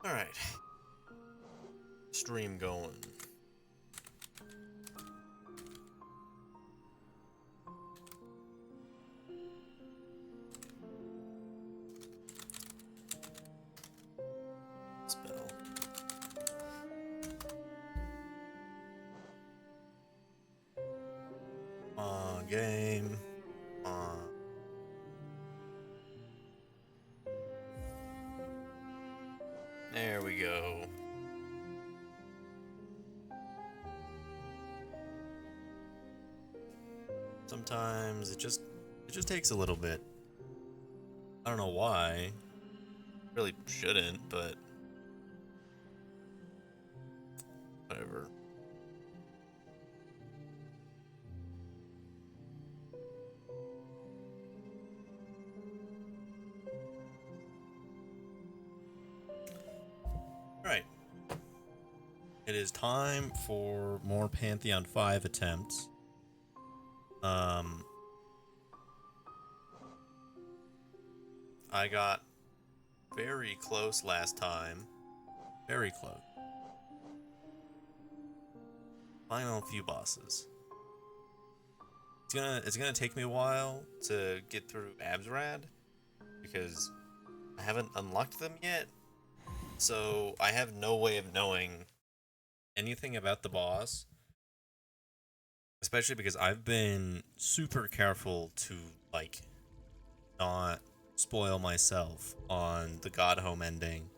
Alright. Stream going. Spell. Game. There we go. Sometimes it just takes a little bit. I don't know why. Really shouldn't, but whatever. Right. It is time for more Pantheon 5 attempts. I got very close last time. Very close. Final few bosses. It's gonna take me a while to get through AbsRad because I haven't unlocked them yet. So I have no way of knowing anything about the boss. Especially because I've been super careful to, like, not spoil myself on the God Home ending.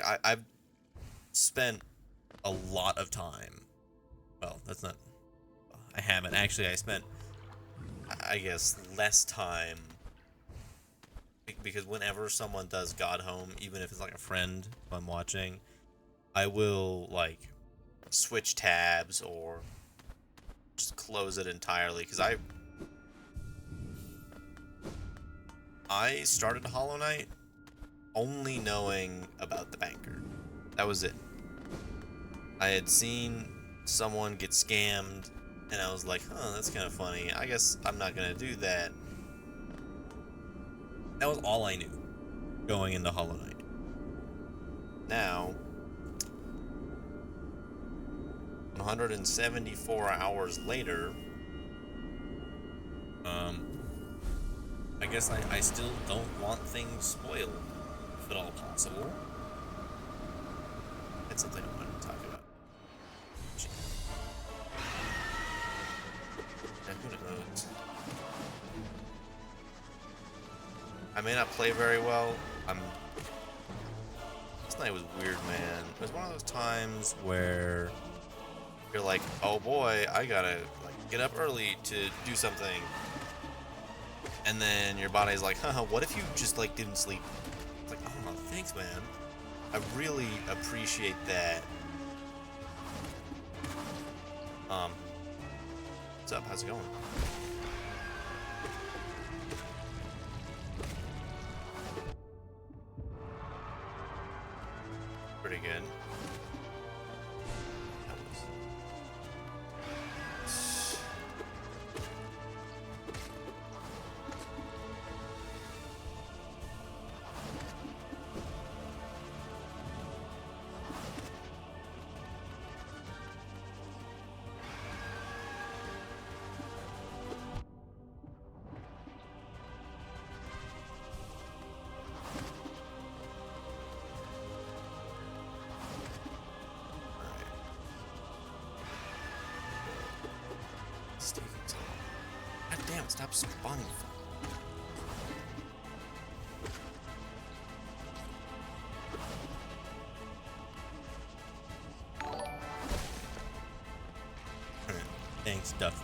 I've spent a lot of time. Well, that's not... I haven't. Actually, I spent, I guess, less time. Because whenever someone does God Home, even if it's like a friend who I'm watching, I will, like, switch tabs or just close it entirely, because I started Hollow Knight only knowing about the banker. That was it. I had seen someone get scammed, and I was like, huh, that's kind of funny. I guess I'm not gonna do that. That was all I knew going into Hollow Knight. Now, 174 hours later, I guess I still don't want things spoiled, if at all possible. That's something I wanted to talk about. Yeah, who knows? I may not play very well. This night was weird, man. It was one of those times where you're like, oh boy, I gotta like get up early to do something, and then your body's like, haha, what if you just like didn't sleep? It's like, oh, thanks, man. I really appreciate that. What's up? How's it going? Pretty good. God damn, stop spawning. Thanks, Duffman.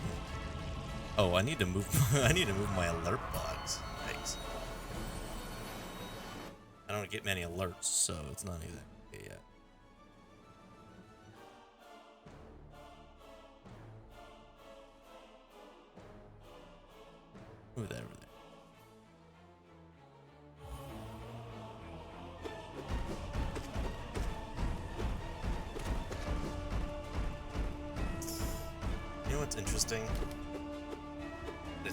Oh, I need to move. I need to move my alert bugs. Thanks. I don't get many alerts, so it's not even that yet. Move that over there. You know what's interesting?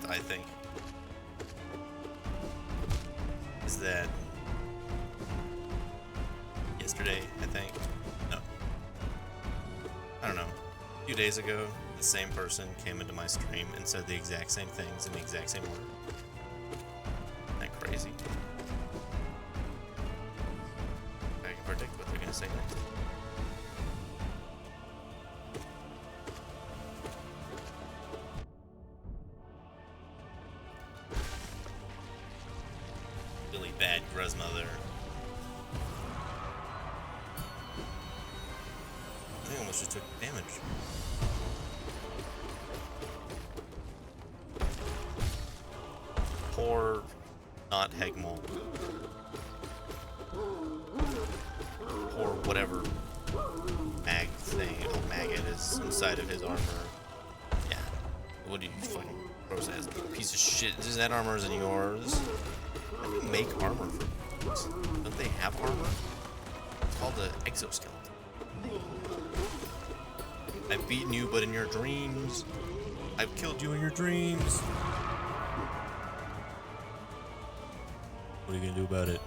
I think is that yesterday, I think. No. I don't know. A few days ago, the same person came into my stream and said the exact same things in the exact same order. Isn't that crazy? I can predict what they're gonna say next. Really bad grandmother. I think I almost just took damage. Poor, not Hegmal. Or whatever mag thing, maggot is inside of his armor. Yeah. What do you fucking gross ass piece of shit? That armor isn't yours. How do you make armor for things? Don't they have armor? It's called the exoskeleton. I've beaten you, but in your dreams. I've killed you in your dreams. What are you gonna do about it?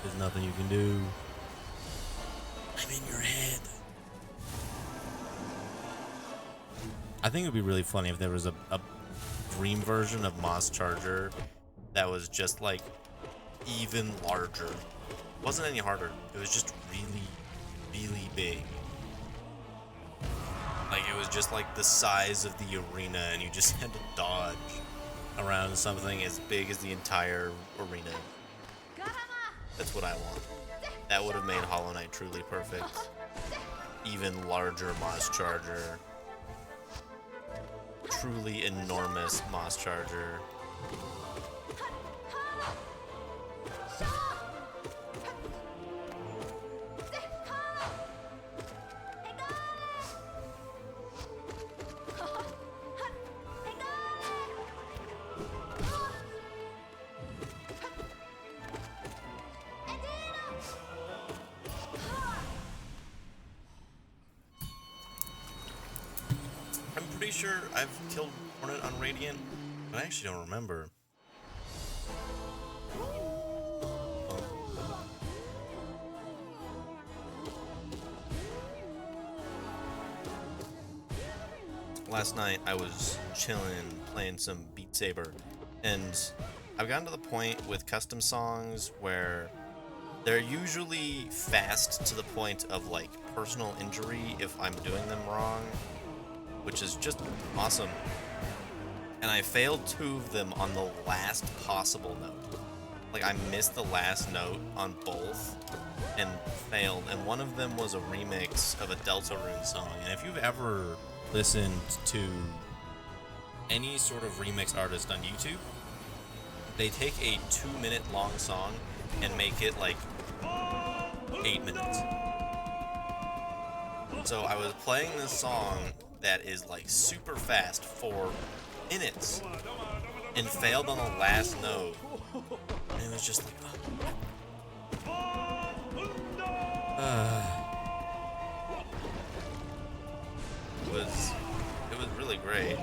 There's nothing you can do. I'm in your head. I think it would be really funny if there was a dream version of Moss Charger that was just like even larger. It wasn't any harder. It was just really, really big. Like it was just like the size of the arena and you just had to dodge around something as big as the entire arena. That's what I want. That would have made Hollow Knight truly perfect. Even larger Moss Charger. Truly enormous Moss Charger. Pretty sure I've killed Hornet on Radiant, but I actually don't remember. Last night I was chilling, playing some Beat Saber, and I've gotten to the point with custom songs where they're usually fast to the point of like personal injury if I'm doing them wrong, which is just awesome. And I failed 2 of them on the last possible note. Like I missed the last note on both and failed, and one of them was a remix of a Deltarune song. And if you've ever listened to any sort of remix artist on YouTube, they take a 2-minute long song and make it like 8 minutes. So I was playing this song that is like super fast for minutes and failed on the last note, and it was just like it was really great.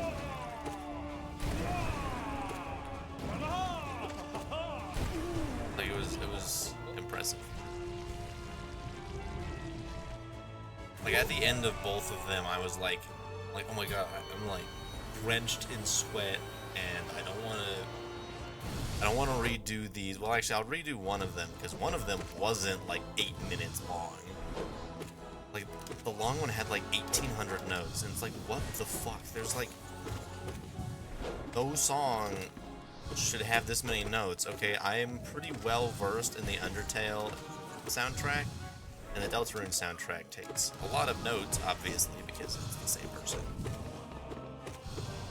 Like it was impressive. Like at the end of both of them, I was like, oh my god, I'm like drenched in sweat, and I don't want to redo these. Well, actually, I'll redo one of them because one of them wasn't like 8 minutes long. Like the long one had like 1,800 notes, and it's like, what the fuck? There's like no song should have this many notes. Okay, I am pretty well versed in the Undertale soundtrack. And the Deltarune soundtrack takes a lot of notes, obviously, because it's the same person.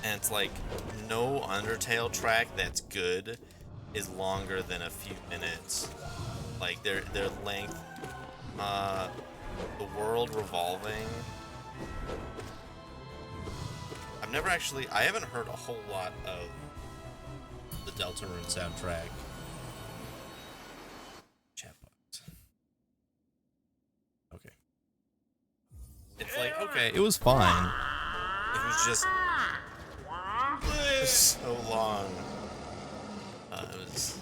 And it's like, no Undertale track that's good is longer than a few minutes. Like, their length, the world revolving. I haven't heard a whole lot of the Deltarune soundtrack. It's like, okay, it was fine. It was just so long. That was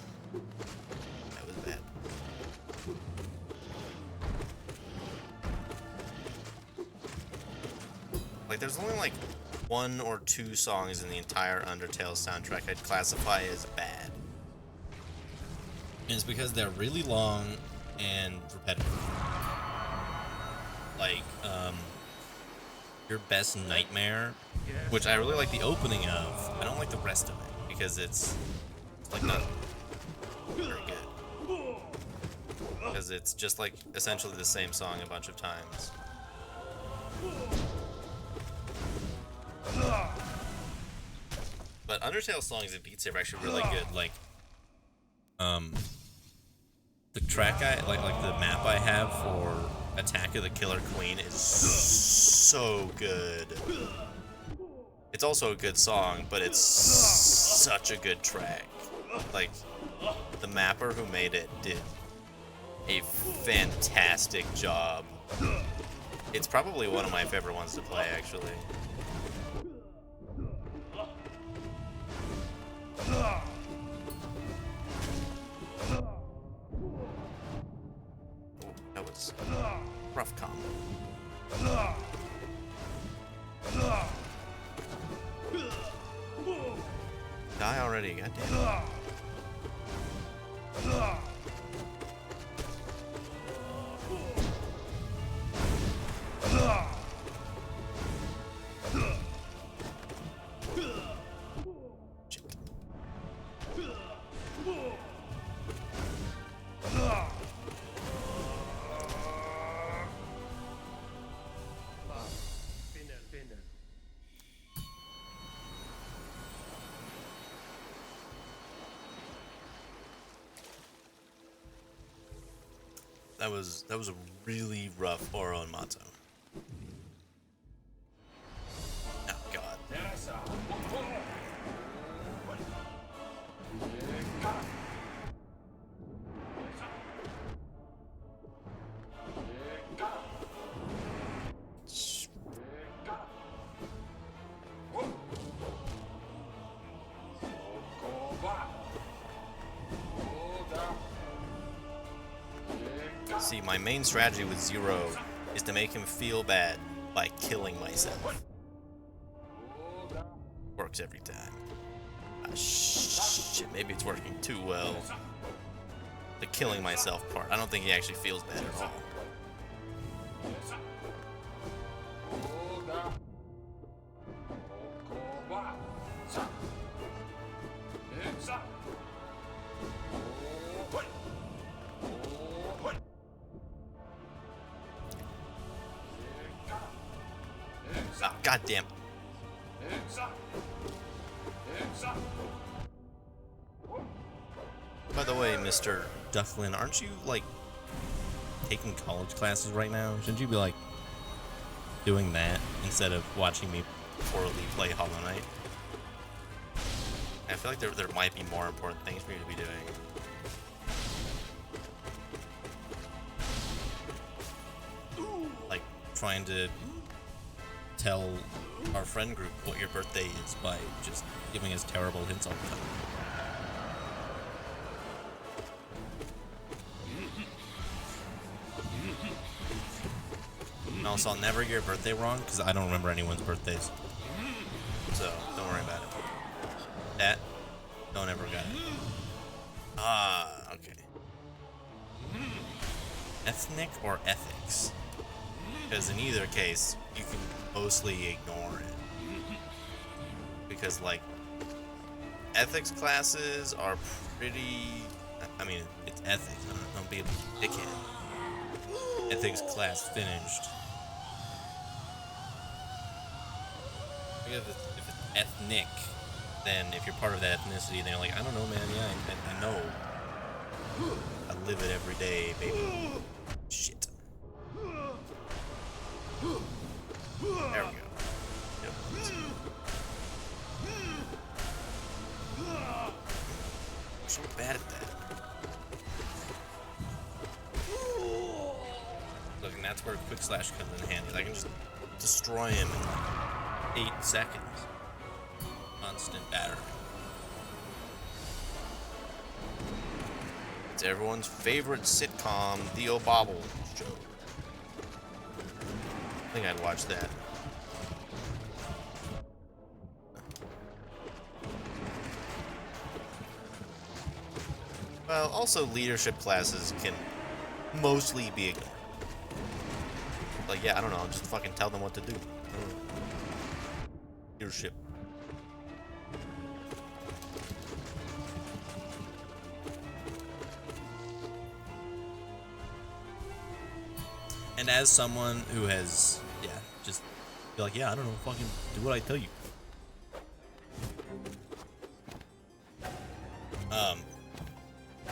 bad. Like, there's only like 1 or 2 songs in the entire Undertale soundtrack I'd classify as bad. And it's because they're really long and repetitive. Like, Your Best Nightmare, which I really like the opening of. I don't like the rest of it because it's like not very good. Because it's just like essentially the same song a bunch of times. But Undertale songs in Beat Saber are actually really good. Like, the track like the map I have for Attack of the Killer Queen is so good. It's also a good song, but it's such a good track. Like, the mapper who made it did a fantastic job. It's probably one of my favorite ones to play, actually. Oh, that was a rough combo. Die already, goddamn. That was a really rough Oro and Mato. Oh god. See, my main strategy with Zero is to make him feel bad by killing myself. Works every time. Ah, shit, maybe it's working too well. The killing myself part. I don't think he actually feels bad at all. Oh, God damn. By the way, Mr. Dufflin, aren't you, like, taking college classes right now? Shouldn't you be, like, doing that instead of watching me poorly play Hollow Knight? I feel like there might be more important things for you to be doing. Like, trying to tell our friend group what your birthday is by just giving us terrible hints all the time. And also, I'll never get your birthday wrong because I don't remember anyone's birthdays. So, don't worry about it. That, don't ever got it. Ah, okay. Ethnic or ethics? Because in either case, you can mostly ignore it. Because, like, ethics classes are pretty... I mean, it's ethics. Don't be a dickhead. Ethics class finished. If it's ethnic, then if you're part of that ethnicity, then you're like, I don't know, man, yeah, I know. I live it every day, baby. Shit. There we go. Yep. I'm so bad at that. Look, and that's where Quick Slash comes in handy. I can just destroy him in like 8 seconds. Constant battering. It's everyone's favorite sitcom, The O'Bobble Show. I think I'd watch that. Well, also leadership classes can mostly be ignored. Like, yeah, I don't know, just fucking tell them what to do. Leadership. And as someone who has, yeah, just be like, yeah, I don't know, fucking do what I tell you.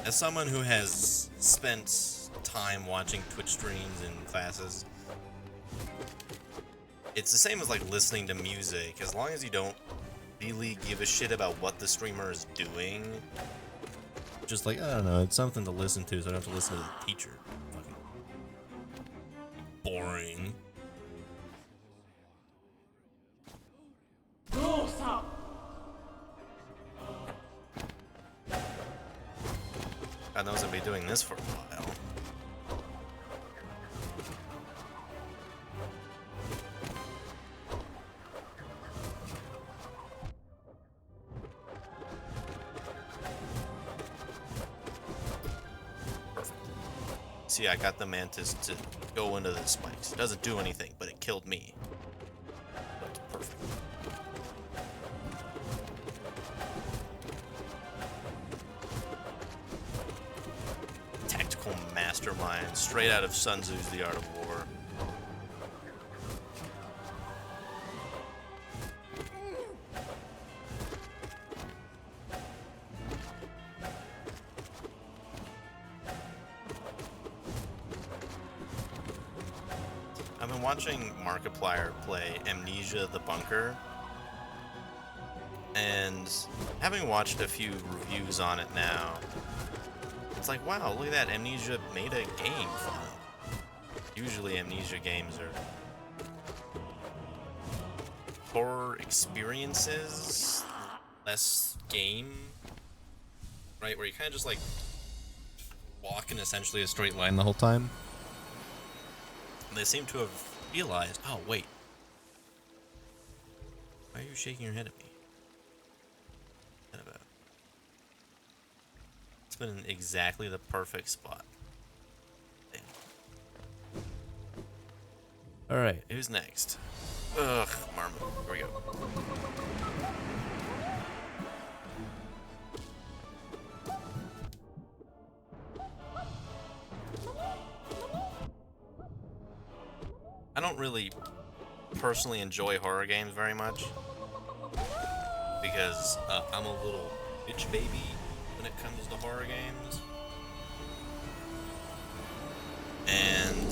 As someone who has spent time watching Twitch streams and classes, it's the same as like listening to music. As long as you don't really give a shit about what the streamer is doing, just like, I don't know, it's something to listen to, so I don't have to listen to the teacher. Fucking boring. God knows I'll be doing this for a while. Perfect. See, I got the mantis to go into the spikes. It doesn't do anything, but it killed me. That's perfect. Mastermind, straight out of Sun Tzu's The Art of War. I've been watching Markiplier play Amnesia the Bunker, and having watched a few reviews on it now, it's like, wow, look at that, Amnesia made a game fun. Usually Amnesia games are horror experiences, less game, right? Where you kind of just like walk in essentially a straight line the whole time. And they seem to have realized, oh wait, why are you shaking your head at me? It's been in exactly the perfect spot. Alright, who's next? Ugh, Marmot. Here we go. I don't really personally enjoy horror games very much because I'm a little bitch baby when it comes to horror games. And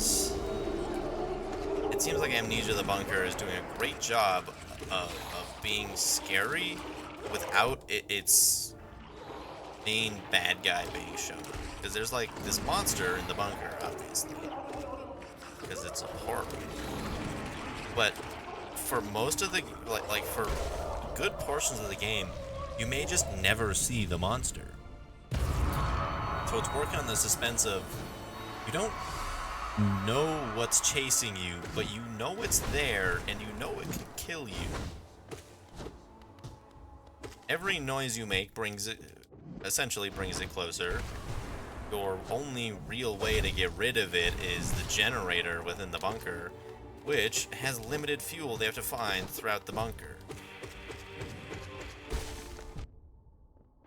it seems like Amnesia the Bunker is doing a great job of being scary without its main bad guy being shown. Because there's like this monster in the bunker, obviously, because it's a horror game. But for most of the, like for good portions of the game, you may just never see the monster. So it's working on the suspense of, you don't know what's chasing you, but you know it's there, and you know it can kill you. Every noise you make essentially brings it closer. Your only real way to get rid of it is the generator within the bunker, which has limited fuel they have to find throughout the bunker.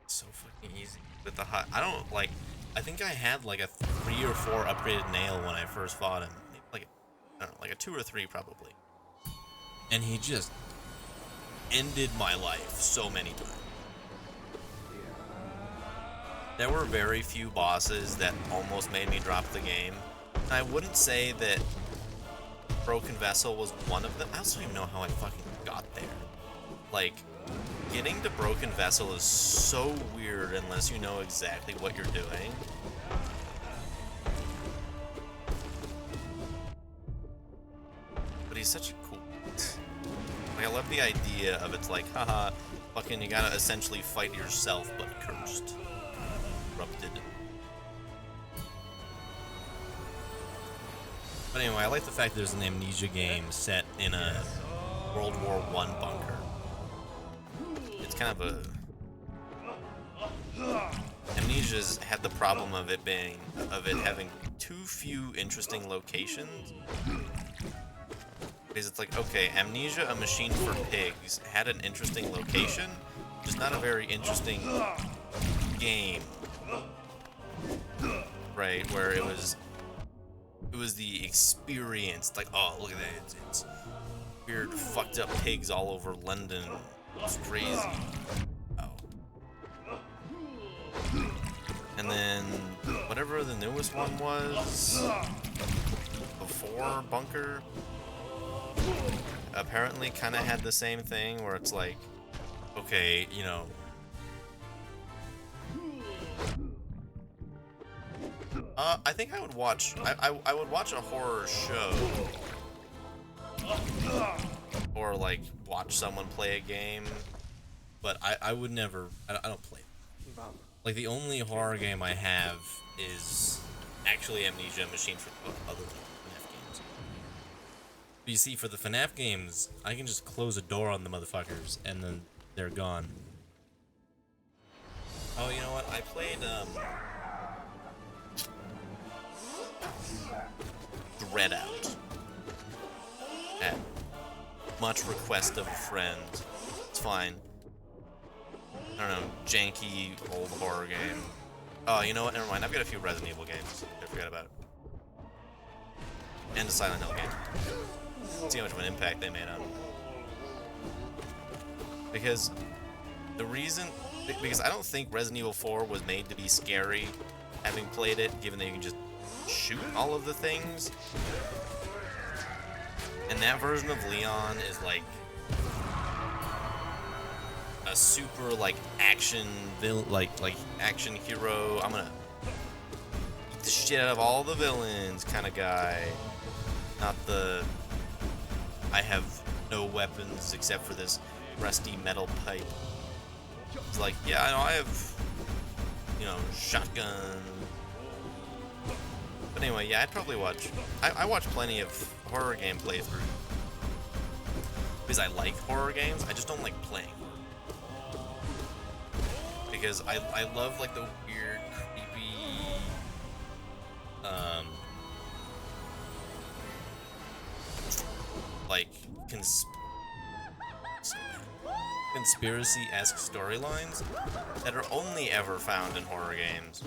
So fucking easy. With the hot, I think I had like a 3 or 4 upgraded nail when I first fought him. Maybe like I don't know, like a 2 or 3 probably. And he just ended my life so many times. There were very few bosses that almost made me drop the game. And I wouldn't say that Broken Vessel was one of them. I also don't even know how I fucking got there. Like, getting to Broken Vessel is so weird unless you know exactly what you're doing. But he's such a cool boss. Like, I love the idea of it's like, haha, fucking you gotta essentially fight yourself, but cursed. Corrupted. But anyway, I like the fact that there's an Amnesia game set in a World War I bunker. It's kind of a... Amnesia's had the problem of it having too few interesting locations. Because it's like, okay, Amnesia, a Machine for Pigs, had an interesting location, just not a very interesting game. Right, where it was the experience, like, oh, look at that, it's weird, fucked up pigs all over London. It's crazy. Oh. And then, whatever the newest one was, before Bunker, apparently kind of had the same thing, where it's like, okay, you know, I think I would watch, I would watch a horror show, or like watch someone play a game, but I would never, I don't play. Like, the only horror game I have is actually Amnesia Machine for other FNAF games. But you see, for the FNAF games, I can just close a door on the motherfuckers and then they're gone. Oh, you know what? I played Dread Out at much request of a friend. It's fine. I don't know, janky old horror game. Oh, you know what? Never mind. I've got a few Resident Evil games. I forgot about it. And a Silent Hill game. See how much of an impact they made on it. Because I don't think Resident Evil 4 was made to be scary, having played it, given that you can just shoot all of the things. And that version of Leon is like a super like action action hero. I'm gonna beat the shit out of all the villains kind of guy. Not the I have no weapons except for this rusty metal pipe. It's like, yeah, I know I have, you know, shotgun. But anyway, yeah, I'd probably watch. I watch plenty of horror game playthrough because I like horror games. I just don't like playing. Because I love like the weird, creepy, like conspiracy-esque storylines that are only ever found in horror games.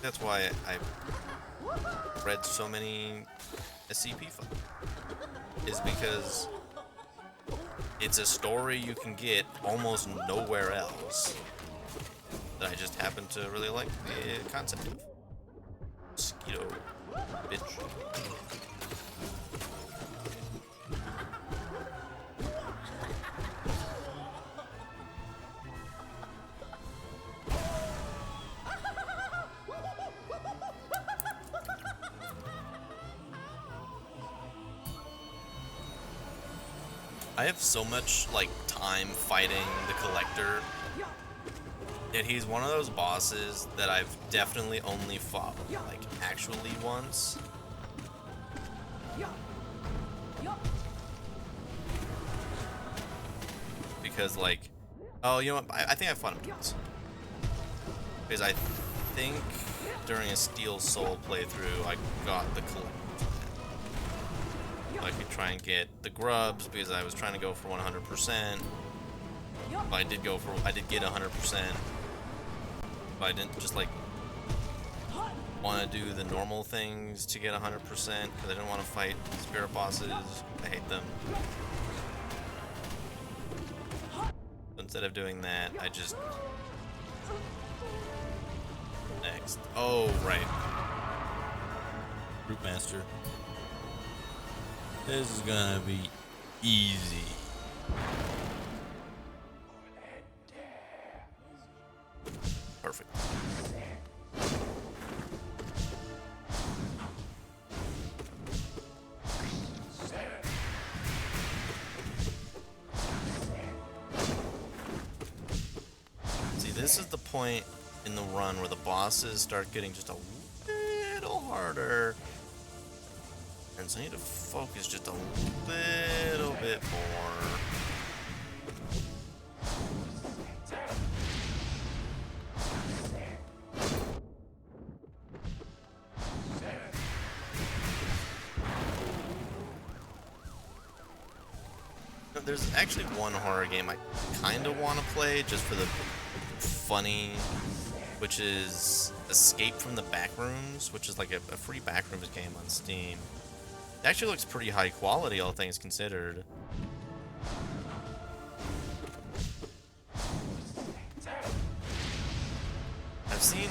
That's why I read so many SCP files. Is because it's a story you can get almost nowhere else. That I just happen to really like the concept of. Mosquito bitch. I have so much, like, time fighting the Collector, yet he's one of those bosses that I've definitely only fought, like, actually once. Because, like, oh, you know what, I think I fought him once. Because I think during a Steel Soul playthrough, I got the Collector. I could try and get the grubs because I was trying to go for 100%. But I did get 100%. But I didn't just like want to do the normal things to get 100% because I didn't want to fight spirit bosses. I hate them. So instead of doing that, I just next. Oh, right. Root Master. This is gonna be easy. Perfect. See, this is the point in the run where the bosses start getting just a little harder. And so I need to focus just a little bit more. There's actually one horror game I kind of want to play just for the funny, which is Escape from the Backrooms, which is like a free Backrooms game on Steam. It actually looks pretty high quality, all things considered. I've seen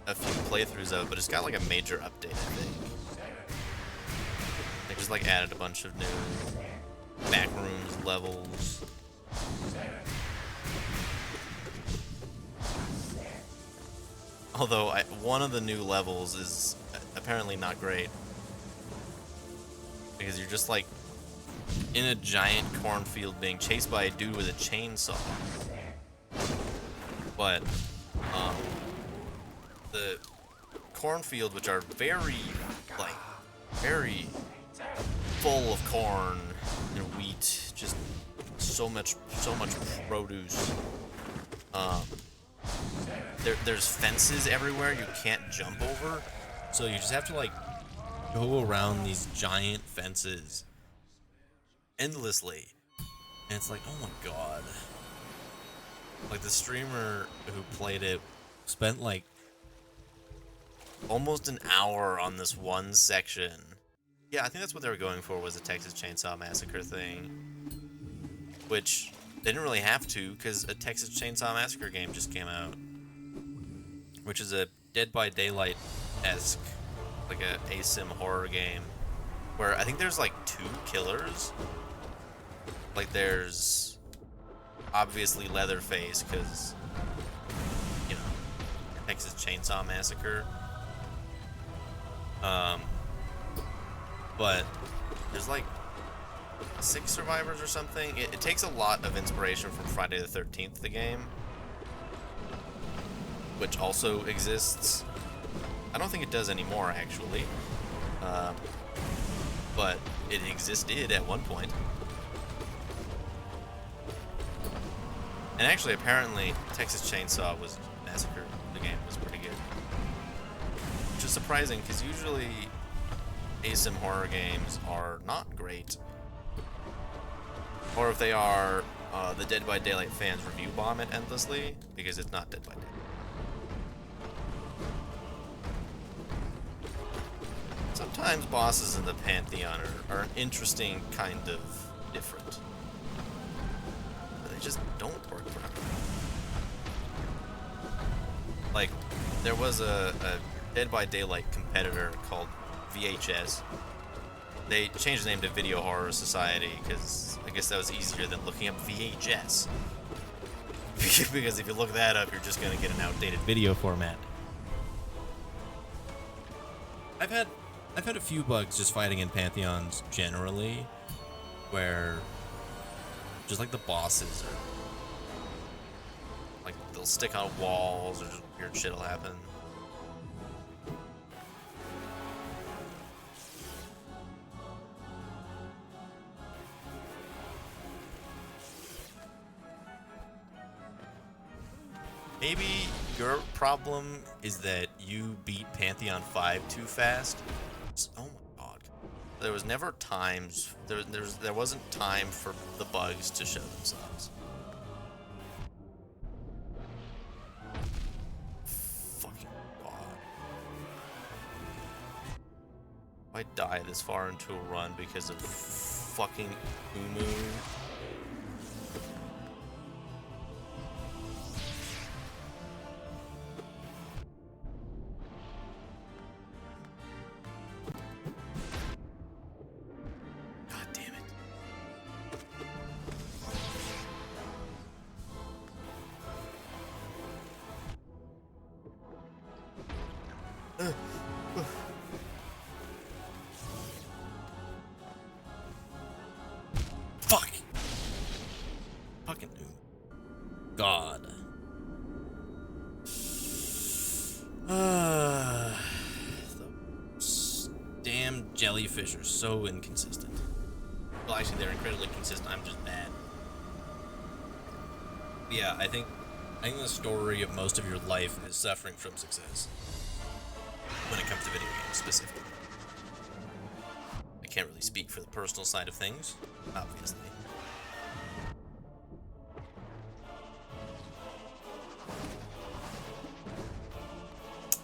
a few playthroughs of it, but it's got like a major update, I think. They just like added a bunch of new Backrooms levels. Although one of the new levels is apparently not great. Because you're just like in a giant cornfield being chased by a dude with a chainsaw. But the cornfield, which are very full of corn and wheat, just so much produce. There's fences everywhere you can't jump over, so you just have to like go around these giant fences endlessly, and it's like, oh my god. Like, the streamer who played it spent like almost an hour on this one section. Yeah, I think that's what they were going for, was a Texas Chainsaw Massacre thing, which they didn't really have to, because a Texas Chainsaw Massacre game just came out, which is a Dead by Daylight-esque, like a asim horror game, where I think there's like 2 killers. Like, there's obviously Leatherface, because, you know, Texas Chainsaw Massacre. But there's like 6 survivors or something. It takes a lot of inspiration from Friday the 13th, the game, which also exists. I don't think it does anymore, actually. But it existed at one point. And actually, apparently, Texas Chainsaw Massacre, the game, was pretty good. Which is surprising, because usually asim horror games are not great. Or if they are, the Dead by Daylight fans review bomb it endlessly, because it's not Dead by Daylight. Sometimes bosses in the Pantheon are an interesting kind of different. But they just don't work for everyone. Like, there was a Dead by Daylight competitor called VHS. They changed the name to Video Horror Society because I guess that was easier than looking up VHS. Because if you look that up, you're just going to get an outdated video format. I've had a few bugs just fighting in Pantheons generally, where just like the bosses are like, they'll stick on walls or just weird shit will happen. Maybe your problem is that you beat Pantheon 5 too fast. Oh my god. There was never times, there wasn't time for the bugs to show themselves. Fucking god. I die this far into a run because of fucking Umu. Fuck! Fucking dude. God. Those damn jellyfish are so inconsistent. Well, actually, they're incredibly consistent. I'm just bad. Yeah, I think the story of most of your life is suffering from success. When it comes to video games, specifically. I can't really speak for the personal side of things, obviously.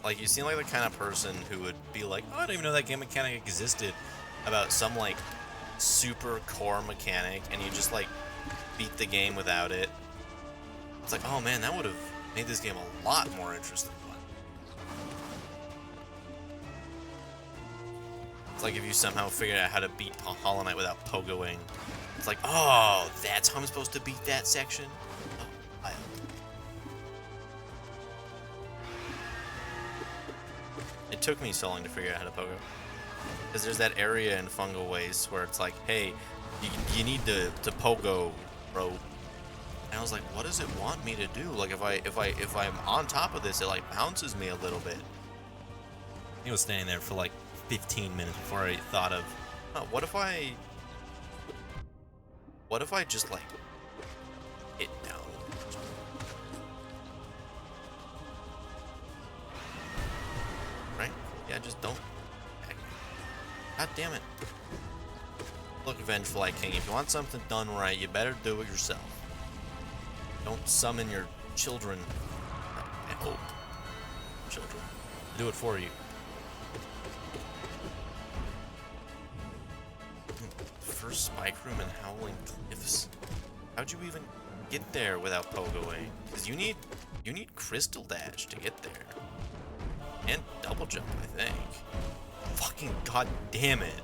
Like, you seem like the kind of person who would be like, oh, I didn't even know that game mechanic existed, about some, like, super core mechanic, and you just, like, beat the game without it. It's like, oh man, that would have made this game a lot more interesting. It's like if you somehow figured out how to beat Hollow Knight without pogoing. It's like, oh, that's how I'm supposed to beat that section? Oh, wild. It took me so long to figure out how to pogo. Because there's that area in Fungal Waste where it's like, hey, you need to pogo, bro. And I was like, what does it want me to do? Like, if I'm on top of this, it like bounces me a little bit. He was standing there for like 15 minutes before I thought of, oh, what if I just like hit down? Right? Yeah, just don't. God damn it. Look, Vengeful Light King, if you want something done right, you better do it yourself. Don't summon your children. I hope. Children. Do it for you. First spike room in Howling Cliffs. How'd you even get there without pogoing? Because you need Crystal Dash to get there. And double jump, I think. Fucking god damn it.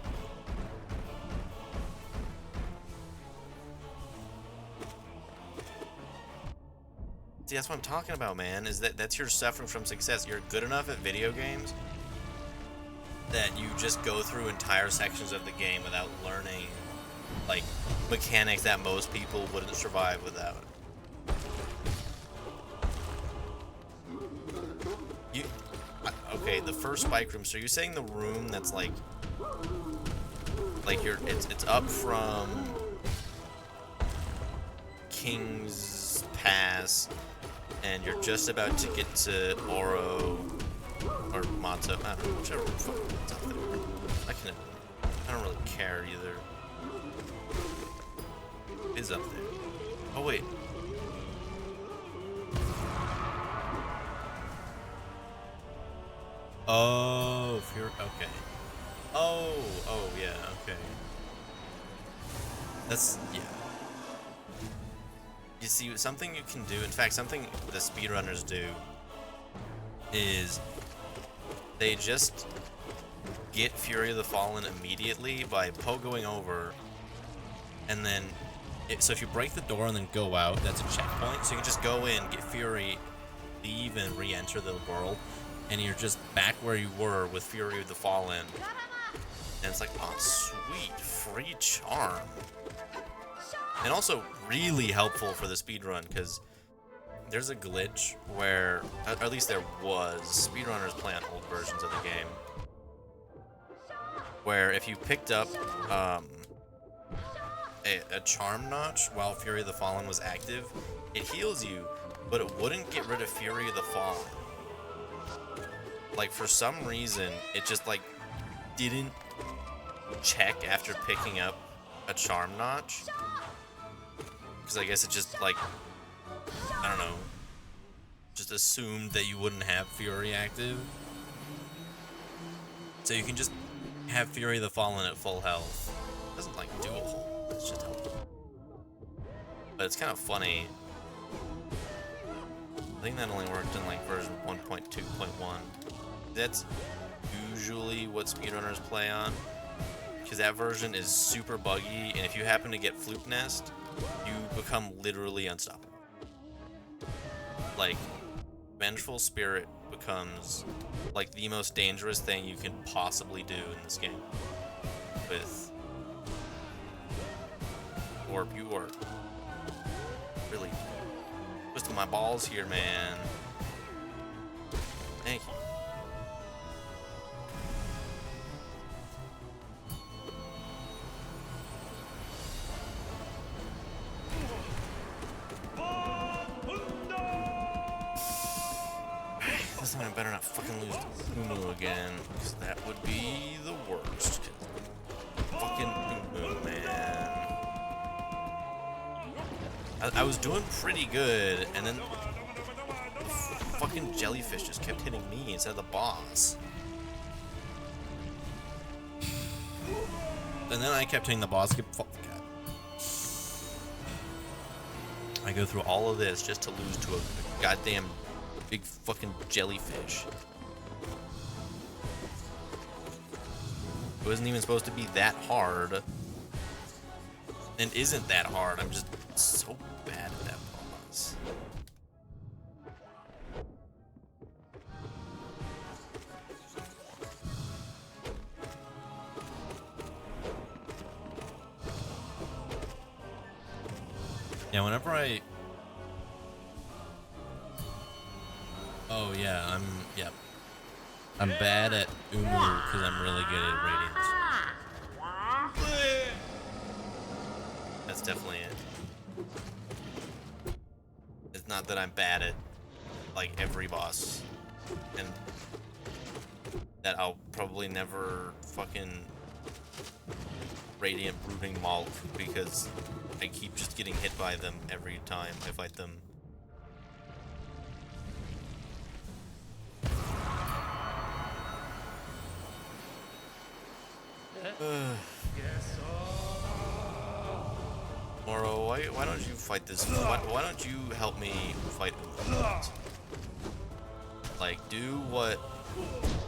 See, that's what I'm talking about, man, is that's your suffering from success. You're good enough at video games that you just go through entire sections of the game without learning, like, mechanics that most people wouldn't survive without. Okay, the first spike room, so you're saying the room that's like it's up from King's Pass, and you're just about to get to Oro or Matzo. I don't know, whichever one's up there. I don't really care either. It is up there. Oh wait. Oh, if you're okay. Oh, yeah, okay. That's, yeah. You see, something you can do, in fact, something the speedrunners do is they just get Fury of the Fallen immediately by pogoing over, and then, so if you break the door and then go out, that's a checkpoint, so you can just go in, get Fury, leave, and re-enter the world, and you're just back where you were with Fury of the Fallen. And it's like, oh, sweet, free charm. And also really helpful for the speedrun, because there's a glitch where, or at least there was, speedrunners play on old versions of the game, where if you picked up a charm notch while Fury of the Fallen was active, it heals you, but it wouldn't get rid of Fury of the Fallen. Like, for some reason, it just, like, didn't check after picking up a charm notch. Because I guess it just, like, I don't know, just assumed that you wouldn't have Fury active. So you can just have Fury of the Fallen at full health. It doesn't, like, do a whole, it's just helpful. But it's kind of funny. I think that only worked in, like, version 1.2.1. That's usually what speedrunners play on, because that version is super buggy, and if you happen to get Floop Nest, you become literally unstoppable. Like, Vengeful Spirit becomes, like, the most dangerous thing you can possibly do in this game. With Orb, you are really twisting my balls here, man. Thank you. This time I better not fucking lose to Umu again, because that would be the worst. Fucking Umu, man. I was doing pretty good, and then fucking jellyfish just kept hitting me instead of the boss. And then I kept hitting the boss. I go through all of this just to lose to a goddamn big fucking jellyfish. It wasn't even supposed to be that hard. And isn't that hard. I'm just so bad at that boss. Yeah, whenever I... Oh, yeah, yep. I'm bad at Umu because I'm really good at Radiant. That's definitely it. It's not that I'm bad at, like, every boss. And that I'll probably never fucking Radiant Brooding Malk because I keep just getting hit by them every time I fight them. Moro, why don't you fight this? Why don't you help me fight Umu? Like, do what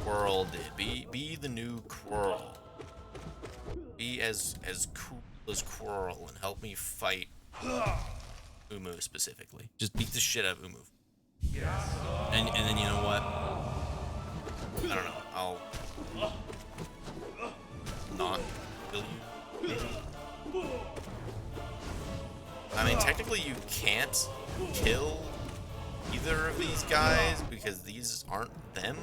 Quirrell did. Be the new Quirrell. Be as cool as Quirrell and help me fight Umu specifically. Just beat the shit out of Umu. And then you know what? I don't know. I'll not kill you. I mean, technically you can't kill either of these guys because these aren't them.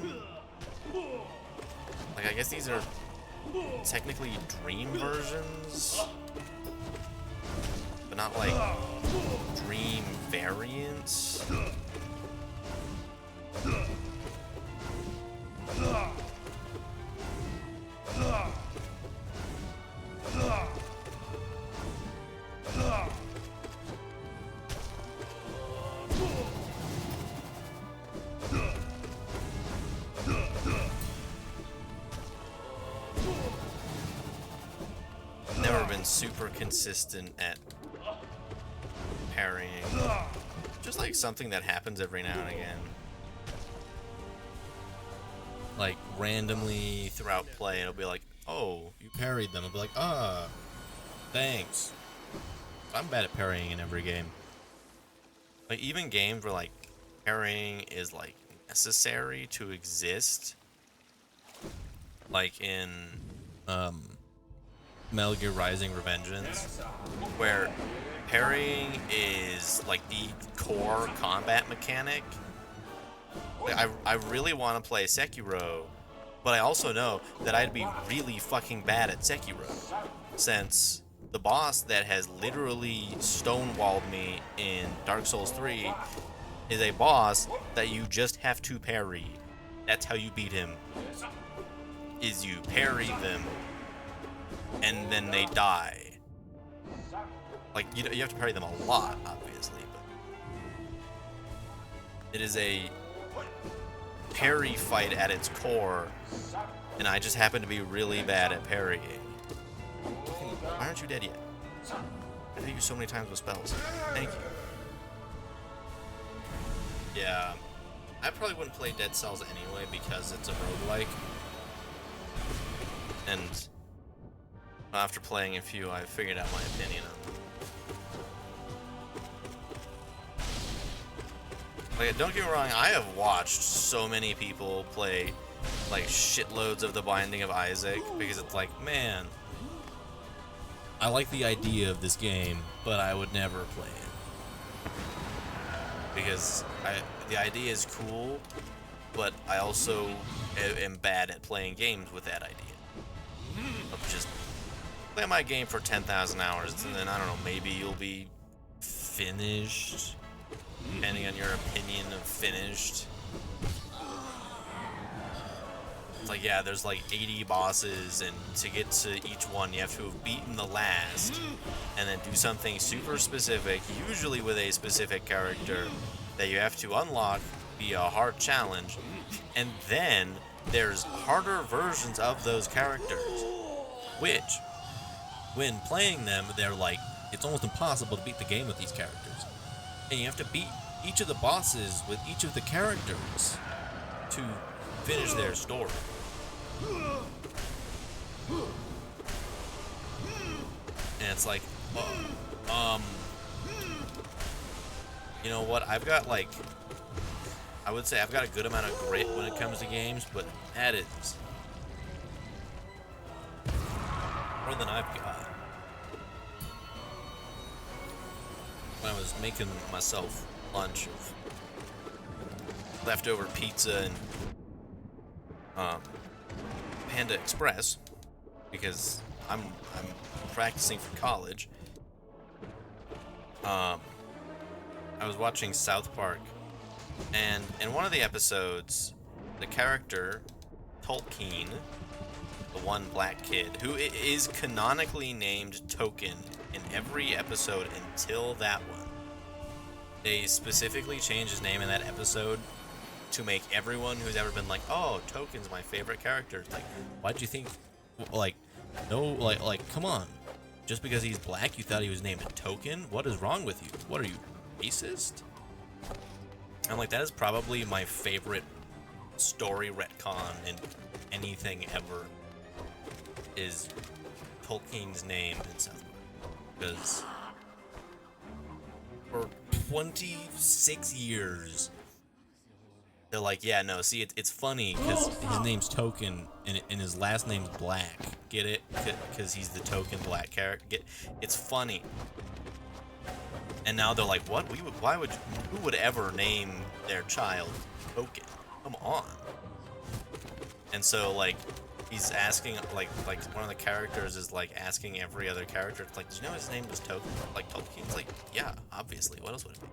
Like, I guess these are technically dream versions, but not like dream variants. Never been super consistent at parrying. Just like something that happens every now and again. Like randomly throughout play, it'll be like, oh, you parried them. I'll be like, thanks. I'm bad at parrying in every game. Like, even games where like parrying is like necessary to exist, like in Metal Gear Rising: Revengeance, where parrying is like the core combat mechanic. Like, I really want to play Sekiro, but I also know that I'd be really fucking bad at Sekiro, since the boss that has literally stonewalled me in Dark Souls 3 is a boss that you just have to parry. That's how you beat him, is you parry them and then they die. Like, you have to parry them a lot, obviously, but it is a parry fight at its core, and I just happen to be really bad at parrying. Why aren't you dead yet? I hit you so many times with spells. Thank you. Yeah, I probably wouldn't play Dead Cells anyway because it's a roguelike. And after playing a few, I figured out my opinion on them. Like, don't get me wrong, I have watched so many people play like shitloads of The Binding of Isaac because it's like, man, I like the idea of this game, but I would never play it because the idea is cool, but I also am bad at playing games with that idea. I'll just play my game for 10,000 hours, and then, I don't know, maybe you'll be finished, depending on your opinion of finished. It's like, yeah, there's like 80 bosses, and to get to each one, you have to have beaten the last, and then do something super specific, usually with a specific character, that you have to unlock be a hard challenge, and then there's harder versions of those characters, which, when playing them, they're like, it's almost impossible to beat the game with these characters. And you have to beat each of the bosses with each of the characters to finish their story. And it's like, you know what? I've got like, I would say I've got a good amount of grit when it comes to games, but that is more than I've got. When I was making myself lunch of leftover pizza and Panda Express, because I'm practicing for college. I was watching South Park, and in one of the episodes, the character Tolkien, the one black kid, who is canonically named Token in every episode until that one, they specifically changed his name in that episode to make everyone who's ever been like, oh, Token's my favorite character. It's like, why'd you think, like, no, like, come on. Just because he's black, you thought he was named Token? What is wrong with you? What are you, racist? I'm like, that is probably my favorite story retcon in anything ever, is Tolkien's name in South Park. Because for 26 years, they're like, yeah, no, see, it's funny because his name's Token and his last name's Black. Get it? Because he's the token black character. It's funny. And now they're like, what? Who would ever name their child Token? Come on. And so, like, he's asking, like one of the characters is, like, asking every other character, it's like, did you know his name was Token? Like, Tolkien? It's like, yeah, obviously. What else would it be?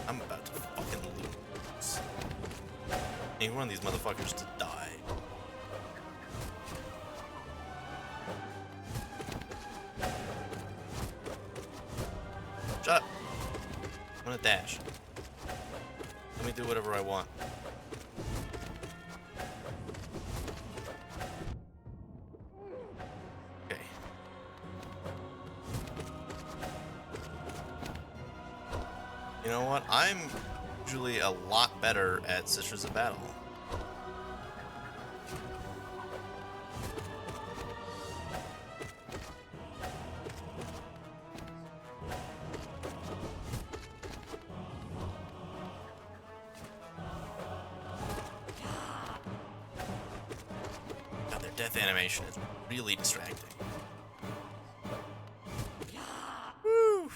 I'm about to fucking lose. I need one of these motherfuckers to die. Shut up. I'm gonna dash. Let me do whatever I want. Okay. You know what? I'm usually a lot better at Sisters of Battle. God, their death animation is really distracting. Woo!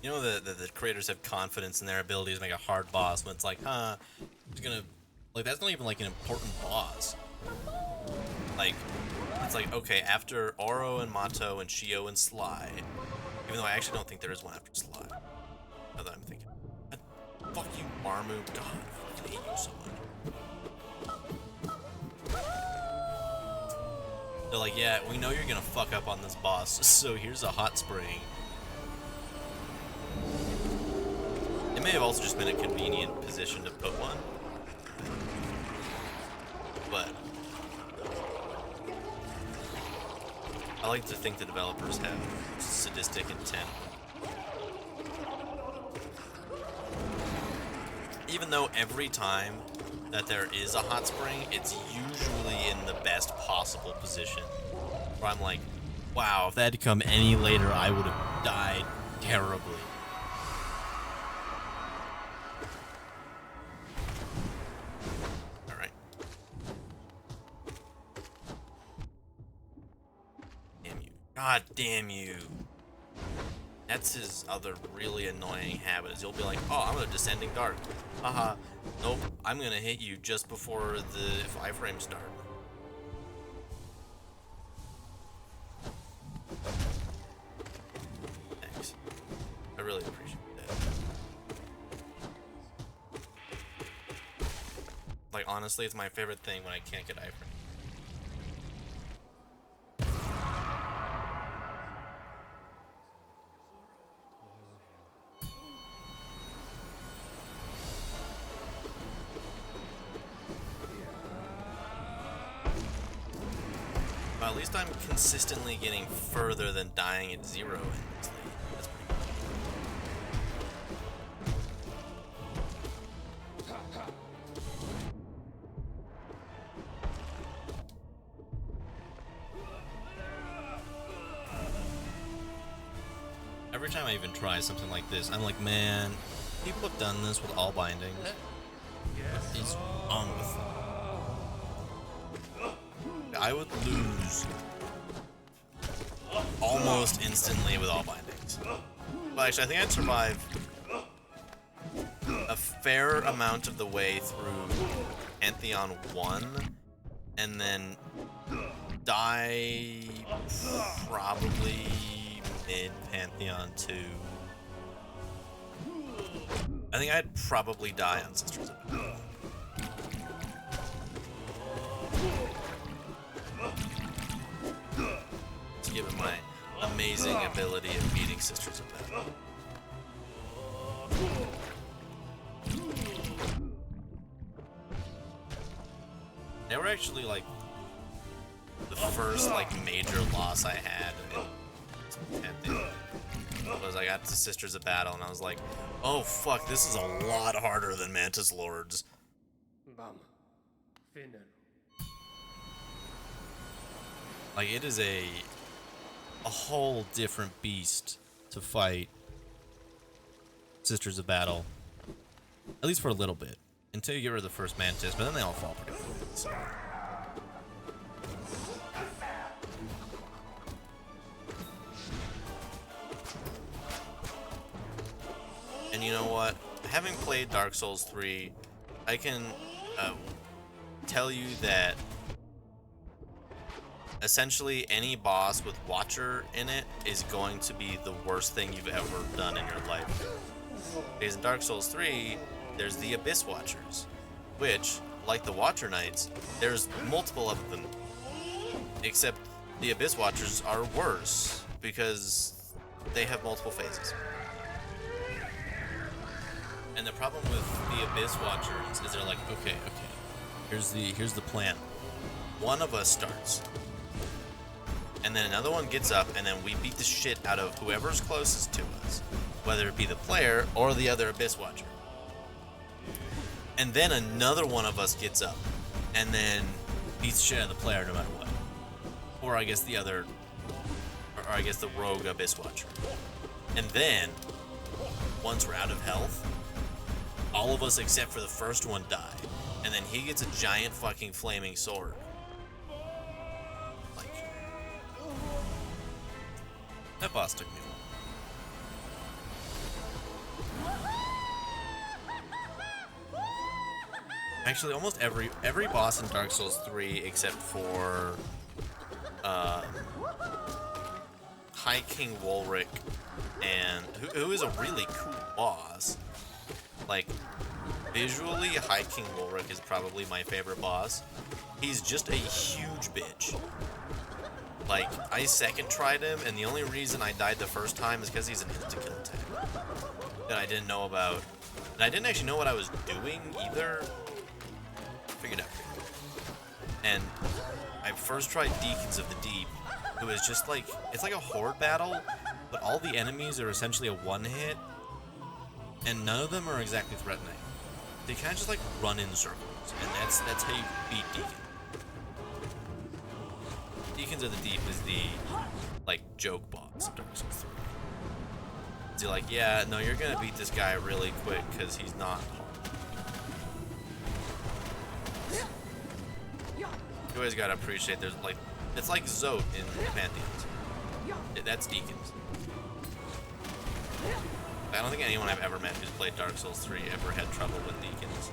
You know, the creators have confidence in their ability to make a hard boss when it's like, it's gonna, like, that's not even like an important boss. Like, it's like, okay, after Oro and Mato and Shio and Sly, even though I actually don't think there is one after Sly, now that I'm thinking, fuck you, Marmu, God, I fucking hate you so much. They're like, yeah, we know you're gonna fuck up on this boss, so here's a hot spring. It may have also just been a convenient position to put one, but I like to think the developers have sadistic intent. Even though every time that there is a hot spring, it's usually in the best possible position, where I'm like, wow, if that had come any later, I would have died terribly. God damn you. That's his other really annoying habit, is he'll be like, oh, I'm a descending dart. Haha. Nope, I'm gonna hit you just before the 5 frames start. Thanks. I really appreciate that. Like, honestly, it's my favorite thing when I can't get iframe. But at least I'm consistently getting further than dying at 0 in this league. That's pretty cool. Every time I even try something like this, I'm like, man, people have done this with all bindings. What is wrong with them? I would lose almost instantly with all bindings. But actually, I think I'd survive a fair amount of the way through Pantheon 1 and then die probably mid-Pantheon 2. I think I'd probably die on Sisters of Battle. Given my amazing ability of beating Sisters of Battle. They were actually like the first like major loss I had in Pantheon. Was I got to Sisters of Battle and I was like, oh fuck, this is a lot harder than Mantis Lords. Like, it is a whole different beast to fight Sisters of Battle. At least for a little bit. Until you get rid of the first Mantis, but then they all fall pretty quickly. So. And you know what? Having played Dark Souls 3, I can tell you that essentially any boss with Watcher in it is going to be the worst thing you've ever done in your life. Because in Dark Souls 3, there's the Abyss Watchers, which, like the Watcher Knights, there's multiple of them. Except the Abyss Watchers are worse because they have multiple phases. And the problem with the Abyss Watchers is they're like, okay, here's the plan. One of us starts. And then another one gets up, and then we beat the shit out of whoever's closest to us, whether it be the player or the other Abyss Watcher. And then another one of us gets up, and then beats the shit out of the player no matter what. Or I guess the rogue Abyss Watcher. And then, once we're out of health, all of us except for the first one die. And then he gets a giant fucking flaming sword. That boss took me a while. Actually, almost every boss in Dark Souls 3 except for High King Wulrich, and who is a really cool boss. Like, visually, High King Wulrich is probably my favorite boss. He's just a huge bitch. Like, I second tried him, and the only reason I died the first time is because he's an insta-kill attack that I didn't know about. And I didn't actually know what I was doing either. Figured out. And I first tried Deacons of the Deep, who is just like, it's like a horde battle, but all the enemies are essentially a one-hit, and none of them are exactly threatening. They kind of just like run in circles, and that's how you beat Deacon. Deacons of the Deep is the, like, joke boss of Dark Souls 3. So you're like, yeah, no, you're gonna beat this guy really quick, because he's not hard. You always gotta appreciate there's, like, it's like Zote in Pantheons. That's Deacons. I don't think anyone I've ever met who's played Dark Souls 3 ever had trouble with Deacons.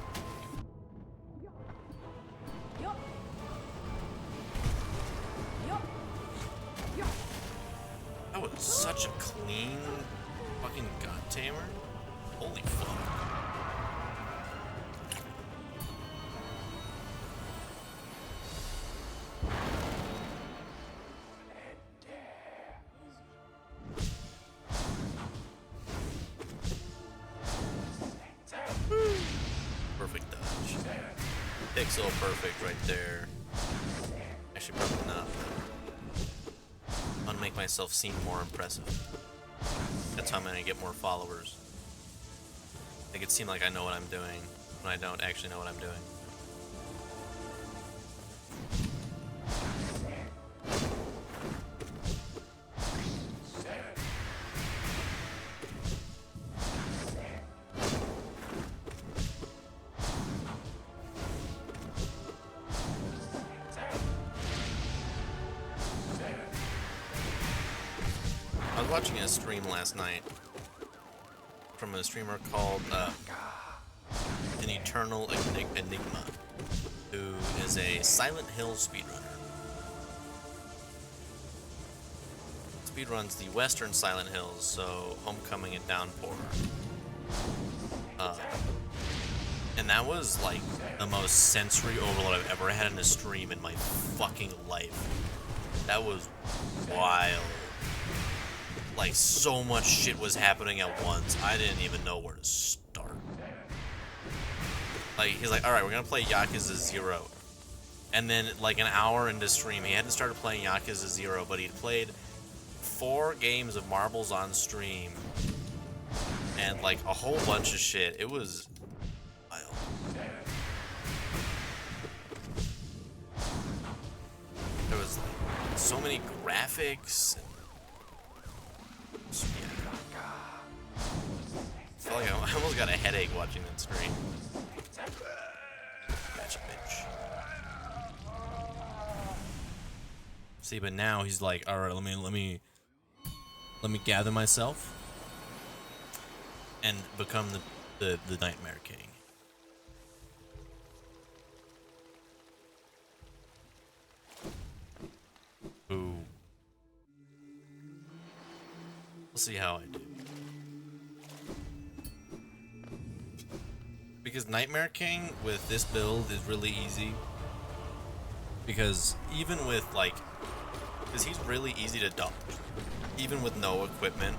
That was such a clean fucking God Tamer. Holy fuck. pixel perfect right there. Actually, probably not. I want to make myself seem more impressive. That's how I'm gonna get more followers. Make it seem like I know what I'm doing when I don't actually know what I'm doing. I was watching a stream last night from a streamer called An Eternal Enigma, who is a Silent Hill speedrunner. Speedruns the Western Silent Hills, so Homecoming and Downpour. And that was like the most sensory overload I've ever had in a stream in my fucking life. That was wild. Like, so much shit was happening at once, I didn't even know where to start. Like, he's like, alright, we're gonna play Yakuza 0. And then, like, an hour into stream, he hadn't started playing Yakuza 0, but he'd played 4 games of marbles on stream. And, like, a whole bunch of shit. It was wild. There was, like, so many graphics. Yeah. I feel like I almost got a headache watching that stream. Gotcha, bitch. See, but now he's like, all right, let me gather myself and become the Nightmare King. Ooh. We'll see how I do. Because Nightmare King with this build is really easy. Because even with like, because he's really easy to dodge. Even with no equipment,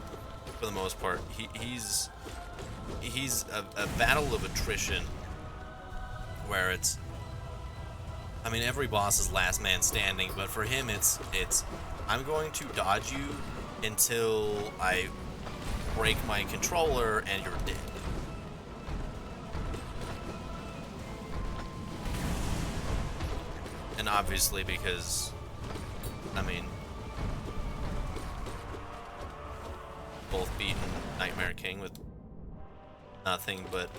for the most part, he's a battle of attrition. Where it's, I mean, every boss is last man standing, but for him it's I'm going to dodge you until I break my controller and you're dead. And obviously because, I mean, both beaten Nightmare King with nothing but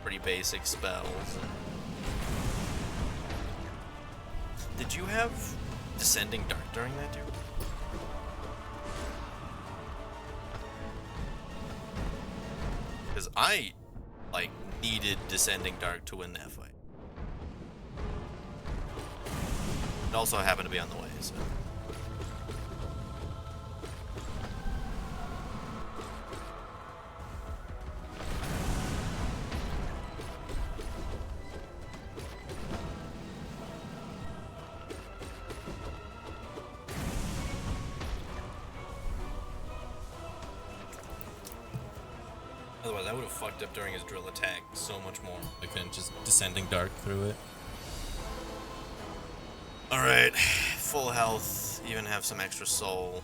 pretty basic spells. Did you have Descending Dark during that, dude? Because I, like, needed Descending Dark to win that fight. It also happened to be on the way, so. Otherwise, I would have fucked up during his drill attack so much more. I couldn't just Descending Dark through it. Alright, full health, even have some extra soul.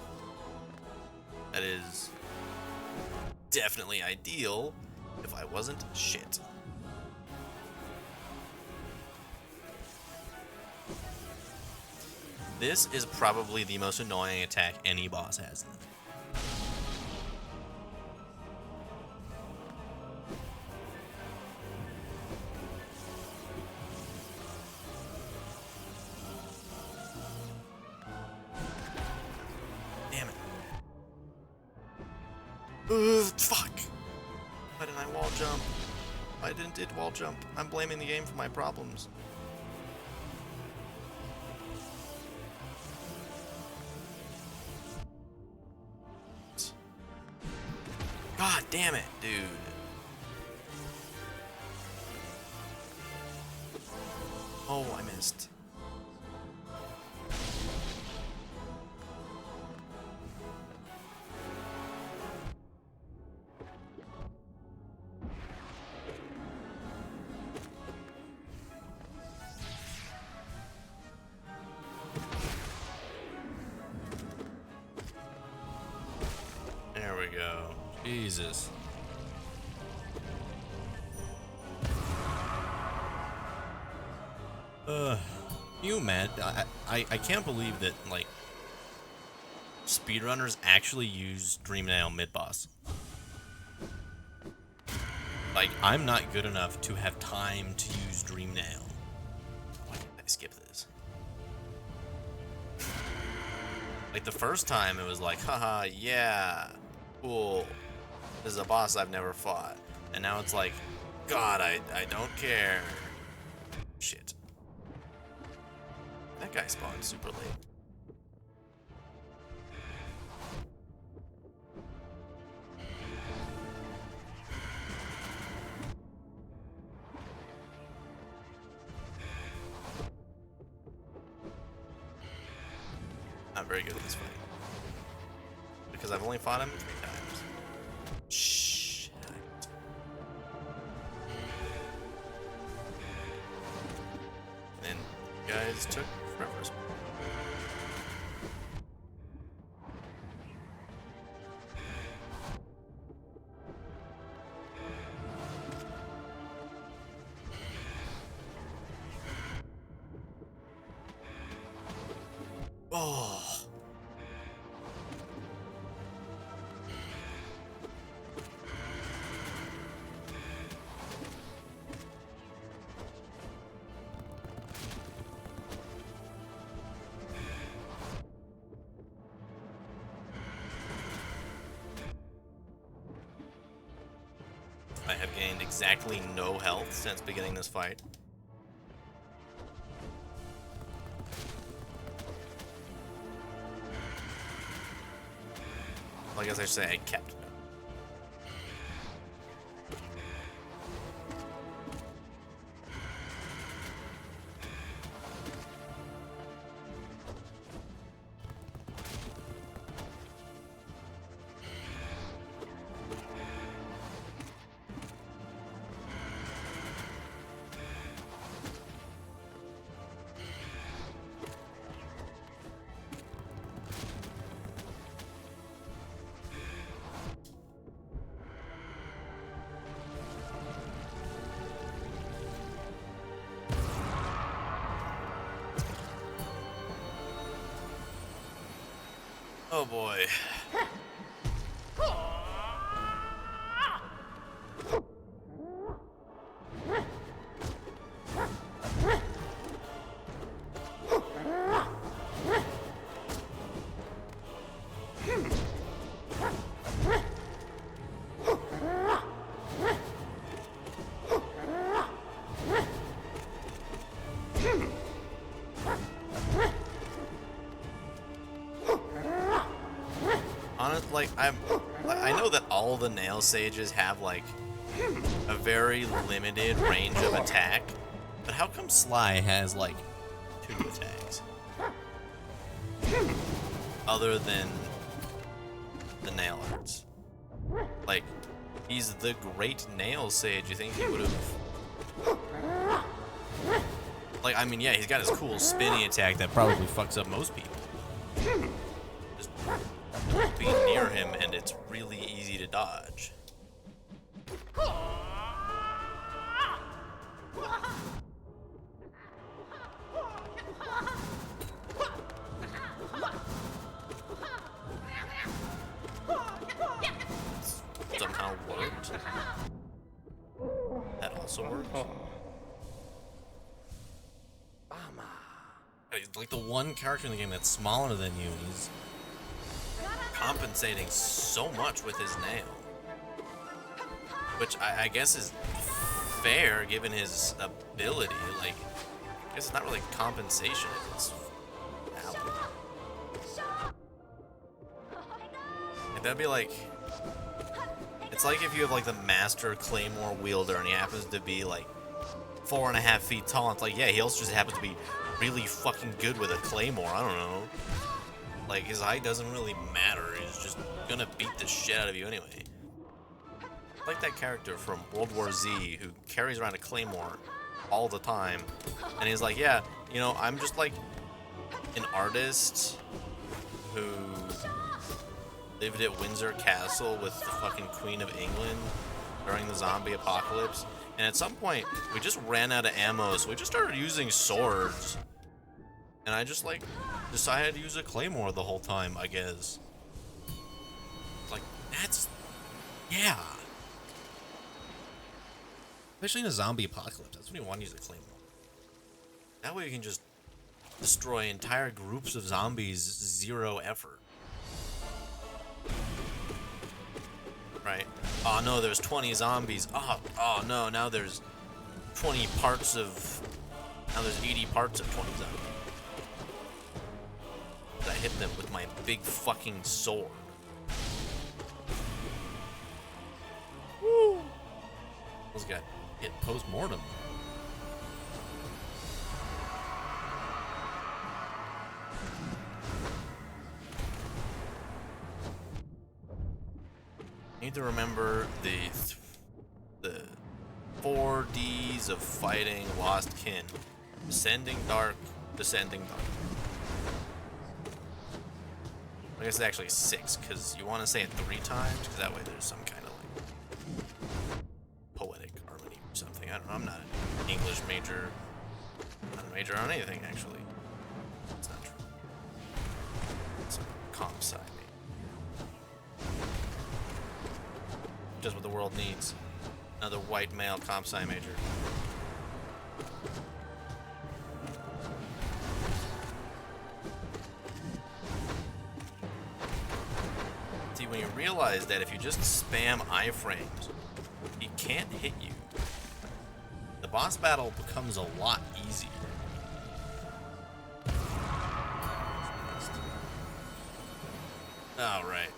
That is definitely ideal if I wasn't shit. This is probably the most annoying attack any boss has in the game. Fuck! Why didn't I wall jump? I did wall jump. I'm blaming the game for my problems. God damn it, dude. Oh, I missed. Jesus. You mad? I can't believe that, like, speedrunners actually use Dream Nail mid-boss. Like, I'm not good enough to have time to use Dream Nail. Why did I skip this? Like, the first time it was like, haha, yeah, cool. This is a boss I've never fought. And now it's like, God, I don't care. Shit. That guy spawned super late. Not very good at this fight. Because I've only fought him 3 times. Shit. And then you guys took forever. Oh. I have gained exactly no health since beginning this fight. Well, I guess I should say I kept. Oh boy. Like, I know that all the nail sages have like a very limited range of attack, but how come Sly has like 2 attacks? Other than the nail arts. Like, he's the great nail sage. You think he would have? Like, I mean, yeah, he's got his cool spinny attack that probably fucks up most people. Just be near him and it's really easy to dodge. Somehow worked. That also worked. Like the one character in the game that's smaller than you, he's compensating so much with his nail, which I guess is fair given his ability. Like, I guess it's not really compensation, it's valid. Like, that'd be like, it's like if you have like the master claymore wielder and he happens to be like 4.5 feet tall. It's like, yeah, he also just happens to be really fucking good with a claymore. I don't know. Like, his height doesn't really matter. He's just gonna beat the shit out of you anyway. Like that character from World War Z who carries around a claymore all the time. And he's like, yeah, you know, I'm just like an artist who lived at Windsor Castle with the fucking Queen of England during the zombie apocalypse. And at some point, we just ran out of ammo, so we just started using swords. And I just, like, decided to use a claymore the whole time, I guess. Like, that's... yeah. Especially in a zombie apocalypse, that's when you want to use a claymore. That way you can just destroy entire groups of zombies, zero effort. Right? Oh no, there's 20 zombies. Oh no, now there's 20 parts of... now there's 80 parts of 20 zombies. I hit them with my big fucking sword. Woo! This guy hit post-mortem. Need to remember the 4 Ds of fighting Lost Kin. Descending dark, descending dark. I guess it's actually 6, because you want to say it 3 times, because that way there's some kind of like poetic harmony or something. I don't know, I'm not an English major. I'm not a major on anything, actually. It's not true. It's a comp sci major. Just what the world needs. Another white male comp sci major. See, when you realize that if you just spam iframes, he can't hit you, the boss battle becomes a lot easier. All right.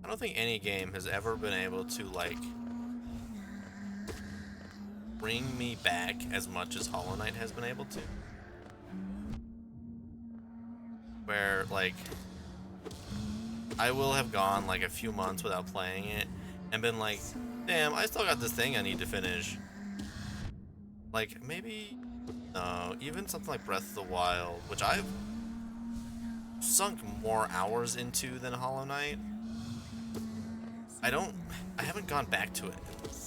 I don't think any game has ever been able to, like, bring me back as much as Hollow Knight has been able to. Where, like, I will have gone, like, a few months without playing it and been like, damn, I still got this thing I need to finish. Like, maybe, no, even something like Breath of the Wild, which I've sunk more hours into than Hollow Knight. I haven't gone back to it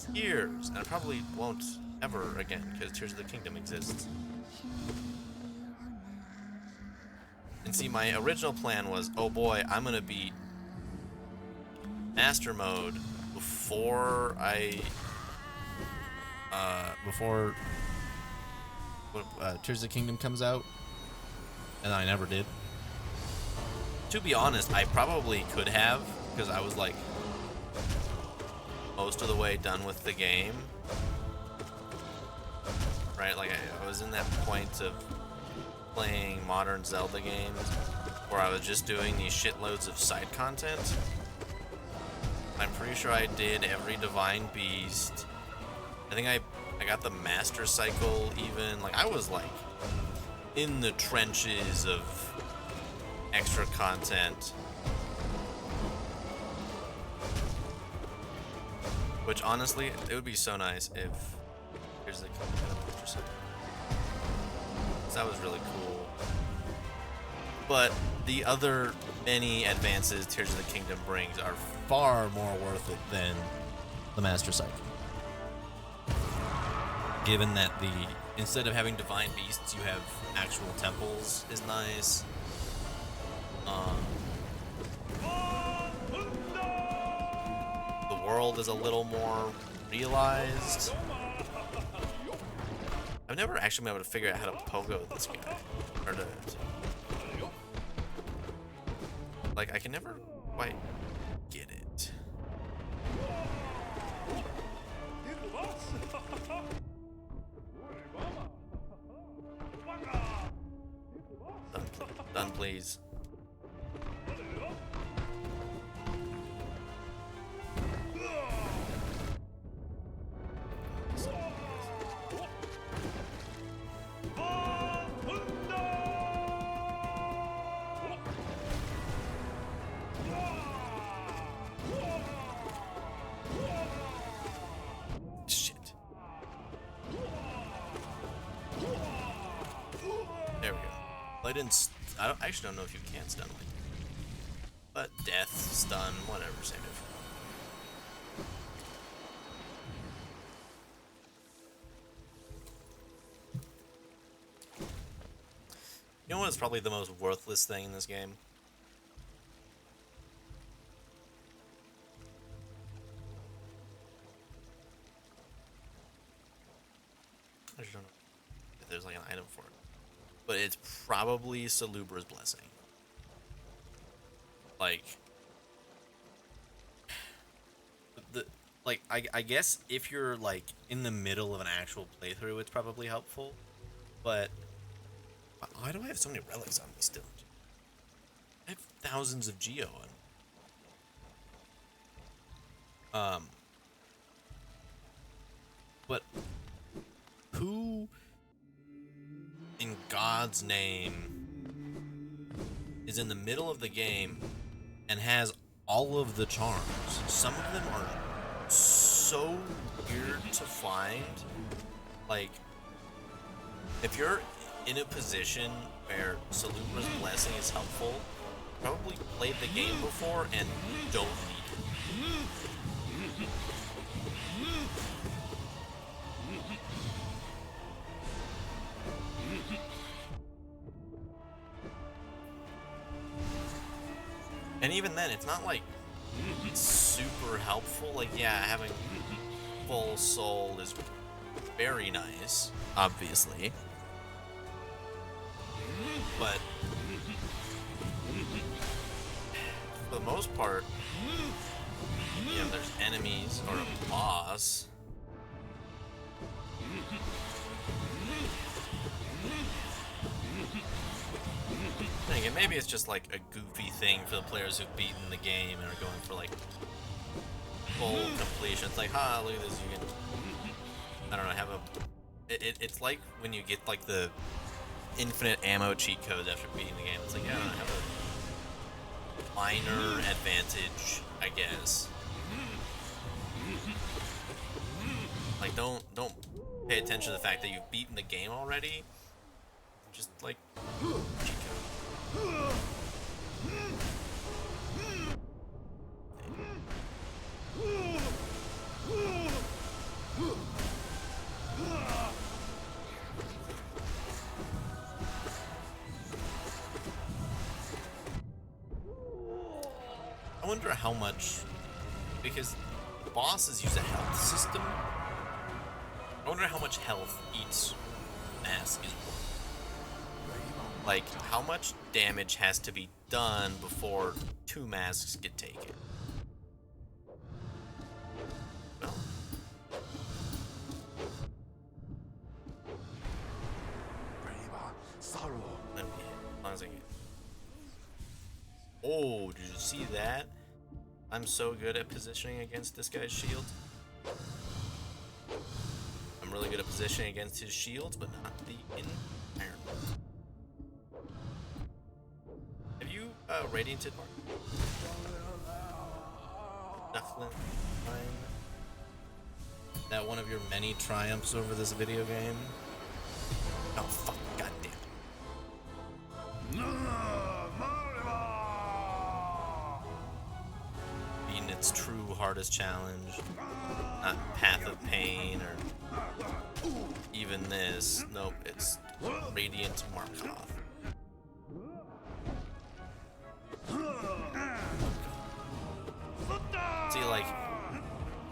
in years, and I probably won't ever again, because Tears of the Kingdom exists. And see, my original plan was, oh boy, I'm gonna beat Master Mode before Tears of the Kingdom comes out, and I never did. To be honest, I probably could have, because I was like most of the way done with the game. Right, like I was in that point of playing modern Zelda games where I was just doing these shitloads of side content. I'm pretty sure I did every Divine Beast. I think I got the Master Cycle even. Like, I was like in the trenches of extra content. Which honestly, it would be so nice if here's the Master Cycle. That was really cool. But the other many advances Tears of the Kingdom brings are far more worth it than the Master Cycle. Given that instead of having Divine Beasts, you have actual temples is nice. The world is a little more realized. I've never actually been able to figure out how to pogo this guy. Or to... like, I can never quite get it. Done, please. I didn't. I actually don't know if you can stun like that. But death, stun, whatever, same difference. You know what is probably the most worthless thing in this game? I just don't know if there's like an item for it. But it's probably Salubra's Blessing. Like, I guess if you're like in the middle of an actual playthrough, it's probably helpful. But why do I have so many relics on me still? I have thousands of Geo on. But who in God's name is in the middle of the game and has all of the charms? Some of them are so weird to find. Like, if you're in a position where Salubra's Blessing is helpful, probably played the game before and don't need it. And even then, it's not like super helpful. Like, yeah, having full soul is very nice, obviously. But for the most part, yeah, there's enemies or a boss. Again, maybe it's just like a goofy thing for the players who've beaten the game and are going for like full completion. It's like, look at this, you can, I don't know, have a, it's like when you get like the infinite ammo cheat codes after beating the game. It's like, yeah, I don't know, have a minor advantage, I guess. Like, don't pay attention to the fact that you've beaten the game already. Just like cheat code. I wonder how much, because bosses use a health system. I wonder how much health each mask is worth. Like, how much damage has to be done before 2 masks get taken? No. Oh, did you see that? I'm so good at positioning against this guy's shield. I'm really good at positioning against his shields, but not the environment. Have you radianted Mark? Dufflin? That one of your many triumphs over this video game? Oh fuck, goddamn. Beating its true hardest challenge. Not Path of Pain or even this. Nope, it's Radiant Markov. See, like,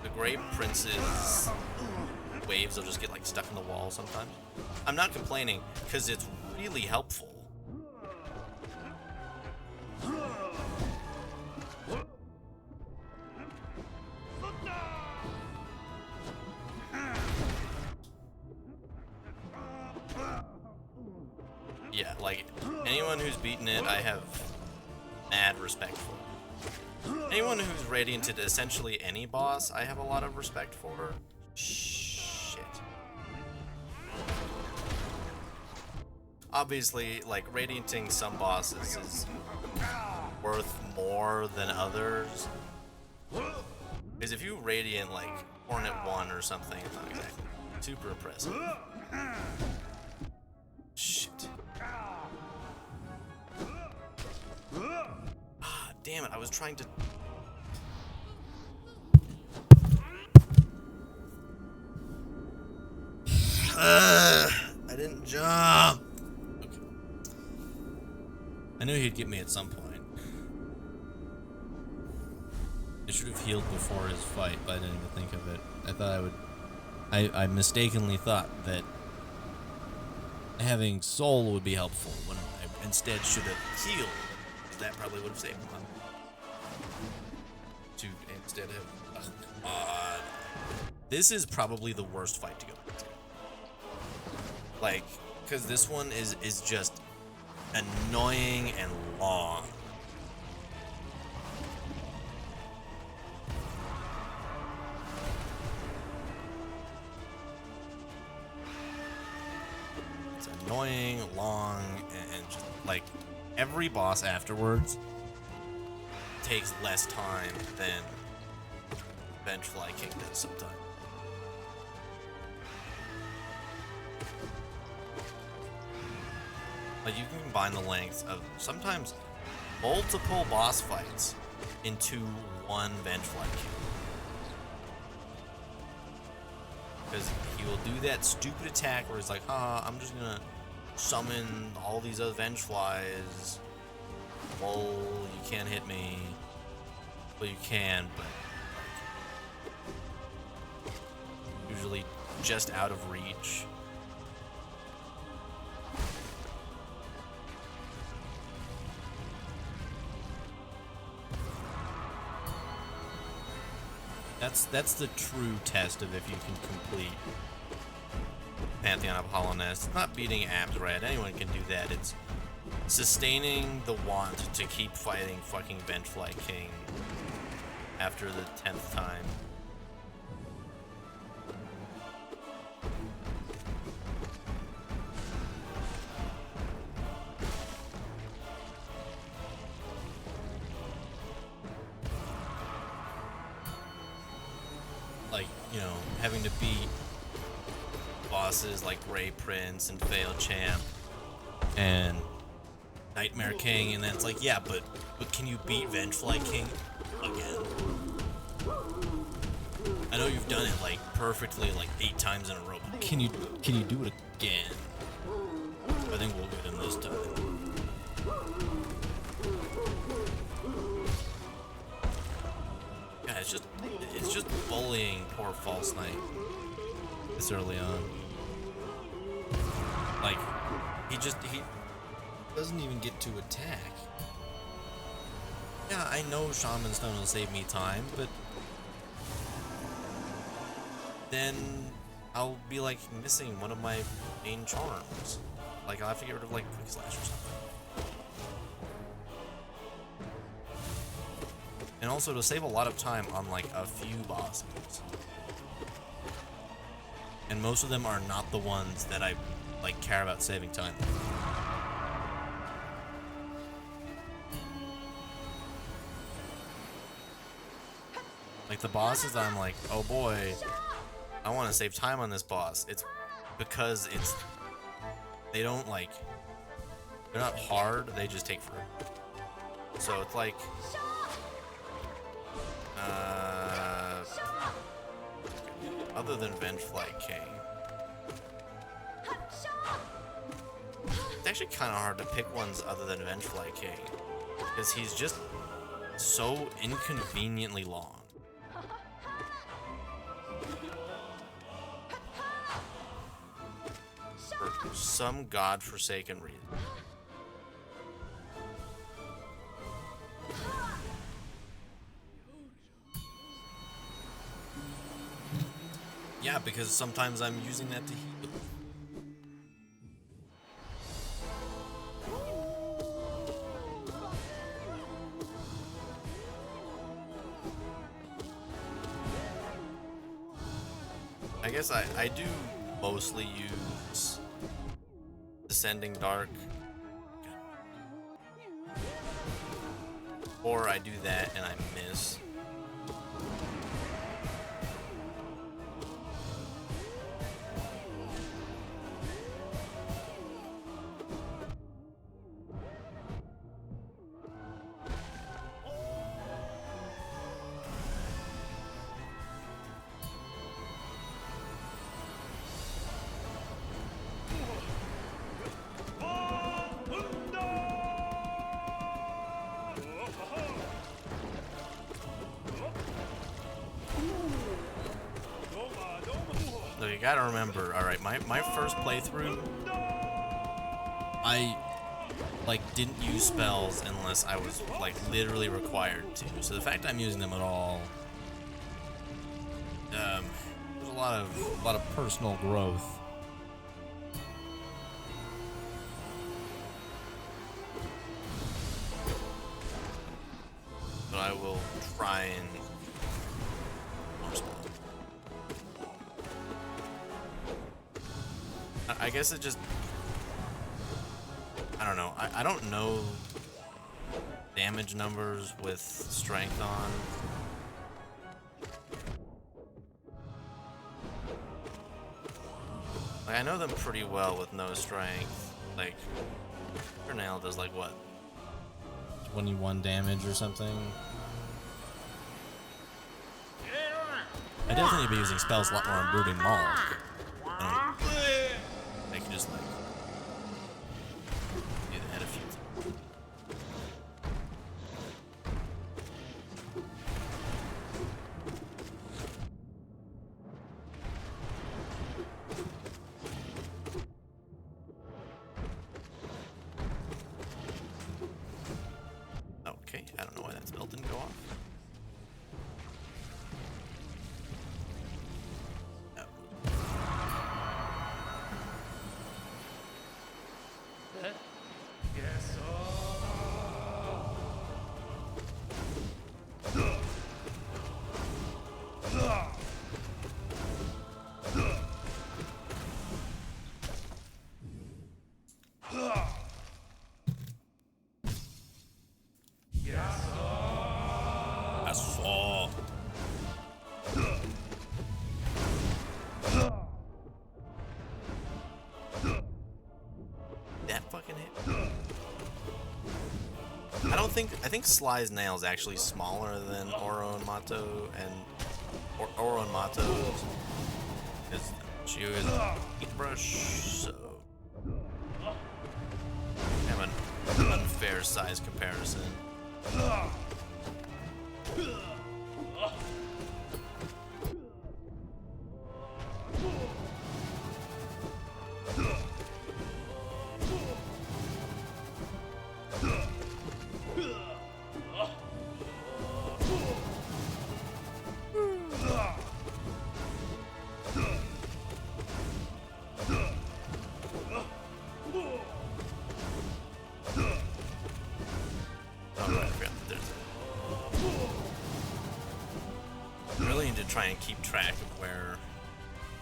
the Grey Prince's waves will just get, like, stuck in the wall sometimes. I'm not complaining, because it's really helpful. Yeah, like, anyone who's beaten it, I have mad respect for. Anyone who's radianted essentially any boss, I have a lot of respect for. Shit. Obviously, like, radianting some bosses is worth more than others. Because if you radiant, like, Hornet 1 or something, it's not exactly super impressive. Shit. damn it, I was trying to... I didn't jump. Okay. I knew he'd get me at some point. I should have healed before his fight, but I didn't even think of it. I thought I would... I mistakenly thought that having soul would be helpful when I instead should have healed. That probably would have saved him. To instead have... this is probably the worst fight to go into. Like, because this one is just annoying and long. It's annoying, long, and just like every boss afterwards takes less time than Benchfly King does sometimes. Like, you can combine the lengths of sometimes multiple boss fights into one Benchfly King. Because he will do that stupid attack where he's like, I'm just gonna summon all these other Benchflies. Lol, you can't hit me. Well, you can, but like, usually just out of reach. That's the true test of if you can complete Pantheon of Hollowness. It's not beating AbsRad. Anyone can do that. It's sustaining the want to keep fighting fucking Benchfly King after the 10th time. Like, you know, having to beat bosses like Grey Prince and Fail Champ and Nightmare King, and then it's like, yeah, but can you beat Vengefly King again? I know you've done it like perfectly like 8 times in a row, but can you do it again? I think we'll get him this time. Yeah, it's just bullying poor False Knight this early on. Like, he doesn't even get to attack. Yeah, I know Shaman Stone will save me time, but then I'll be like missing one of my main charms. Like, I'll have to get rid of like Quick Slash or something. And also to save a lot of time on like a few bosses. And most of them are not the ones that I like care about saving time. Like the bosses I'm like, oh boy, I want to save time on this boss. It's because they don't like, they're not hard, they just take forever. So it's like, other than Vengefly King, it's actually kind of hard to pick ones other than Vengefly King, because he's just so inconveniently long. For some godforsaken reason. Yeah, because sometimes I'm using that to heal. I guess I do mostly use Descending Dark. Or I do that and I miss. gotta remember, alright, my first playthrough, I, like, didn't use spells unless I was, like, literally required to. So the fact I'm using them at all, there's a lot of personal growth. But I will try and I guess it just, I don't know. I don't know damage numbers with strength on. Like, I know them pretty well with no strength. Like, your nail does like what? 21 damage or something. I definitely be using spells a lot more on Brooding Maul. They can just like do that a few times. Okay, I don't know why that spell didn't go off. That fucking hit. I think Sly's nail is actually smaller than Oro and Mato, and Oro and Mato is she is a paintbrush, so have an unfair size comparison. Try and keep track of where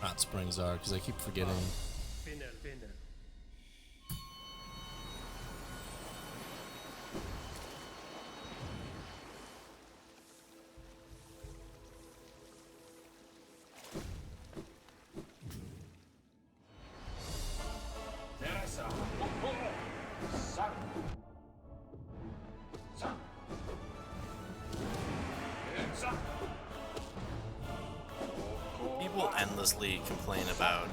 hot springs are because I keep forgetting. Endlessly complain about.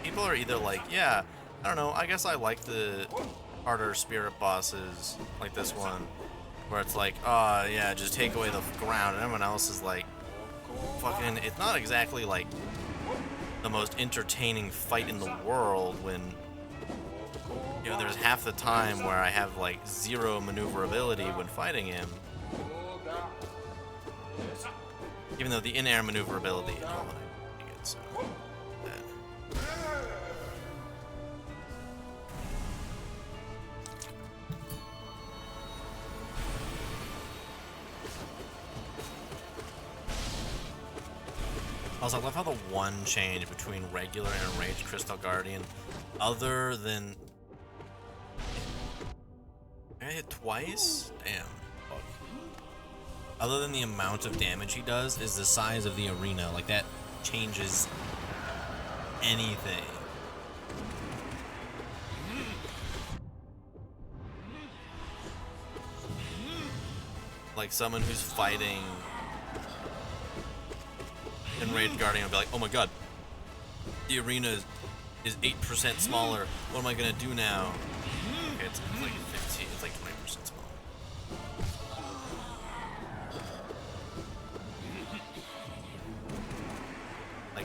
People are either like, yeah, I don't know, I guess I like the harder spirit bosses like this one, where it's like, oh yeah, just take away the ground, and everyone else is like, fucking, it's not exactly like the most entertaining fight in the world when, you know, there's half the time where I have like zero maneuverability when fighting him. Even though the in-air maneuverability and all that, so also, I love how the one change between regular and Enraged Crystal Guardian, other than I hit twice? Damn. Other than the amount of damage he does, is the size of the arena. Like, that changes anything. Like, someone who's fighting Enraged Guardian will be like, oh my god, the arena is 8% smaller. What am I gonna do now? Okay, it's like 15, it's like 20% smaller.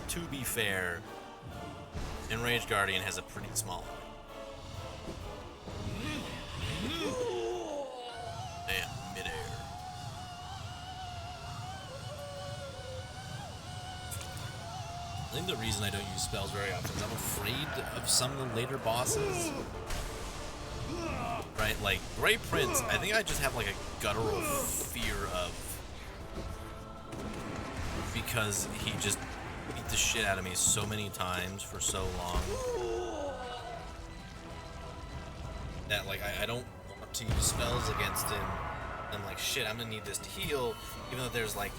to be fair, Enraged Guardian has a pretty small one. Damn, midair. I think the reason I don't use spells very often is I'm afraid of some of the later bosses. Right, like Grey Prince, I think I just have like a guttural fear of, because he just beat the shit out of me so many times for so long that like I don't want to use spells against him. I'm like, shit, I'm gonna need this to heal, even though there's like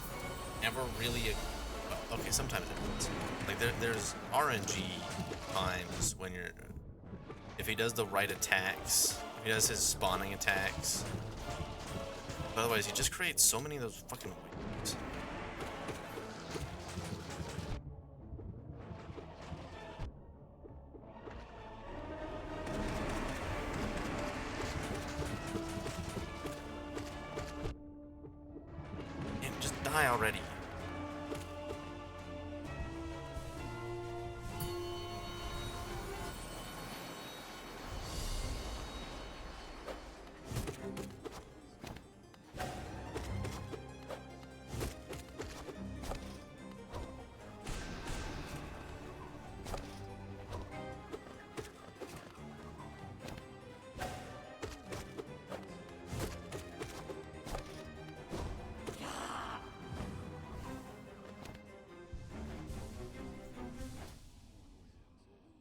never really a, well, okay, sometimes it is. Like there's RNG times when you're, if he does the right attacks, if he does his spawning attacks, but otherwise he just creates so many of those fucking waves. Damn, just die already.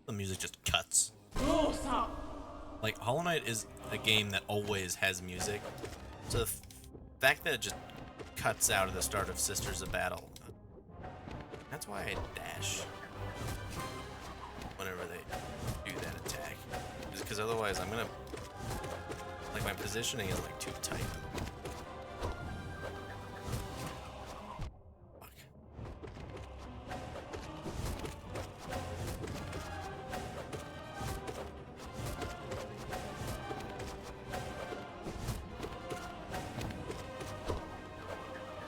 The music just cuts. Like, Hollow Knight is a game that always has music, so the fact that it just cuts out at the start of Sisters of Battle, that's why I dash whenever they do that attack, is because otherwise I'm gonna, like, my positioning is like too tight.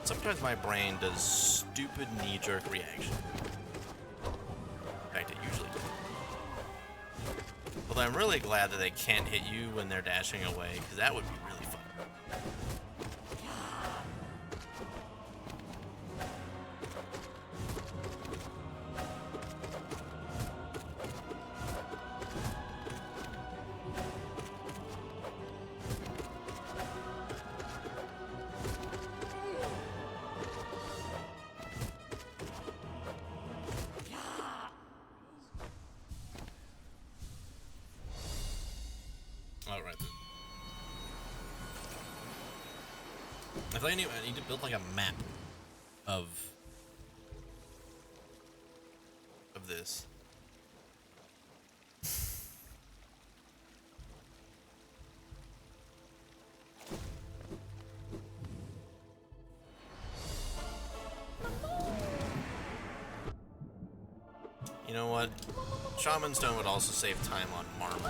Sometimes my brain does stupid knee-jerk reaction. In fact, it usually does. Although I'm really glad that they can't hit you when they're dashing away, because that would be really fun. Alright then. I thought I need to build like a map of this. You know what? Shaman Stone would also save time on marble.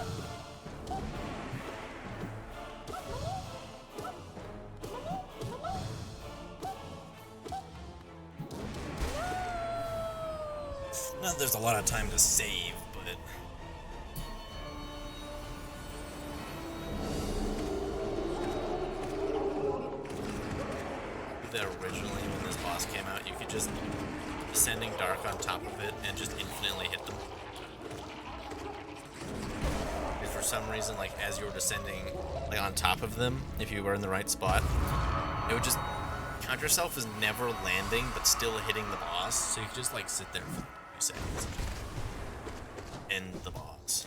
Not that there's a lot of time to save, but that originally when this boss came out, you could just Descending Dark on top of it and just infinitely hit them. And for some reason, like as you were descending, like on top of them, if you were in the right spot, it would just count yourself as never landing but still hitting the boss, so you could just like sit there for 2 seconds. End the boss.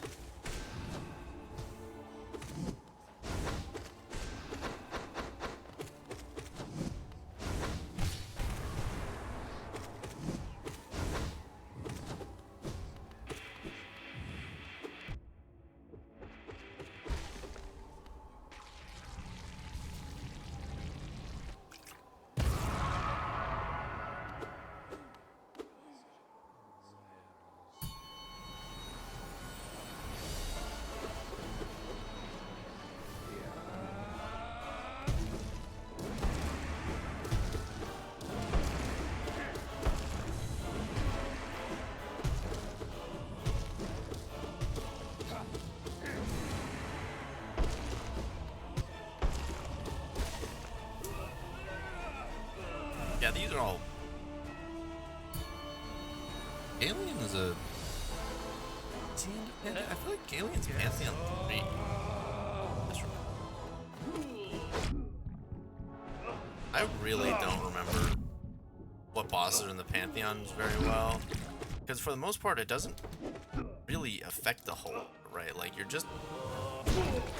these are all... Alien is a... I feel like Alien's Pantheon 3. That's right. I really don't remember what bosses are in the Pantheons very well. Because for the most part, it doesn't really affect the whole, right? Like, you're just...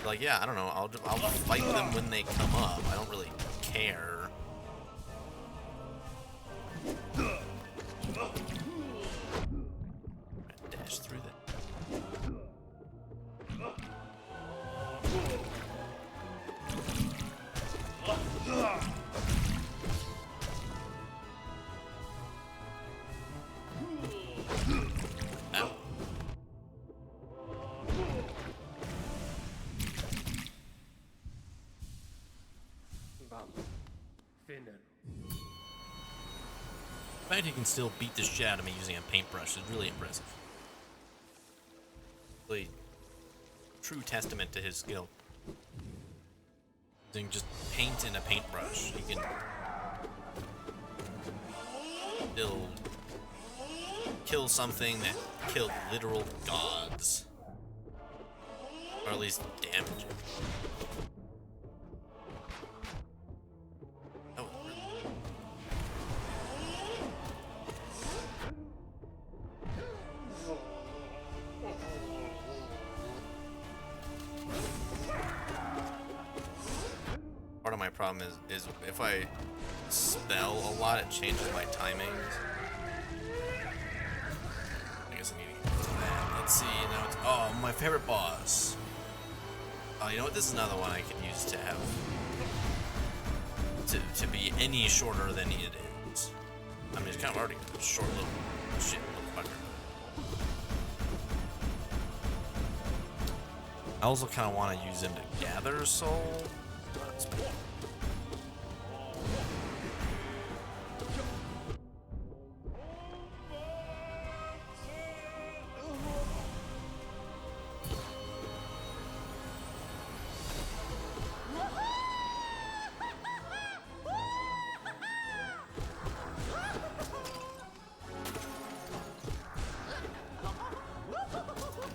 Like, yeah, I don't know, I'll fight them when they come up. I don't really care. Dash through that. The fact he can still beat the shit out of me using a paintbrush is really impressive. Really true testament to his skill. Using just paint and a paintbrush, he can still kill something that killed literal gods. Or at least damage it. Part of my problem is if I spell a lot, it changes my timings. I guess I need to get to that. Let's see, now it's, oh, my favorite boss. Oh, you know what, this is another one I could use to have, to be any shorter than it is. I mean, it's kind of already a short little shit, little fucker. I also kind of want to use him to gather soul.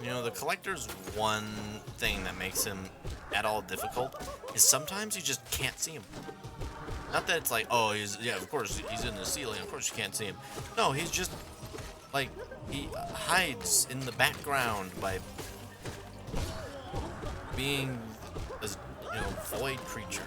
You know, the collector's one thing that makes him at all difficult is sometimes you just can't see him. Not that it's like, oh, yeah, of course, he's in the ceiling, of course you can't see him. No, he's just, like, he hides in the background by being a, you know, void creature.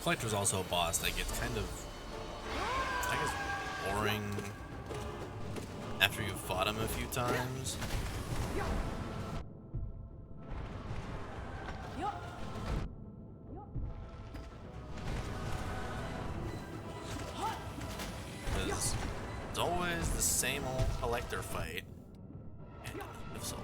Collector's also a boss that gets kind of, I guess, boring after you've fought him a few times. Because it's always the same old collector fight. And if so.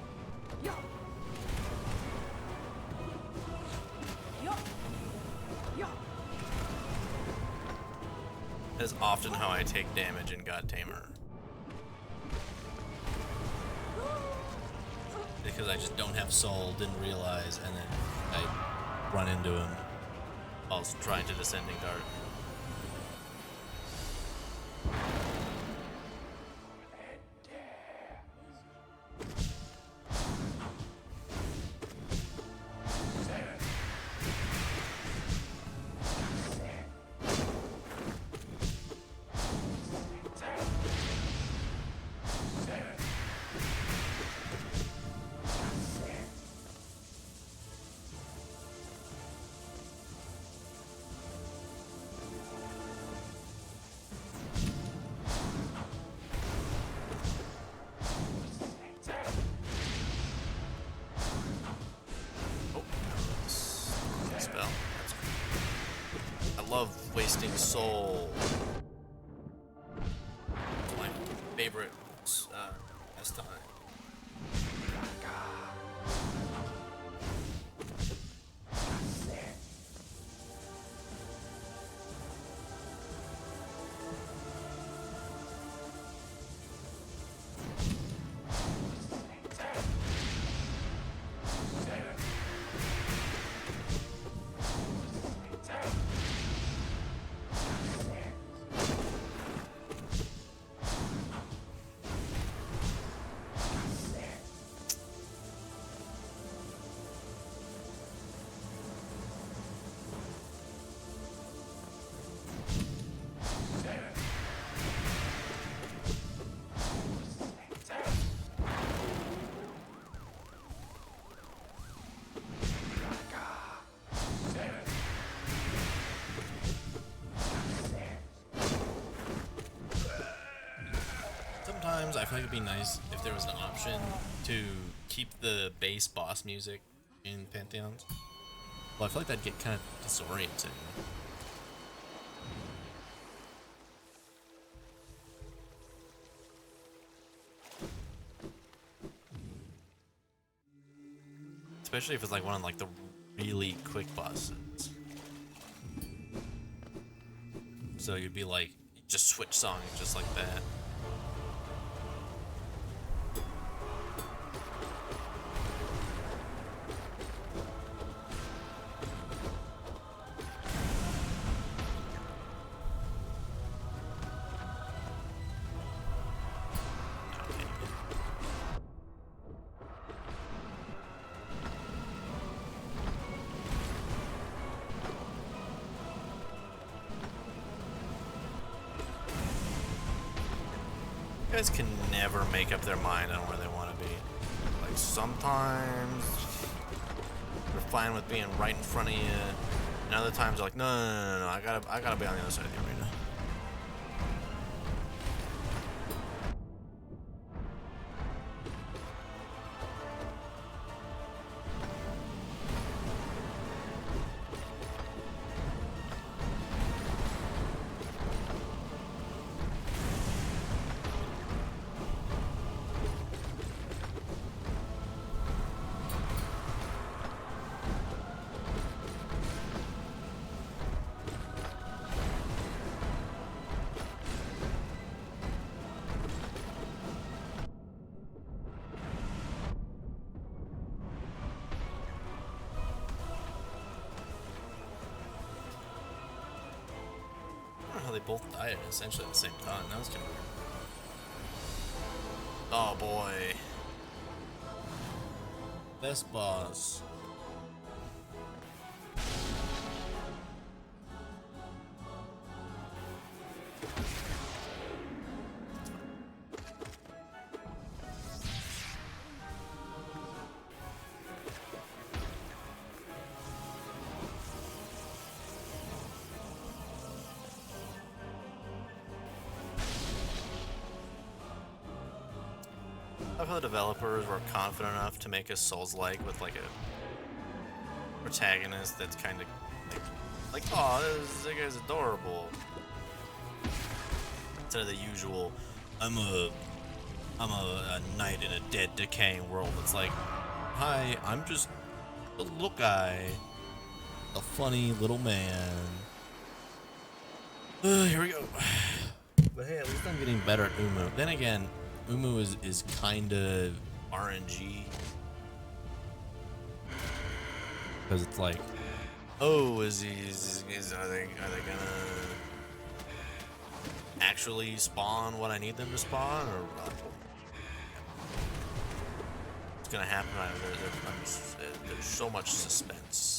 Is often how I take damage in God Tamer. Because I just don't have soul, didn't realize, and then I run into him while trying to Descending Dart. I love wasting soul. It's my favorite pastime. I feel like it'd be nice if there was an option to keep the base boss music in Pantheons. Well, I feel like that'd get kind of disorienting. Especially if it's like one of like the really quick bosses. So you'd be like, just switch songs just like that. Guys can never make up their mind on where they want to be. Like sometimes they're fine with being right in front of you, and other times they're like, no, I gotta be on the other side of the arena. How they both died essentially at the same time. That was kind of weird. Oh boy. Best boss. I thought the developers were confident enough to make a Souls-like with like a protagonist that's kind of like, oh, this guy's adorable. Instead of the usual, I'm a knight in a dead, decaying world. It's like, hi, I'm just a little guy, a funny little man. Here we go. But hey, at least I'm getting better at Umu. Then again, Umu is kind of RNG. Because it's like, oh, are they gonna actually spawn what I need them to spawn, or what's gonna happen? There's so much suspense.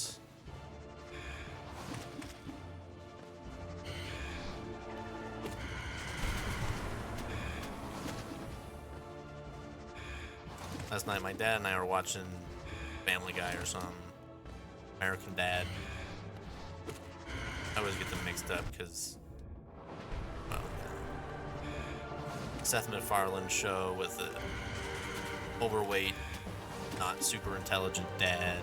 Last night, my dad and I were watching Family Guy or some American Dad. I always get them mixed up because, well, Seth MacFarlane's show with the overweight, not super intelligent dad.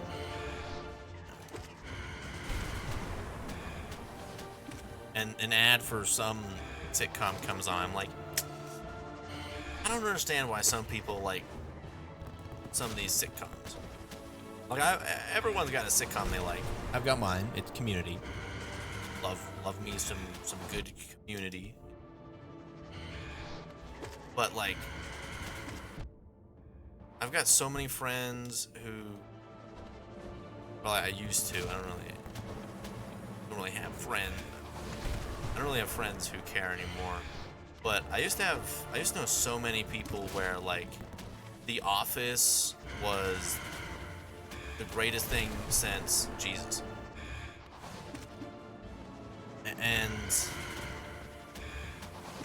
And an ad for some sitcom comes on. I'm like, I don't understand why some people like some of these sitcoms. Like, everyone's got a sitcom they like. I've got mine. It's Community. Love me some good Community. But like, I've got so many friends who, well, I used to. I don't really have friends. I don't really have friends who care anymore. But I used to know so many people where like The Office was the greatest thing since Jesus. And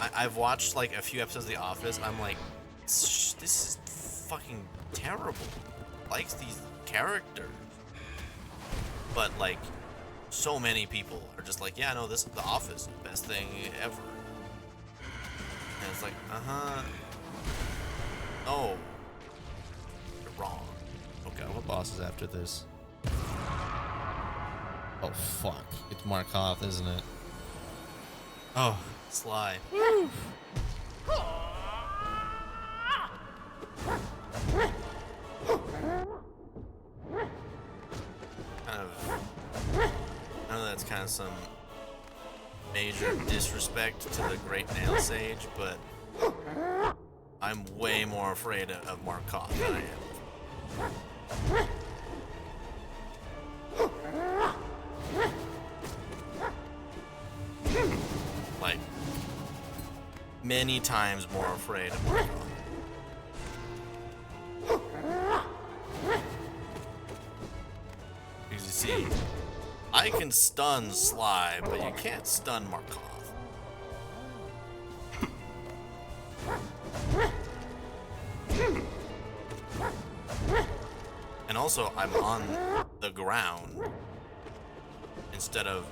I've watched like a few episodes of The Office. I'm like, this is fucking terrible. Like these characters. But like, so many people are just like, yeah, no, The Office is the best thing ever. And it's like, Oh. You're wrong. Okay, what boss is after this? Oh, fuck. It's Markov, isn't it? Oh, Sly. Woo! I know that's kind of some major disrespect to the great Nail Sage, but I'm way more afraid of Markov than I am. Like, many times more afraid of Markov. Because you see, I can stun Sly, but you can't stun Markov. And also, I'm on the ground instead of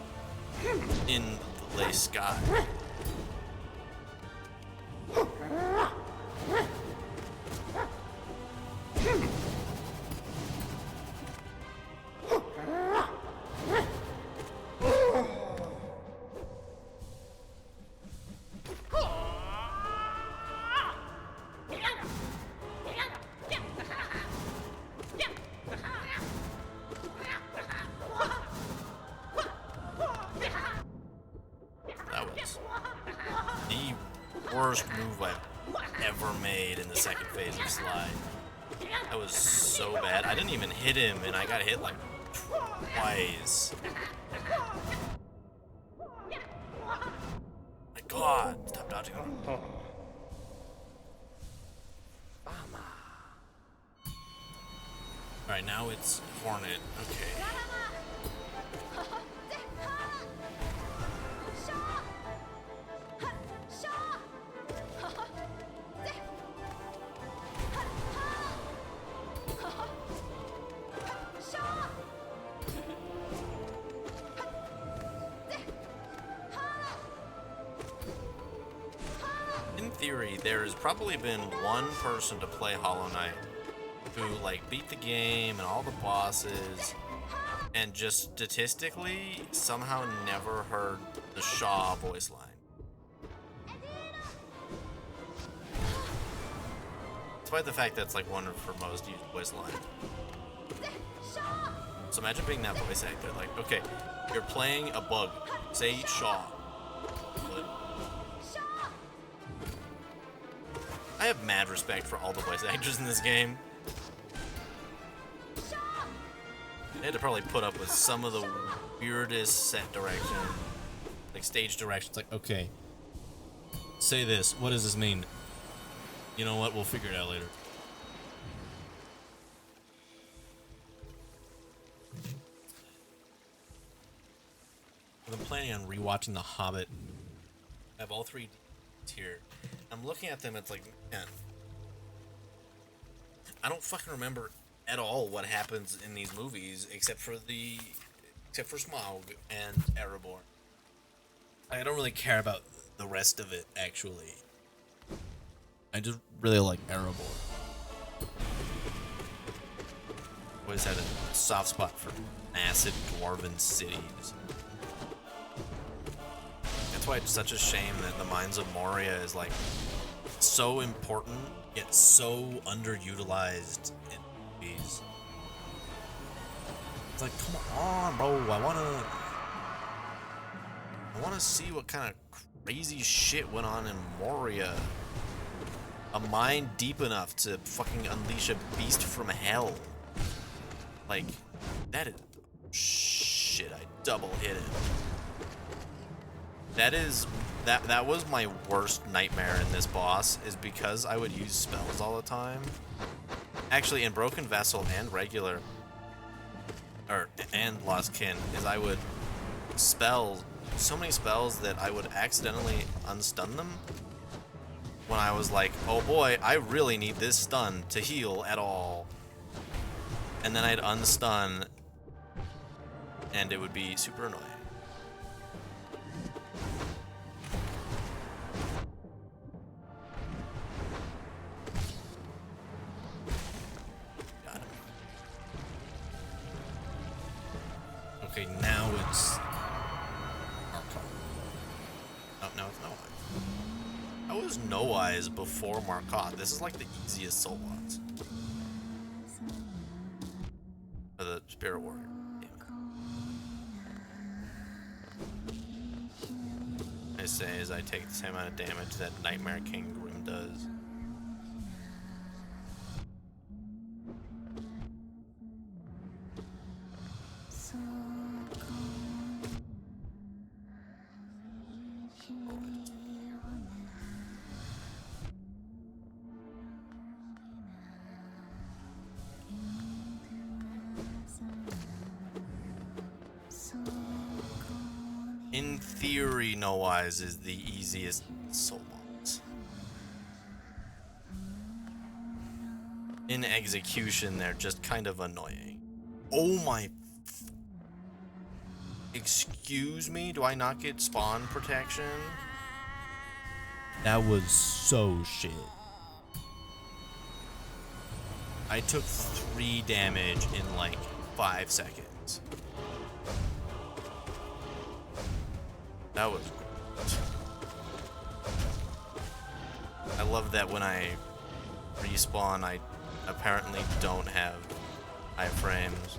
in the lace sky. Worst move I've ever made in the second phase of Sly. That was so bad. I didn't even hit him, and I got hit like twice. My God! Stop dodging him. Alright, now it's Hornet. Okay. In theory, there's probably been one person to play Hollow Knight who like beat the game and all the bosses and just statistically somehow never heard the Shaw voice line. Despite the fact that's like one of her most used voice lines. So imagine being that voice actor, like, okay, you're playing a bug, say Shaw. But I have mad respect for all the voice actors in this game. They had to probably put up with some of the weirdest set direction, like stage directions. Like, okay, say this. What does this mean? You know what? We'll figure it out later. I've been planning on rewatching The Hobbit. I have all 3 DVDs here. I'm looking at them. It's like, man, I don't fucking remember at all what happens in these movies except for Smaug and Erebor. I don't really care about the rest of it, actually. I just really like Erebor. Always had a soft spot for massive dwarven cities. That's why it's such a shame that the Mines of Moria is like so important, yet so underutilized in movies. It's like, come on, bro, I wanna see what kind of crazy shit went on in Moria. A mine deep enough to fucking unleash a beast from hell. Like, that is shit, I double hit it. That was my worst nightmare in this boss, is because I would use spells all the time. Actually, in Broken Vessel and regular, and Lost Kin, is I would spell so many spells that I would accidentally unstun them when I was like, oh boy, I really need this stun to heal at all. And then I'd unstun, and it would be super annoying. like now it's Markov. Oh, no, it's no eyes. How was no eyes before Markov? This is like the easiest soul boss. For the Spirit Warrior. I say as I take the same amount of damage that Nightmare King Grim does. In theory, No Eyes is the easiest soul boss. In execution, they're just kind of annoying. Oh my... Excuse me? Do I not get spawn protection? That was so shit. I took 3 damage in like 5 seconds. That was great. I love that when I respawn, I apparently don't have high frames.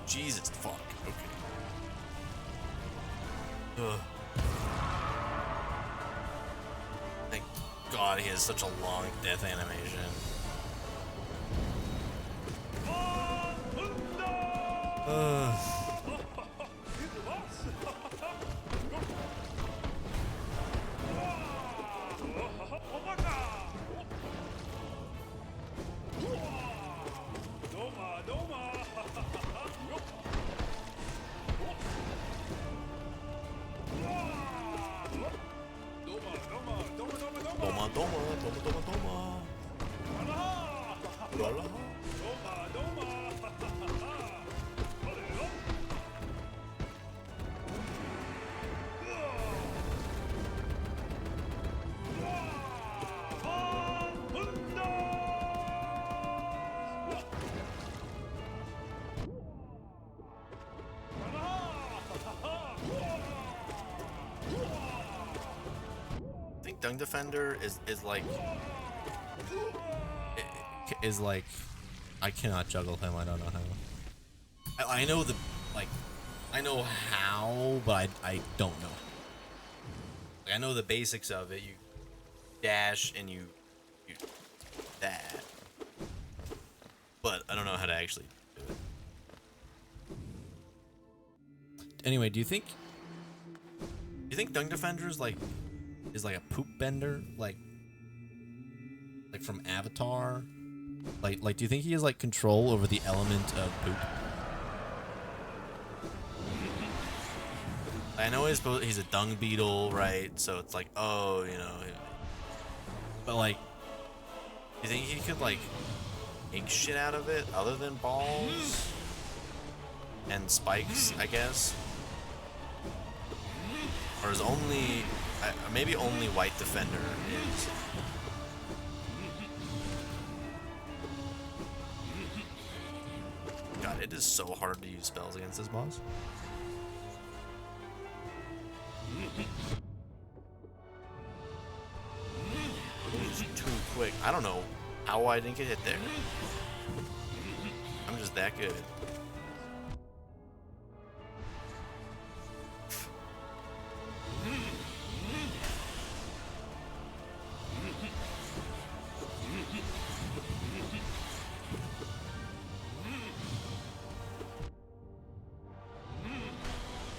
Jesus fuck. Okay. Ugh. Thank God he has such a long death animation. Dung Defender is like I cannot juggle him. I don't know how. I know I know how, but I don't know. Like, I know the basics of it. You dash and you that, but I don't know how to actually do it. Anyway, do you think Dung Defender is like a poop bender, like from Avatar? Like do you think he has like control over the element of poop? I know he's a dung beetle, right? So it's like, oh, you know, but like, do you think he could like make shit out of it other than balls and spikes, I guess? Or is only maybe only White Defender is. God, it is so hard to use spells against this boss. It's too quick. I don't know how I didn't get hit there. I'm just that good.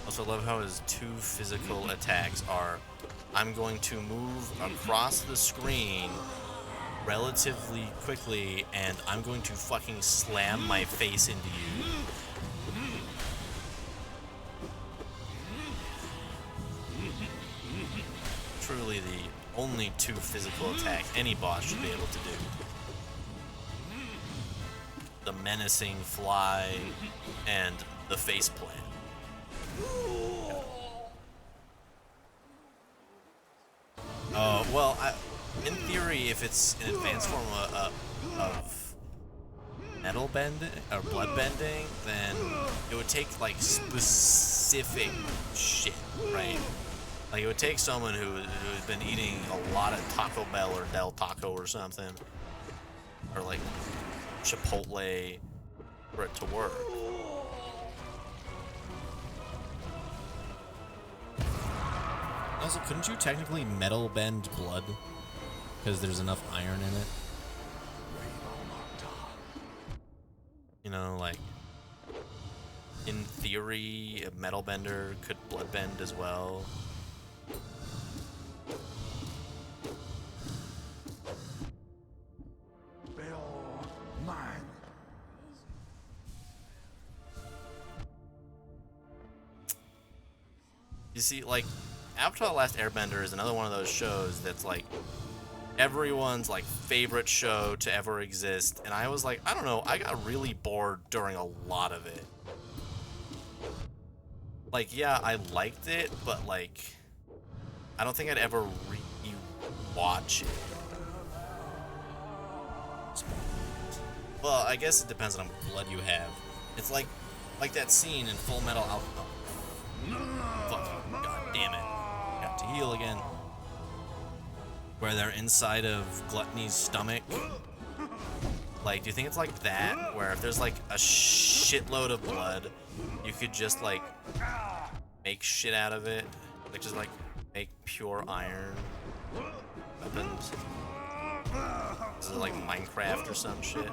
Also love how his 2 physical attacks are, I'm going to move across the screen relatively quickly and I'm going to fucking slam my face into you. truly the only 2 physical attack any boss should be able to do. The menacing fly and the face plant. Well, in theory, if it's an advanced form of metal bending or blood bending, then it would take like specific shit, right? Like it would take someone who's been eating a lot of Taco Bell or Del Taco or something, or like Chipotle, for it to work. Also, couldn't you technically metal bend blood? Because there's enough iron in it? You know, like, in theory, a metal bender could blood bend as well. You see, like, Avatar: The Last Airbender is another one of those shows that's like everyone's like favorite show to ever exist, and I was like, I don't know, I got really bored during a lot of it. Like, yeah, I liked it, but like, I don't think I'd ever re-watch it. Well, I guess it depends on how much blood you have. It's like that scene in Full Metal Alchemist. Fucking god damn it. Got to heal again. Where they're inside of Gluttony's stomach. Like, do you think it's like that? Where if there's like a shitload of blood, you could just like make shit out of it? Like, just like make pure iron weapons? Is it like Minecraft or some shit?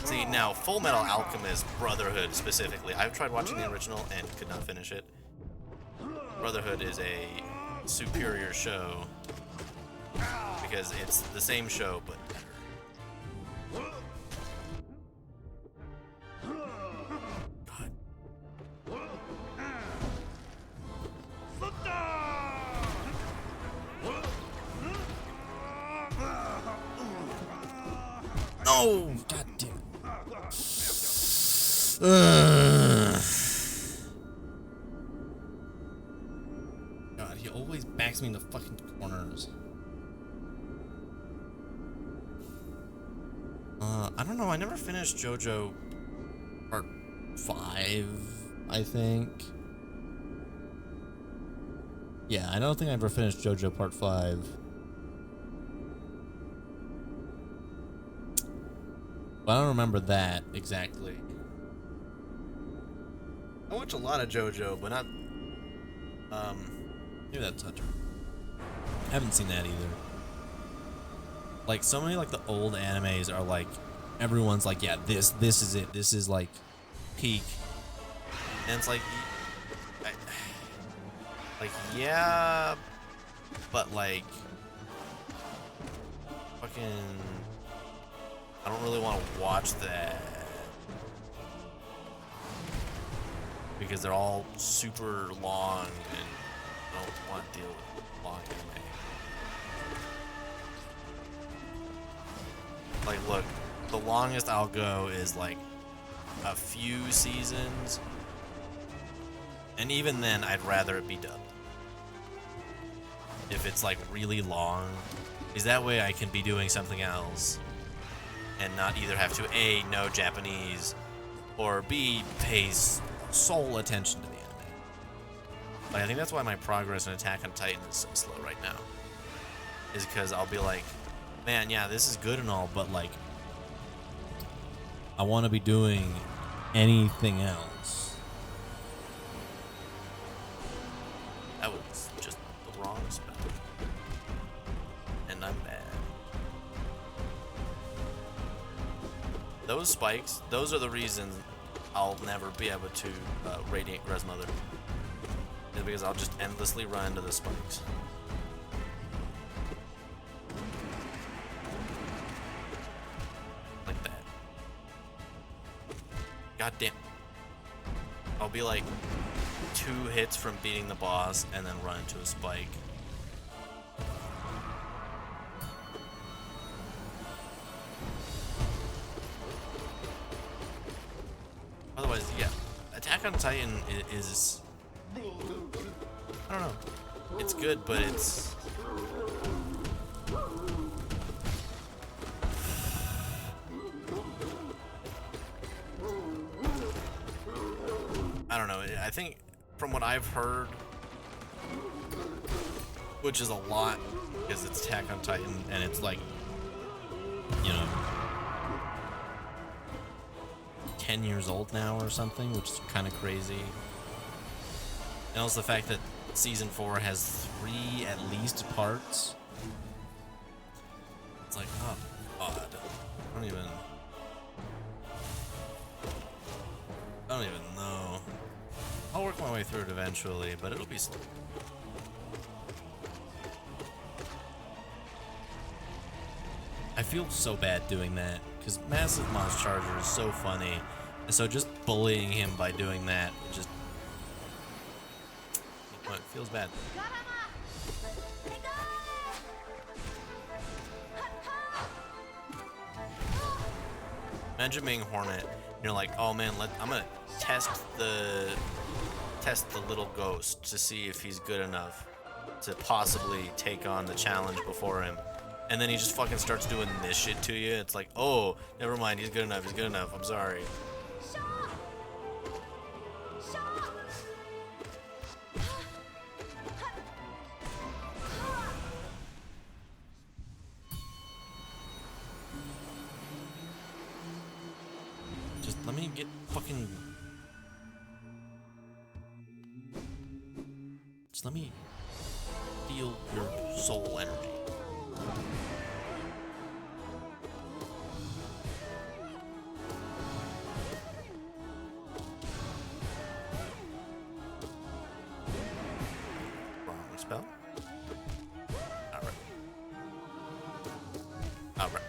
See, now, Full Metal Alchemist Brotherhood specifically, I've tried watching the original and could not finish it. Brotherhood is a superior show because it's the same show, but better. No! God damn it. God, he always backs me in the fucking corners. I don't know, I never finished JoJo Part 5, I think. Yeah, I don't think I ever finished JoJo Part 5. Well, I don't remember that exactly. I watch a lot of JoJo, but not. Maybe that's not true. I haven't seen that either. Like, so many like the old animes are like, everyone's like, yeah, this is it. This is like peak, and it's like, yeah, but like, fucking. I don't really want to watch that because they're all super long and I don't want to deal with long anime. Like, look, the longest I'll go is like a few seasons, and even then I'd rather it be dubbed. If it's like really long, because that way I can be doing something else and not either have to A, know Japanese, or B, pay sole attention to the anime. Like, I think that's why my progress in Attack on Titan is so slow right now. Is because I'll be like, man, yeah, this is good and all, but like, I want to be doing anything else. That was just the wrong spell. And I'm bad. Those spikes, those are the reasons I'll never be able to Radiant Grandmother. Is because I'll just endlessly run into the spikes. goddamn. I'll be like 2 hits from beating the boss and then run into a spike. Otherwise, yeah, Attack on Titan is I don't know. It's good, but it's I don't know. I think from what I've heard, which is a lot because it's Attack on Titan and it's like, you know, 10 years old now or something, which is kind of crazy. And also the fact that season 4 has 3 at least parts. It's like, oh god. I don't even know. I'll work my way through it eventually, but it'll be slow. I feel so bad doing that because Massive Moss Charger is so funny, and so just bullying him by doing that just it feels bad. Imagine being Hornet, and you're like, oh man, I'm gonna test the little ghost to see if he's good enough to possibly take on the challenge before him. And then he just fucking starts doing this shit to you. It's like, oh, never mind, he's good enough, I'm sorry. Just let me get fucking... Just let me feel your soul energy. Spell? Alright. Alright.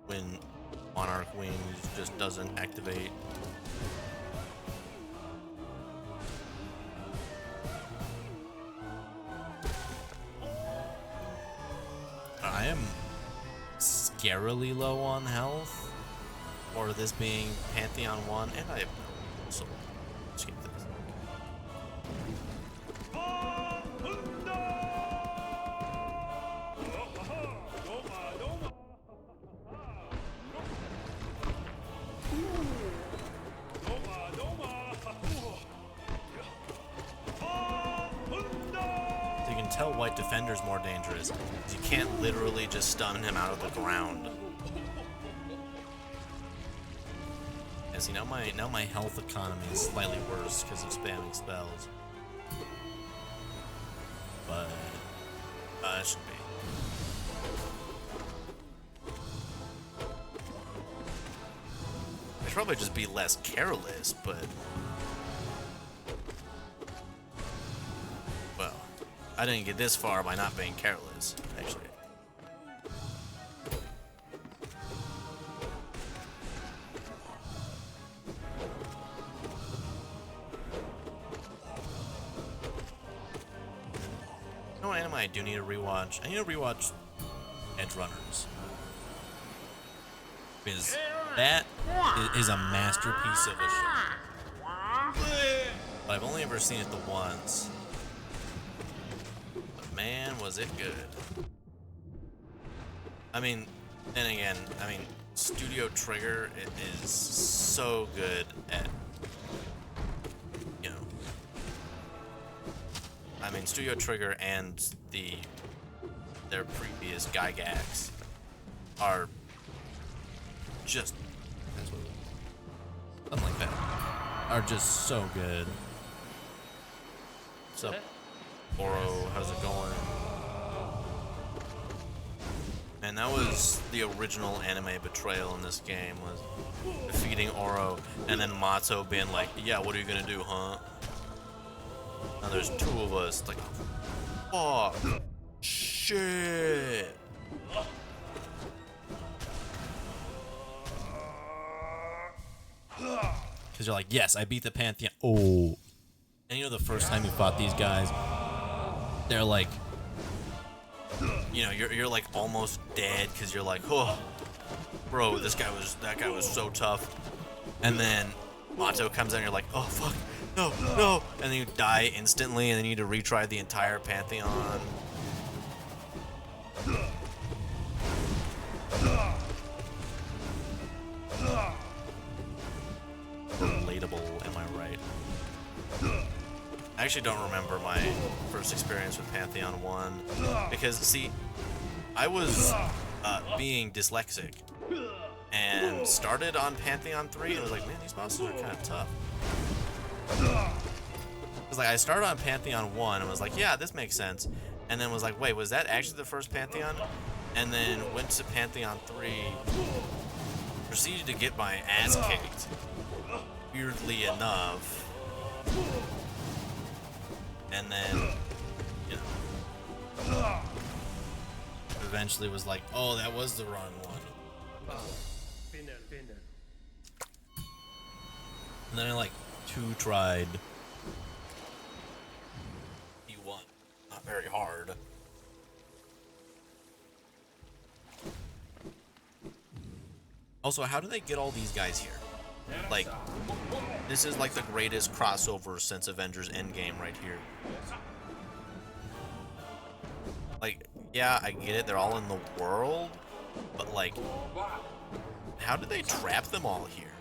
When Monarch Wings just doesn't activate. I am scarily low on health for this being Pantheon 1, and I have no soul. Skip this. So you can tell White Defender's more dangerous. You can't literally just stun him out of the ground. Yeah, see, now my health economy is slightly worse because of spamming spells. But it should be. I should probably just be less careless, but well, I didn't get this far by not being careless, actually. You know what anime I do need to rewatch? I need to rewatch Edge Runners. Because that is a masterpiece of a show. But I've only ever seen it the once. But man, was it good. I mean, then again, Studio Trigger is so good at, you know, Studio Trigger and their previous Gygax are just, that's what it is. Something like that. Are just so good. What's up, Oro? How's it going? And that was the original anime betrayal in this game, was defeating Oro and then Mato being like, yeah, what are you gonna do, huh? Now there's 2 of us. Like, oh, shit. Because you're like, yes, I beat the Pantheon. Oh. And you know the first time you fought these guys, they're like, you know, you're like almost dead because you're like, oh, bro, that guy was so tough. And then Mato comes in and you're like, oh, fuck, no, no. And then you die instantly and then you need to retry the entire Pantheon. Relatable, am I right? I actually don't remember my first experience with Pantheon 1 because, see, I was being dyslexic and started on Pantheon 3 and was like, man, these bosses are kind of tough. Because like I started on Pantheon 1 and was like, yeah, this makes sense, and then was like, wait, was that actually the first Pantheon? And then went to Pantheon 3, proceeded to get my ass kicked, weirdly enough. And then, you know, eventually was like, oh, that was the wrong one. And then I like tried E1. Not very hard. Also, how do they get all these guys here? Like, this is like the greatest crossover since Avengers Endgame right here. Like, yeah, I get it, they're all in the world, but like, how did they trap them all here?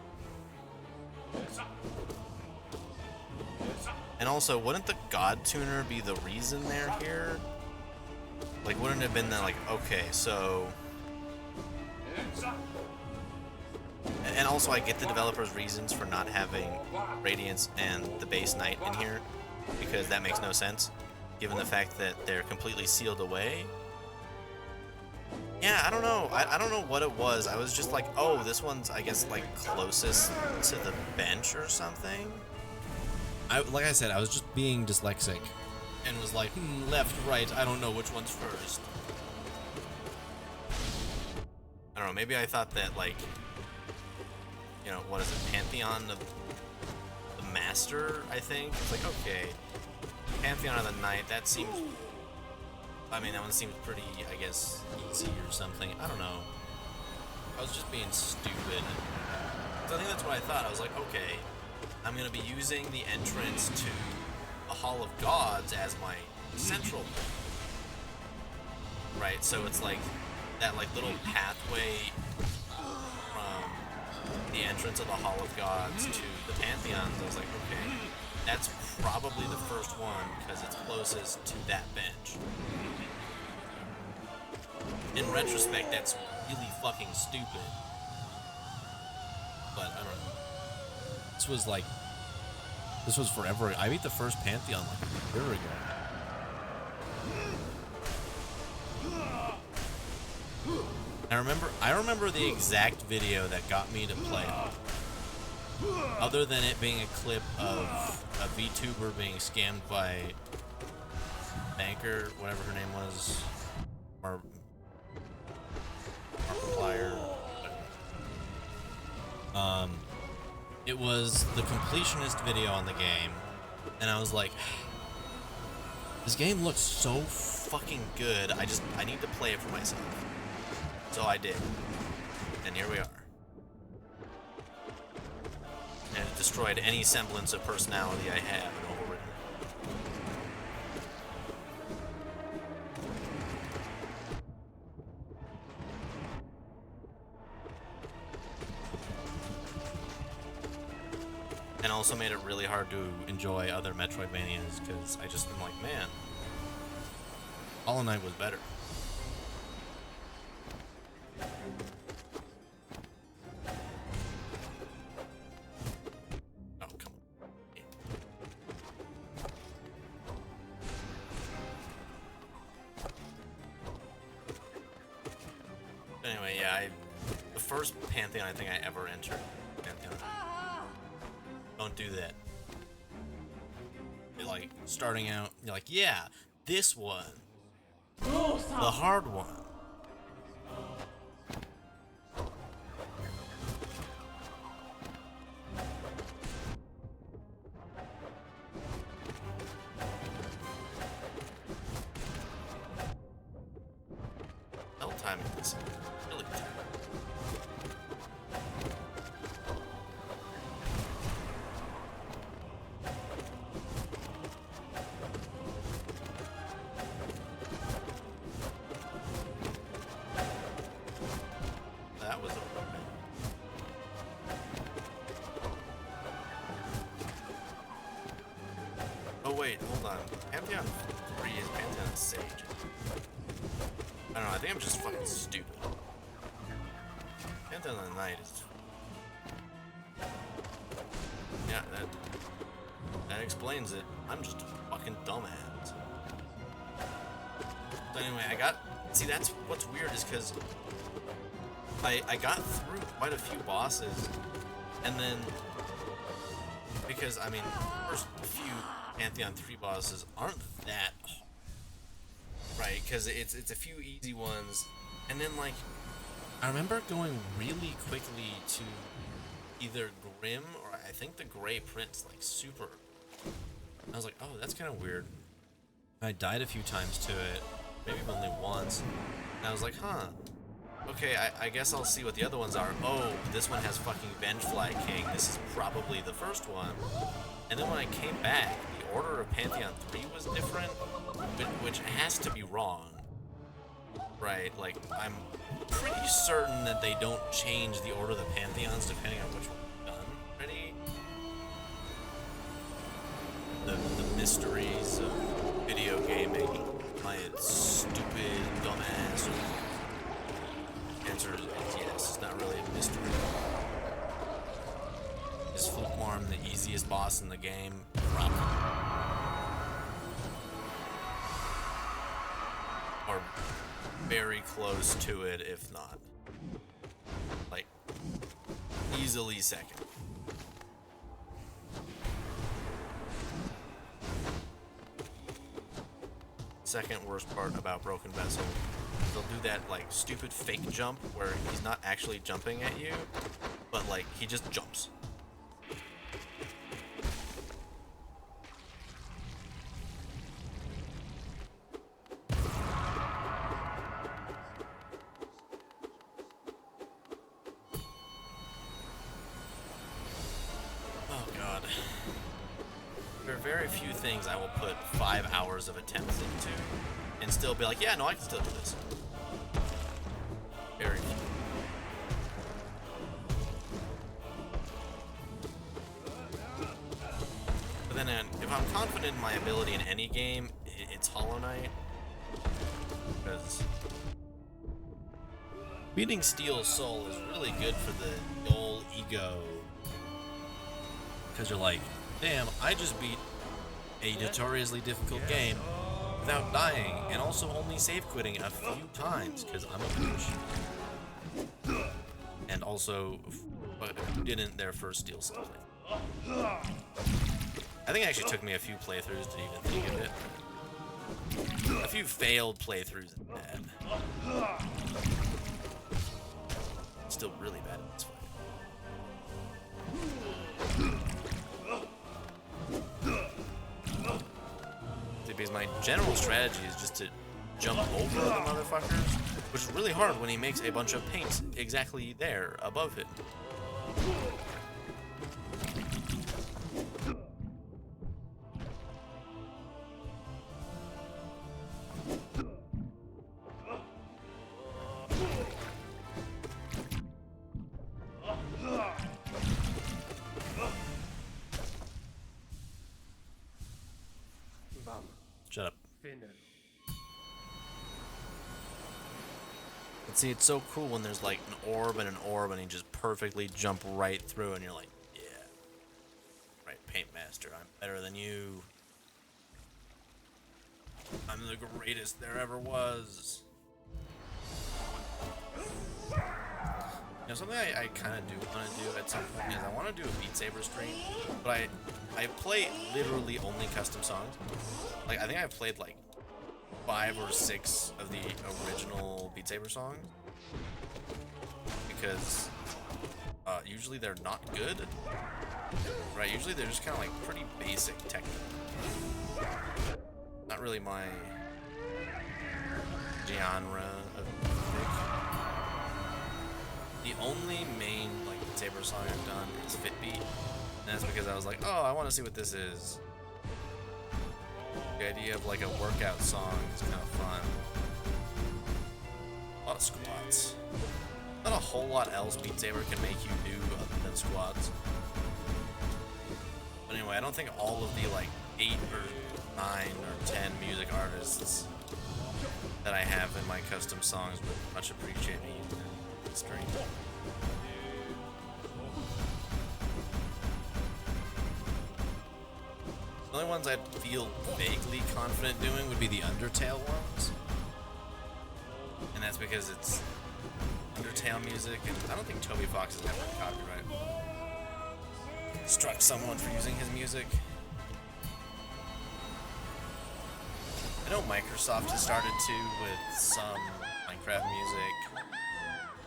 And also, wouldn't the God Tuner be the reason they're here? Like, wouldn't it have been that, like, okay, so... And also, I get the developers' reasons for not having Radiance and the base Knight in here, because that makes no sense, given the fact that they're completely sealed away. Yeah, I don't know. I don't know what it was. I was just like, oh, this one's, I guess, like, closest to the bench or something. Like I said, I was just being dyslexic and was like, left, right, I don't know which one's first. I don't know, maybe I thought that, like, you know, what is it, Pantheon of the Master, I think? It's like, okay, Pantheon of the Knight, that seems, I mean, that one seems pretty, I guess, easy or something. I don't know. I was just being stupid. So I think that's what I thought. I was like, okay, I'm going to be using the entrance to a Hall of Gods as my central point. Right, so it's like that like little pathway from the entrance of the Hall of Gods to the Pantheons. I was like, okay, that's probably the first one because it's closest to that bench. In retrospect, that's really fucking stupid. But I don't know. This was forever. I beat the first Pantheon like a year ago. I remember the exact video that got me to play it. Other than it being a clip of a VTuber being scammed by Banker, whatever her name was, or Markiplier. It was the completionist video on the game, and I was like, this game looks so fucking good, I need to play it for myself. So I did, and here we are. And it destroyed any semblance of personality I have and overridden it. And also made it really hard to enjoy other Metroidvanias, because I just am like, man, Hollow Knight was better. Oh, come on. Yeah. Anyway, yeah, the first Pantheon I think I ever entered. Pantheon. Don't do that. You're like starting out, you're like, yeah, this one. The hard one. this really good. That was okay. Oh wait, hold on. Pantheon 3 is Pantheon Sage. I don't know, I think I'm just fucking stupid. Pantheon of the Night is... Yeah, that explains it. I'm just a fucking dumbass. So anyway, see, that's what's weird is because I got through quite a few bosses, and then, because, I mean, the first few Pantheon 3 bosses aren't that hard, right? Because it's a few easy ones, and then, like, I remember going really quickly to either Grim or I think the Grey Prince, like, super. I was like, oh, that's kind of weird. I died a few times to it, maybe only once, and I was like, huh. Okay, I guess I'll see what the other ones are. Oh, this one has fucking Vengefly King. This is probably the first one. And then when I came back, the order of Pantheon 3 was different, which has to be wrong. Right? Like, I'm pretty certain that they don't change the order of the Pantheons depending on which one's done already. The mysteries of video gaming. My stupid, dumbass... answer is yes, it's not really a mystery. Is Flukmarm the easiest boss in the game? Probably. Or very close to it, if not. Like, easily second. Second worst part about Broken Vessel. They'll do that, like, stupid fake jump where he's not actually jumping at you, but, like, he just jumps. Oh, God. There are very few things I will put 5 hours of attempts into and still be like, yeah, no, I can still do this. Very few. But then, if I'm confident in my ability in any game, it's Hollow Knight. Because beating Steel Soul is really good for the old ego. Because you're like, damn, I just beat a notoriously difficult game without dying, and also only save quitting a few times, because I'm a bitch. And also, who didn't their first Steel Soul play? I think it actually took me a few playthroughs to even think of it. A few failed playthroughs is bad. Still really bad at this fight. Because my general strategy is just to jump over the motherfuckers, which is really hard when he makes a bunch of paints exactly there above him. Shut up. But see, it's so cool when there's like an orb and you just perfectly jump right through and you're like, yeah. Right, Paint Master, I'm better than you. I'm the greatest there ever was. You know, something I kind of do want to do at some point is I want to do a Beat Saber stream, but I play literally only custom songs. Like, I think I've played like 5 or 6 of the original Beat Saber songs, because usually they're not good, right? Usually they're just kind of like pretty basic technique. Not really my genre of music. The only main like Beat Saber song I've done is Fitbeat, and that's because I was like, oh, I want to see what this is. The idea of like a workout song is kind of fun. A lot of squats. Not a whole lot else Beat Saber can make you do other than squats. But anyway, I don't think all of the like 8 or 9 or 10 music artists that I have in my custom songs would much appreciate me using the stream. The only ones I'd feel vaguely confident doing would be the Undertale ones. And that's because it's Undertale music, and I don't think Toby Fox has ever copyright struck someone for using his music. I know Microsoft has started to with some Minecraft music.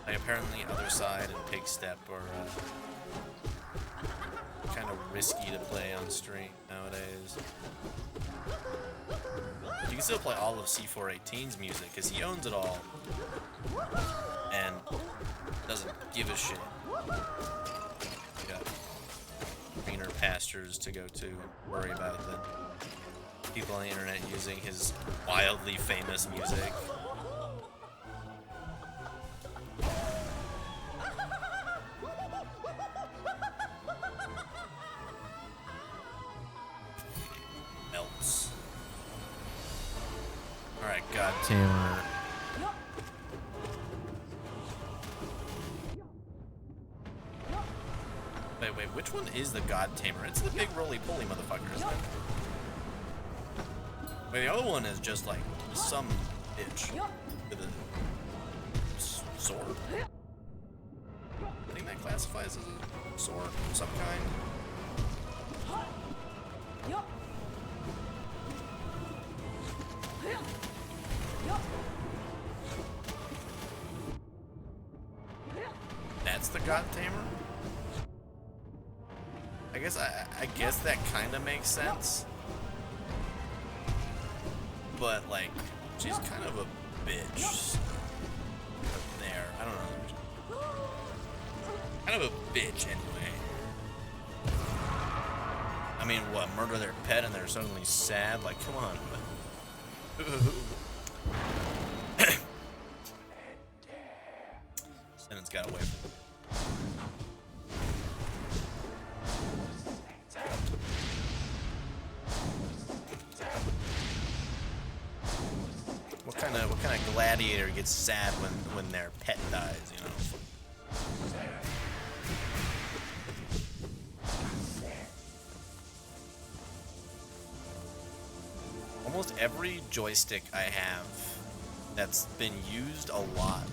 Like apparently Other Side and Pig Step are kind of risky to play on stream nowadays. You can still play all of C418's music because he owns it all and doesn't give a shit. You got greener pastures to go to and worry about than people on the internet using his wildly famous music. Melts. Alright, God Tamer. Wait, which one is the God Tamer? It's the big roly-poly motherfucker, isn't it? Wait, the other one is just like some bitch with a sword. I think that classifies as a sword of some kind. That's the God Tamer? I guess that kind of makes sense. But like, she's kind of a bitch. There, I don't know. Kind of a bitch anyway. I mean, what, murder their pet and they're suddenly sad? Like, come on. Sentence got away from him. What kind of gladiator gets sad when their pet dies, you know? Almost every joystick I have that's been used a lot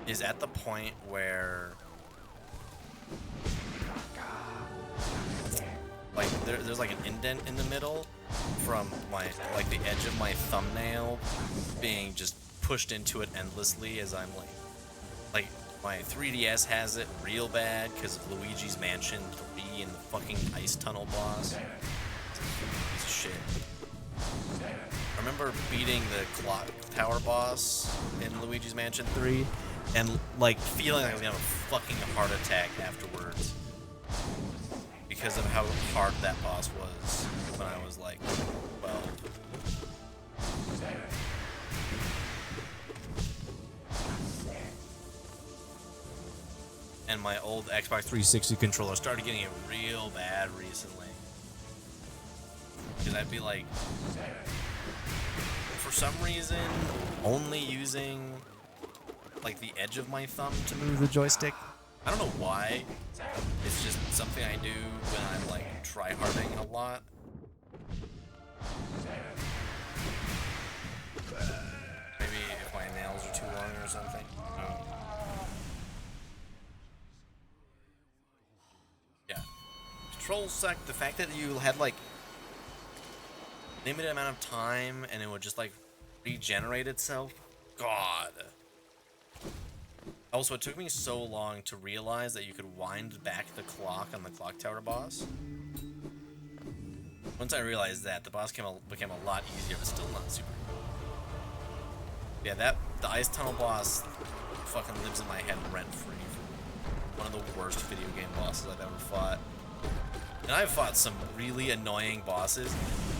is at the point where like there's like an indent in the middle from my like the edge of my thumbnail being just pushed into it endlessly as I'm like my 3DS has it real bad because of Luigi's Mansion 3 and the fucking ice tunnel boss. Piece of shit. I remember beating the clock tower boss in Luigi's Mansion 3 and like feeling like I was gonna have a fucking heart attack afterwards because of how hard that boss was when I was like 12. And my old Xbox 360 controller started getting it real bad recently. Because I'd be like, for some reason, only using like the edge of my thumb to move the joystick. I don't know why. It's just something I do when I'm like tryharding a lot. Maybe if my nails are too long or something. Yeah. Control sucked. The fact that you had like limited amount of time and it would just like regenerate itself. God. Also, it took me so long to realize that you could wind back the clock on the clock tower boss. Once I realized that, the boss became a lot easier, but still not super. Yeah, the ice tunnel boss fucking lives in my head rent free. One of the worst video game bosses I've ever fought. And I've fought some really annoying bosses,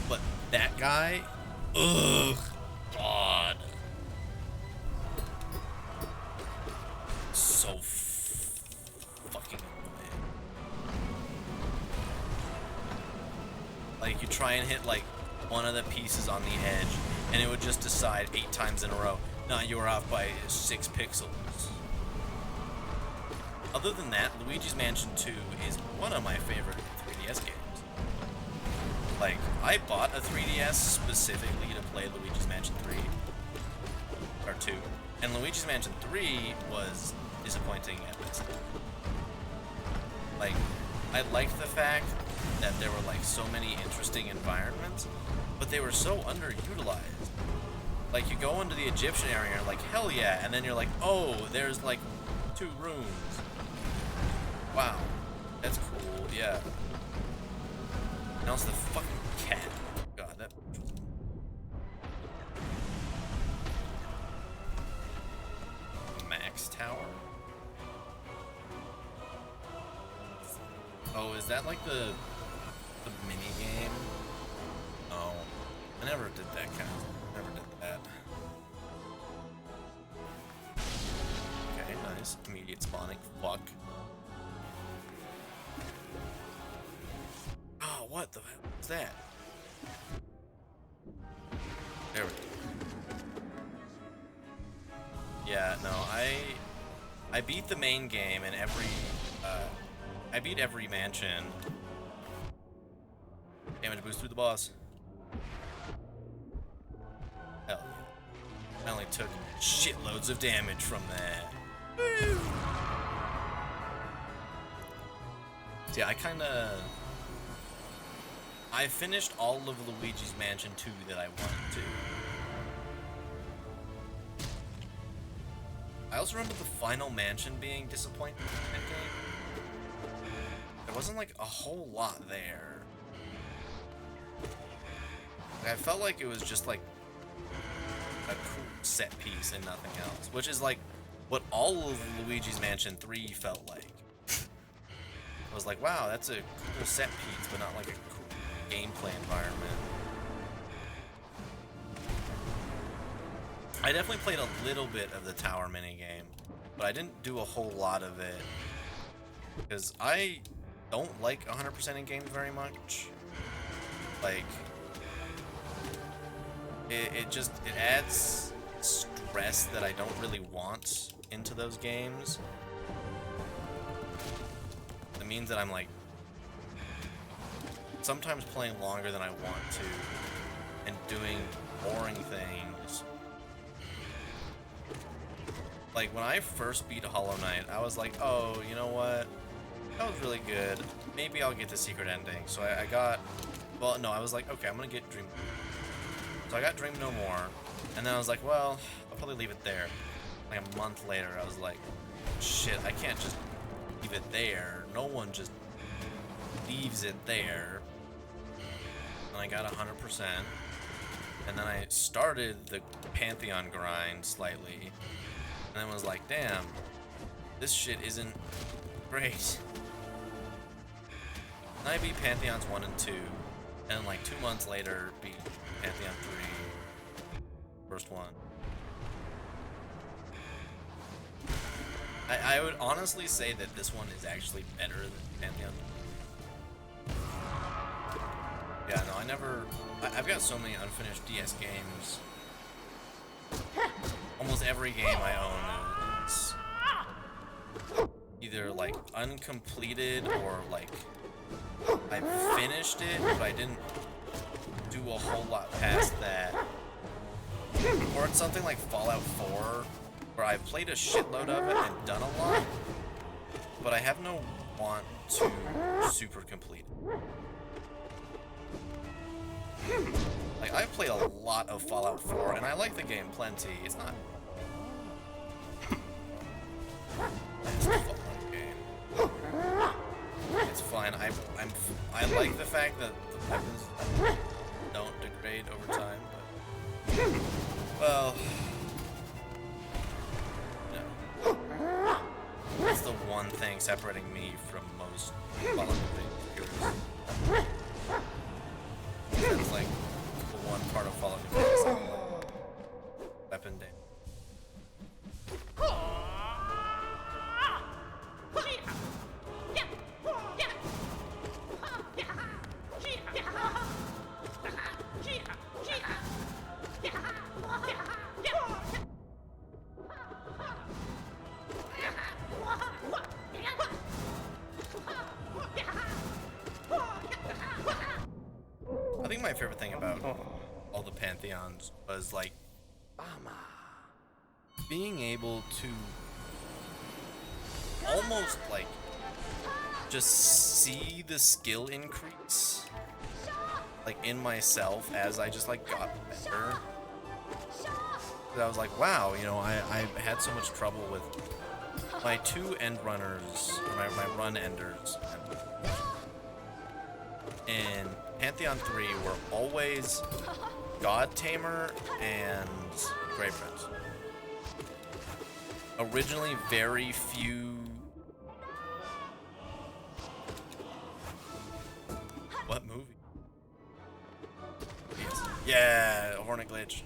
but that guy, ugh, God, so fucking annoying. Like, you try and hit like one of the pieces on the edge, and it would just decide 8 times in a row, nah, you were off by 6 pixels. Other than that, Luigi's Mansion 2 is one of my favorite 3DS games. Like, I bought a 3DS specifically to play Luigi's Mansion 3, or 2, and Luigi's Mansion 3 was disappointing at best. Like, I liked the fact that there were like so many interesting environments, but they were so underutilized. Like, you go into the Egyptian area and you're like, hell yeah, and then you're like, oh, there's like 2 rooms. Wow, that's cool, yeah. And also the fucking cat. God, that... Max Tower? Oh, is that like the mini game? Oh, I never did that kind of... Never did that. Okay, nice. Immediate spawning. Fuck. Oh, what the hell is that? There we go. Yeah, no, I beat the main game in every, I beat every mansion. Damage boost through the boss. Hell yeah. I only took shitloads of damage from that. Woo! See, I finished all of Luigi's Mansion 2 that I wanted to. I also remember the final mansion being disappointing in that game. There wasn't like a whole lot there. Like, I felt like it was just like a cool set piece and nothing else, which is like what all of Luigi's Mansion 3 felt like. I was like, wow, that's a cool set piece, but not like a cool gameplay environment. I definitely played a little bit of the tower minigame, but I didn't do a whole lot of it because I don't like 100% in games very much. Like, it adds stress that I don't really want into those games. It means that I'm like sometimes playing longer than I want to and doing boring things. Like, when I first beat Hollow Knight, I was like, oh, you know what? That was really good. Maybe I'll get the secret ending. So I got... Well, no, I was like, okay, I'm gonna get Dream... So I got Dream No More. And then I was like, well, I'll probably leave it there. Like, a month later, I was like, shit, I can't just leave it there. No one just leaves it there. And I got 100%. And then I started the Pantheon grind slightly. And then was like, damn, this shit isn't great. And I beat Pantheons 1 and 2, and like 2 months later beat Pantheon 3, first one. I would honestly say that this one is actually better than Pantheon. Yeah, no, I've got so many unfinished DS games. Almost every game I own is either like uncompleted or like I finished it, but I didn't do a whole lot past that. Or it's something like Fallout 4, where I've played a shitload of it and done a lot, but I have no want to super complete it. Like, I've played a lot of Fallout 4, and I like the game plenty. It's not... It's a fun game. It's fine. I like the fact that the weapons one thing separating me from most Fallout New Vegas viewers. That's like the one part of Fallout New Vegas I like. Weapon damage. I think my favorite thing about all the Pantheons was like being able to almost like just see the skill increase like in myself as I just like got better. I was like, wow, you know, I had so much trouble with my two end runners, or my run enders. And Pantheon 3 were always God Tamer and Grey Prince. Originally, very few. What movie? Yes. Yeah, Hornet Glitch.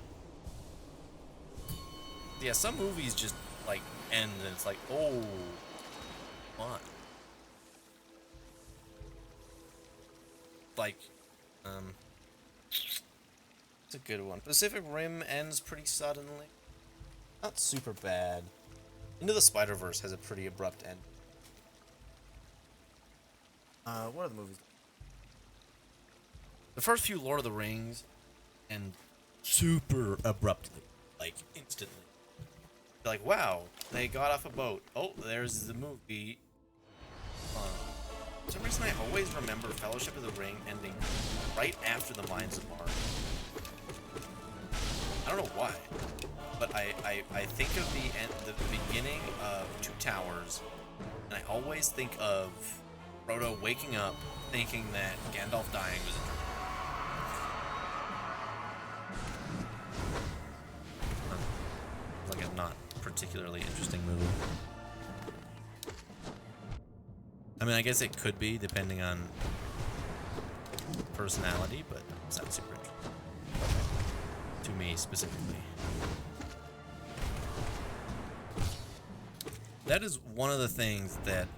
Yeah, some movies just like end and it's like, oh, what? Like, it's a good one. Pacific Rim ends pretty suddenly. Not super bad. Into the Spider-Verse has a pretty abrupt end. What are the movies? The first few Lord of the Rings end super abruptly, like instantly. You're like, wow, they got off a boat. Oh, there's the movie. For some reason, I always remember Fellowship of the Ring ending right after the Mines of Mars. I don't know why, but I think of the beginning of Two Towers, and I always think of Frodo waking up thinking that Gandalf dying was a dream. Like a not particularly interesting movie. I mean, I guess it could be, depending on personality, but it's not super interesting. To me, specifically. That is one of the things that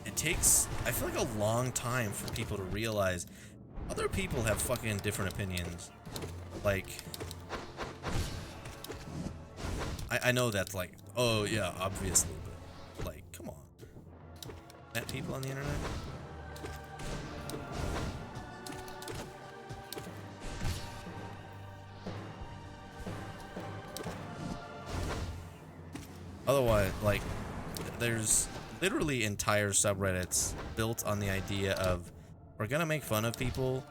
it takes, I feel like, a long time for people to realize other people have fucking different opinions. Like, I know that's like, oh yeah, obviously, but like, come on. Met people on the internet? Otherwise, like, there's literally entire subreddits built on the idea of we're gonna make fun of people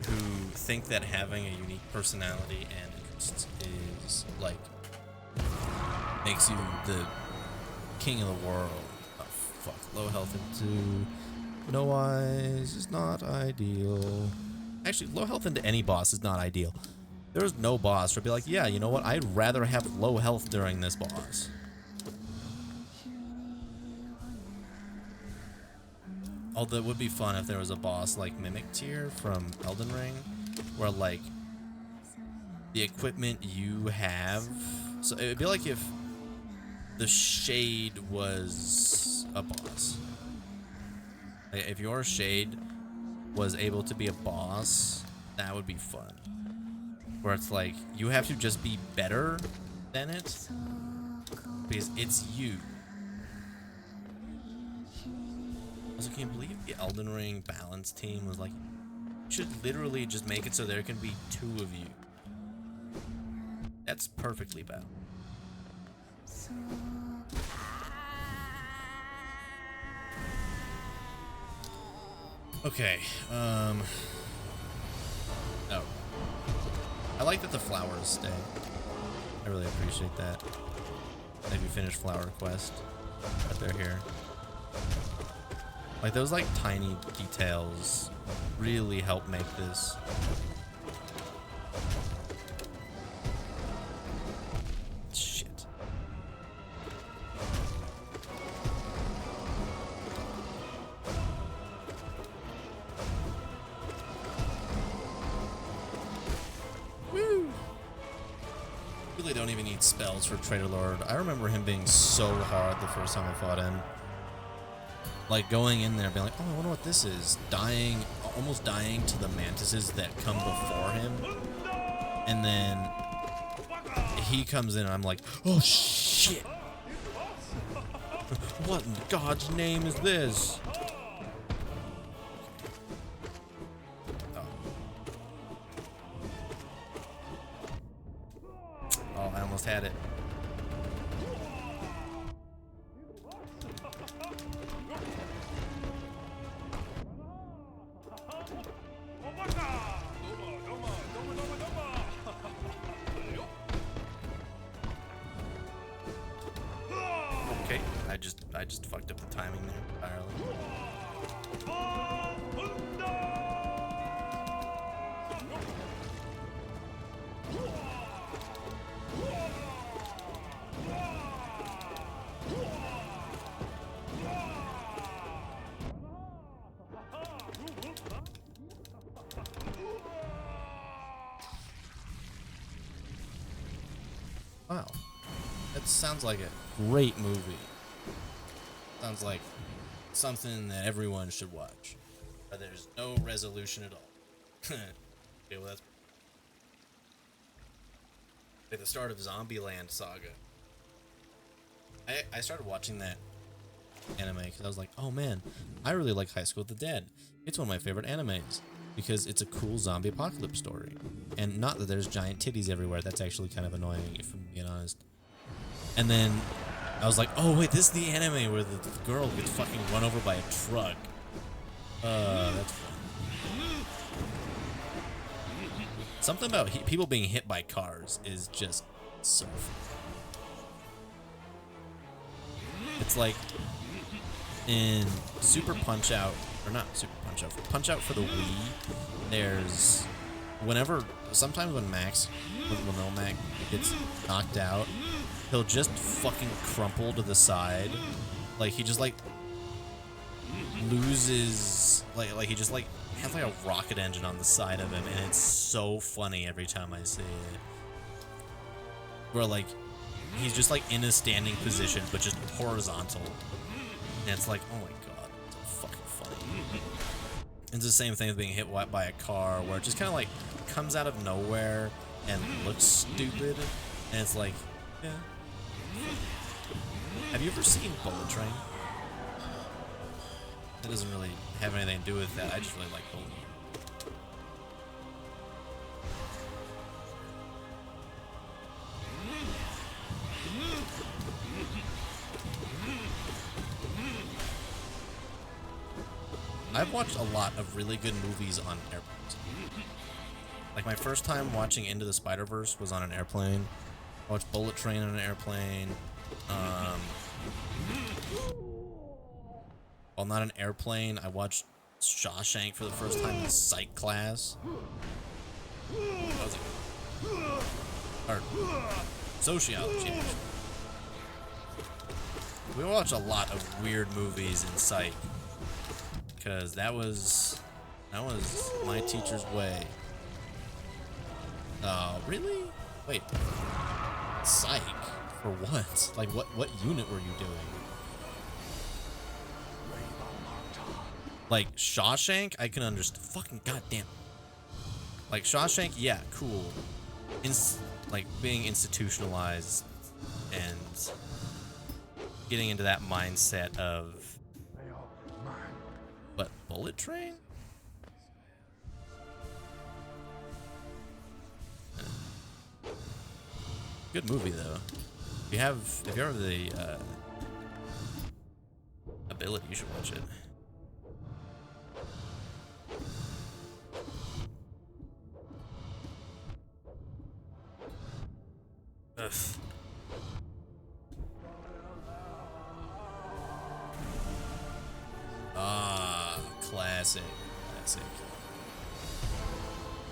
who think that having a unique personality and interests is like makes you the king of the world. Oh fuck, low health into no eyes is not ideal. Actually, low health into any boss is not ideal. There's no boss where I'd be like, yeah, you know what, I'd rather have low health during this boss. Although it would be fun if there was a boss like Mimic Tier from Elden Ring, where like the equipment you have, so it would be like if the Shade was a boss. Like if your Shade was able to be a boss, that would be fun. Where it's like you have to just be better than it because it's you. Also, can you believe the Elden Ring balance team was like, you should literally just make it so there can be 2 of you. That's perfectly balanced. Okay, oh. I like that the flowers stay. I really appreciate that. Maybe finish Flower Quest, but they're here. Like, those, like, tiny details really help make this. Shit. really don't even need spells for Traitor Lord. I remember him being so hard the first time I fought him. Like going in there being like, oh, I wonder what this is. Dying, almost dying to the mantises that come before him. And then he comes in and I'm like, oh shit. What in God's name is this? Oh, I almost had it. Okay, I just fucked up the timing there entirely. Wow, that sounds like a great movie. Sounds like something that everyone should watch. But there's no resolution at all. Okay, well that's like the start of Zombieland Saga. I started watching that anime because I was like, oh man, I really like High School of the Dead. It's one of my favorite animes because it's a cool zombie apocalypse story. And not that there's giant titties everywhere. That's actually kind of annoying, if I'm being honest. And then I was like, oh wait, this is the anime where the girl gets fucking run over by a truck. That's fun. Something about people being hit by cars is just so fun. It's like in Super Punch Out, or not Super Punch Out, Punch Out for the Wii, there's sometimes when little Mac gets knocked out, he'll just fucking crumple to the side. Like he just like loses, like he just like has like a rocket engine on the side of him, and it's so funny every time I see it. Where like he's just like in a standing position, but just horizontal, and it's like, oh my god, it's so fucking funny. It's the same thing as being hit by a car, where it just kind of like comes out of nowhere and looks stupid, and it's like, yeah. Have you ever seen Bullet Train? That doesn't really have anything to do with that. I just really like Bullet Train. I've watched a lot of really good movies on airplanes. Like my first time watching Into the Spider-Verse was on an airplane. I watched Bullet Train on an airplane. Well, not an airplane. I watched Shawshank for the first time in psych class. What was it? Or sociology. Actually. We watch a lot of weird movies in psych because that was my teacher's way. Oh, really? Wait. Psych? For what? Like, what unit were you doing? Like, Shawshank? I can understand. Fucking goddamn. Like, Shawshank, yeah, cool. Like, being institutionalized and getting into that mindset of... But Bullet Train? Good movie, though. If you have the ability, you should watch it. Ugh. Ah, classic.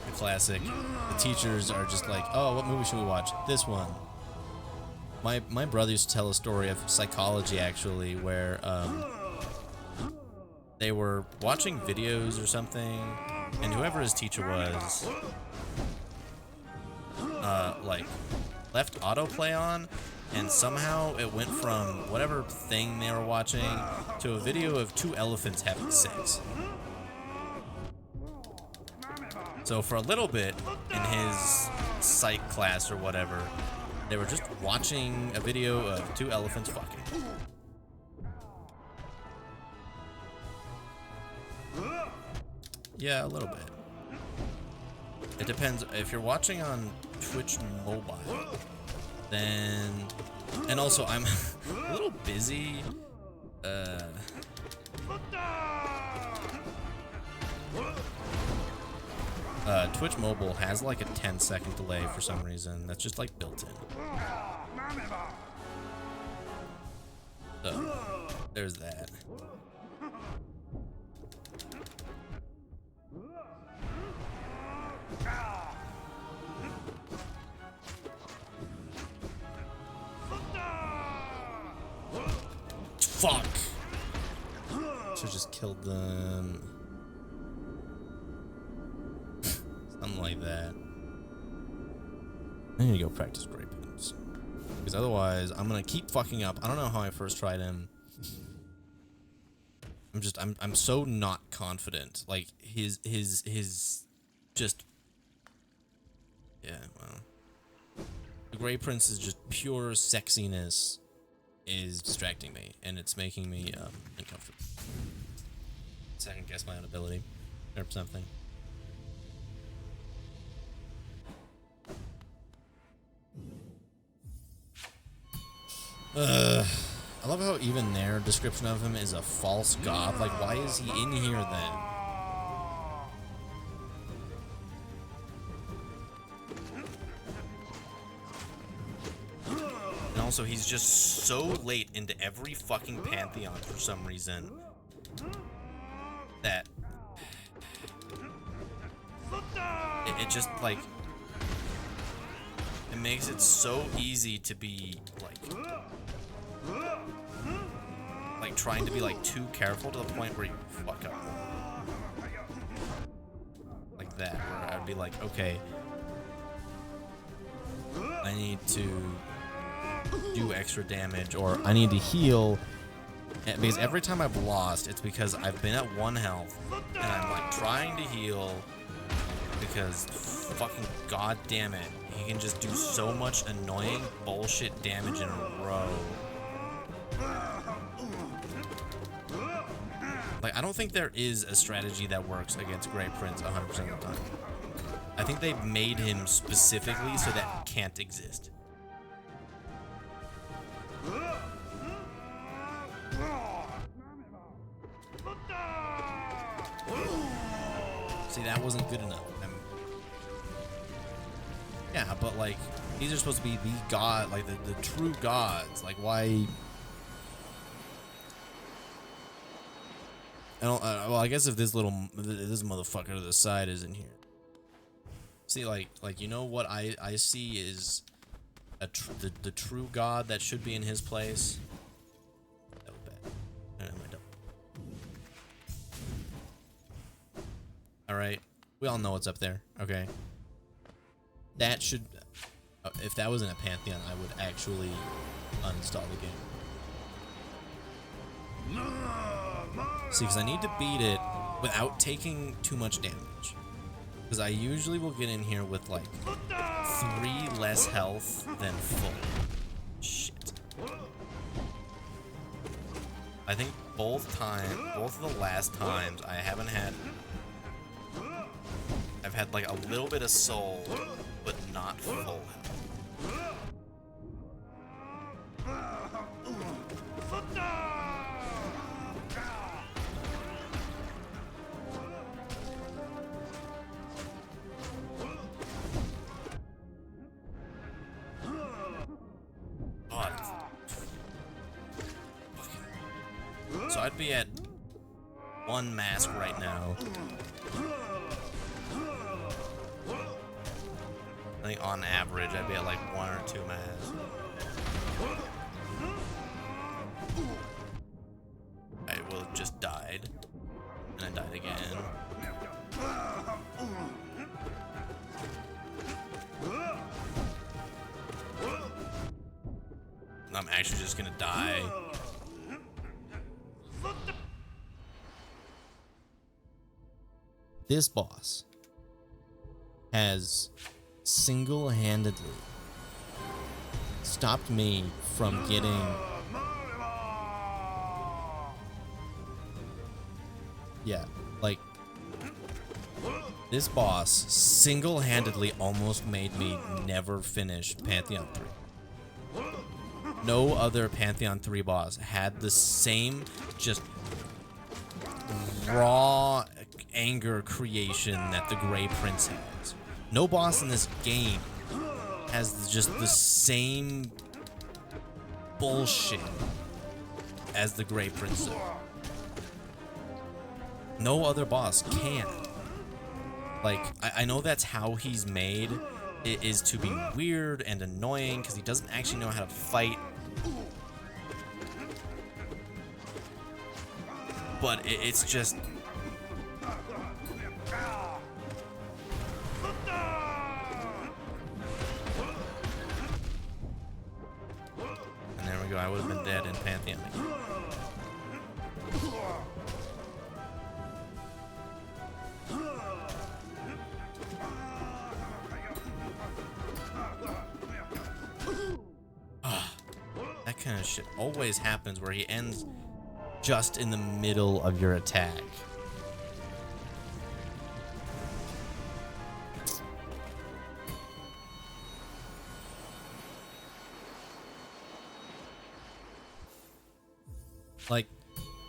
The classic. The teachers are just like, oh, what movie should we watch? This one. My brother used to tell a story of psychology, actually, where they were watching videos or something, and whoever his teacher was, like left autoplay on, and somehow it went from whatever thing they were watching to a video of 2 elephants having sex. So for a little bit in his psych class or whatever, they were just watching a video of 2 elephants fucking. Yeah, a little bit. It depends. If you're watching on Twitch mobile, then... And also, I'm a little busy. Twitch mobile has like a 10-second delay for some reason. That's just like built in. So, there's that. Fuck! Should've just killed them. Something like that. I need to go practice Great Prince. Because otherwise, I'm gonna keep fucking up. I don't know how I first tried him. I'm so not confident. Like, his just... Yeah, well. The Grey Prince is just pure sexiness is distracting me, and it's making me uncomfortable. Second guess my own ability or something. I love how even their description of him is a false god. Like, why is he in here then? And also, he's just so late into every fucking pantheon for some reason that it just, like, it makes it so easy to be, like trying to be, like, too careful to the point where you fuck up. Like that, where I'd be like, okay, I need to do extra damage, or I need to heal, because every time I've lost, it's because I've been at 1 health, and I'm, like, trying to heal, because fucking god damn it, he can just do so much annoying bullshit damage in a row. Like, I don't think there is a strategy that works against Grey Prince 100% of the time. I think they've made him specifically so that it can't exist. See, that wasn't good enough. Yeah, but, like, these are supposed to be the god, like, the true gods. Like, why... I don't, well, I guess if this motherfucker to the side isn't here. See, like, you know what I see is the true god that should be in his place. That was bad. I don't. All right, we all know what's up there. Okay, that should. If that was in a pantheon, I would actually uninstall the game. See, because I need to beat it without taking too much damage. Because I usually will get in here with, like, 3 less health than full. Shit. I think both of the last times I haven't had... I've had, like, a little bit of soul, but not full health. So I'd be at 1 mask right now. I think on average I'd be at like 1 or 2 masks. I will have just died. And I died again. actually just gonna die. This boss has single-handedly stopped me from getting like this boss single-handedly almost made me never finish Pantheon 3. No other Pantheon 3 boss had the same just raw anger creation that the Grey Prince has. No boss in this game has just the same bullshit as the Grey Prince does. No other boss can. Like, I know that's how he's made. It is to be weird and annoying because he doesn't actually know how to fight. But it's just... And there we go, I would have been dead in Pantheon again. That kind of shit always happens where he ends just in the middle of your attack. Like,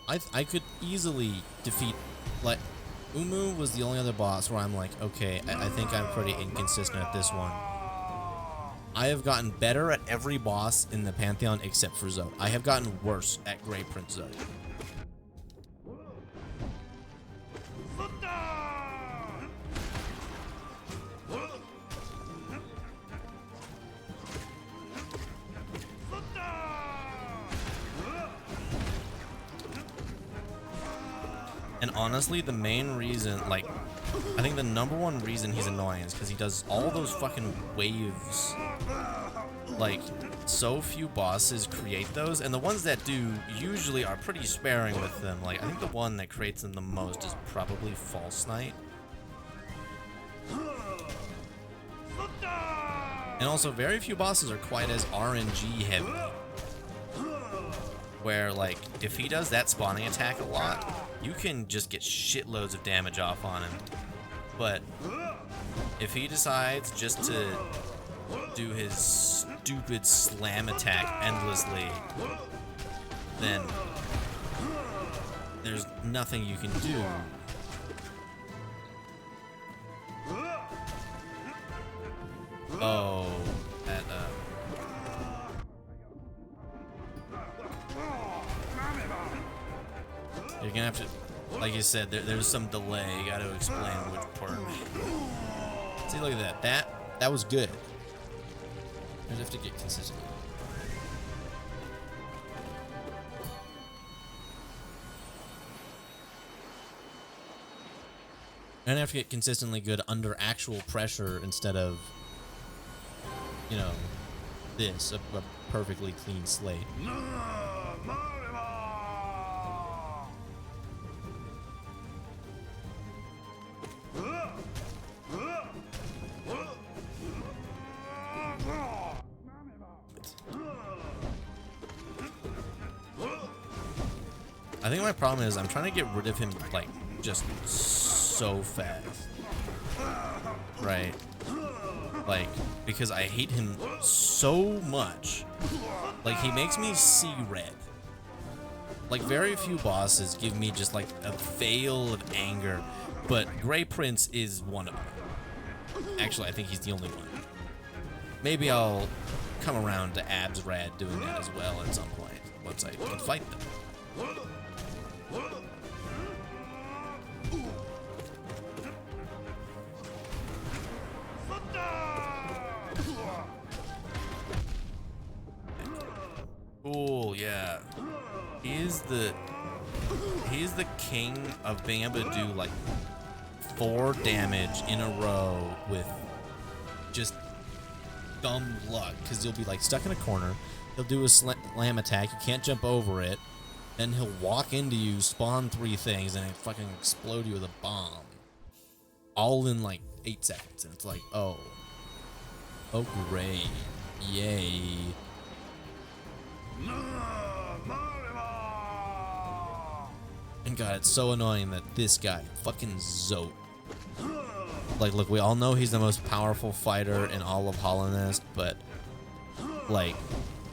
I could easily defeat, like, Umu was the only other boss where I'm like, okay, I think I'm pretty inconsistent at this one. I have gotten better at every boss in the Pantheon except for Zode. I have gotten worse at Grey Prince Zode. And honestly, the main reason, like, I think the #1 reason he's annoying is because he does all those fucking waves. Like, so few bosses create those, and the ones that do usually are pretty sparing with them. Like, I think the one that creates them the most is probably False Knight. And also, very few bosses are quite as RNG heavy. Where, like, if he does that spawning attack a lot, you can just get shitloads of damage off on him. But if he decides just to do his stupid slam attack endlessly, then there's nothing you can do. Oh, that, you're gonna have to, like you said, there's some delay. You gotta explain which part. See, look at that. That was good. You just have to get consistent. And have to get consistently good under actual pressure instead of, you know, this, a perfectly clean slate. I think my problem is I'm trying to get rid of him, like, just so fast. Right? Like, because I hate him so much. Like, he makes me see red. Like, very few bosses give me just, like, a veil of anger, but Grey Prince is one of them. Actually, I think he's the only one. Maybe I'll come around to AbsRad doing that as well at some point, once I can fight them. Cool, yeah. He's the king of being able to do like 4 damage in a row with just dumb luck, because you'll be like stuck in a corner. He'll do a slam attack. You can't jump over it. Then he'll walk into you, spawn 3 things, and fucking explode you with a bomb. All in like 8 seconds. And it's like, oh. Oh, great. Yay. And God, it's so annoying that this guy, fucking Zote. Like, look, we all know he's the most powerful fighter in all of Hollownest, but, like,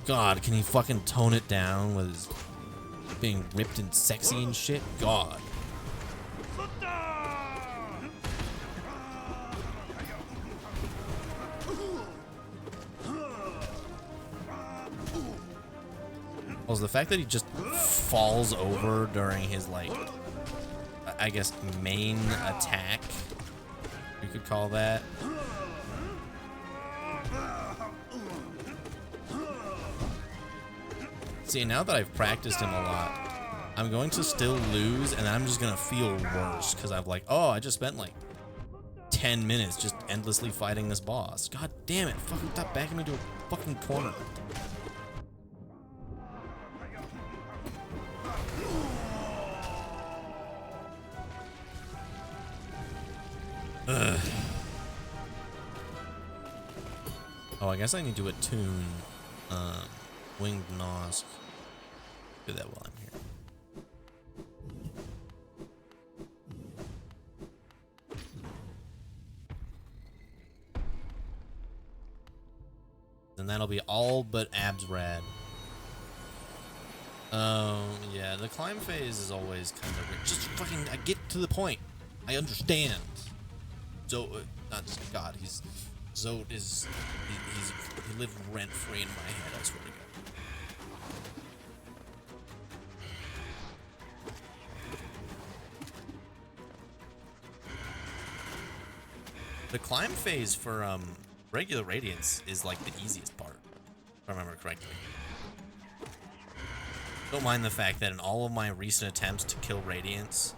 God, can he fucking tone it down with his being ripped and sexy and shit? God. Also, the fact that he just falls over during his, like, I guess, main attack, you could call that. See, now that I've practiced him a lot, I'm going to still lose, and I'm just gonna feel worse, because I'm like, oh, I just spent, like, 10 minutes just endlessly fighting this boss. God damn it, fucking stop backing me to a fucking corner. Ugh. Oh, I guess I need to attune Winged Nosk. Do that while I'm here. And that'll be all but AbsRad. Oh, yeah, the climb phase is always kind of just fucking, I get to the point. I understand. Not God, Zote is, he lived rent-free in my head, I swear to God. The climb phase for regular Radiance is like the easiest part, if I remember correctly. Don't mind the fact that in all of my recent attempts to kill Radiance,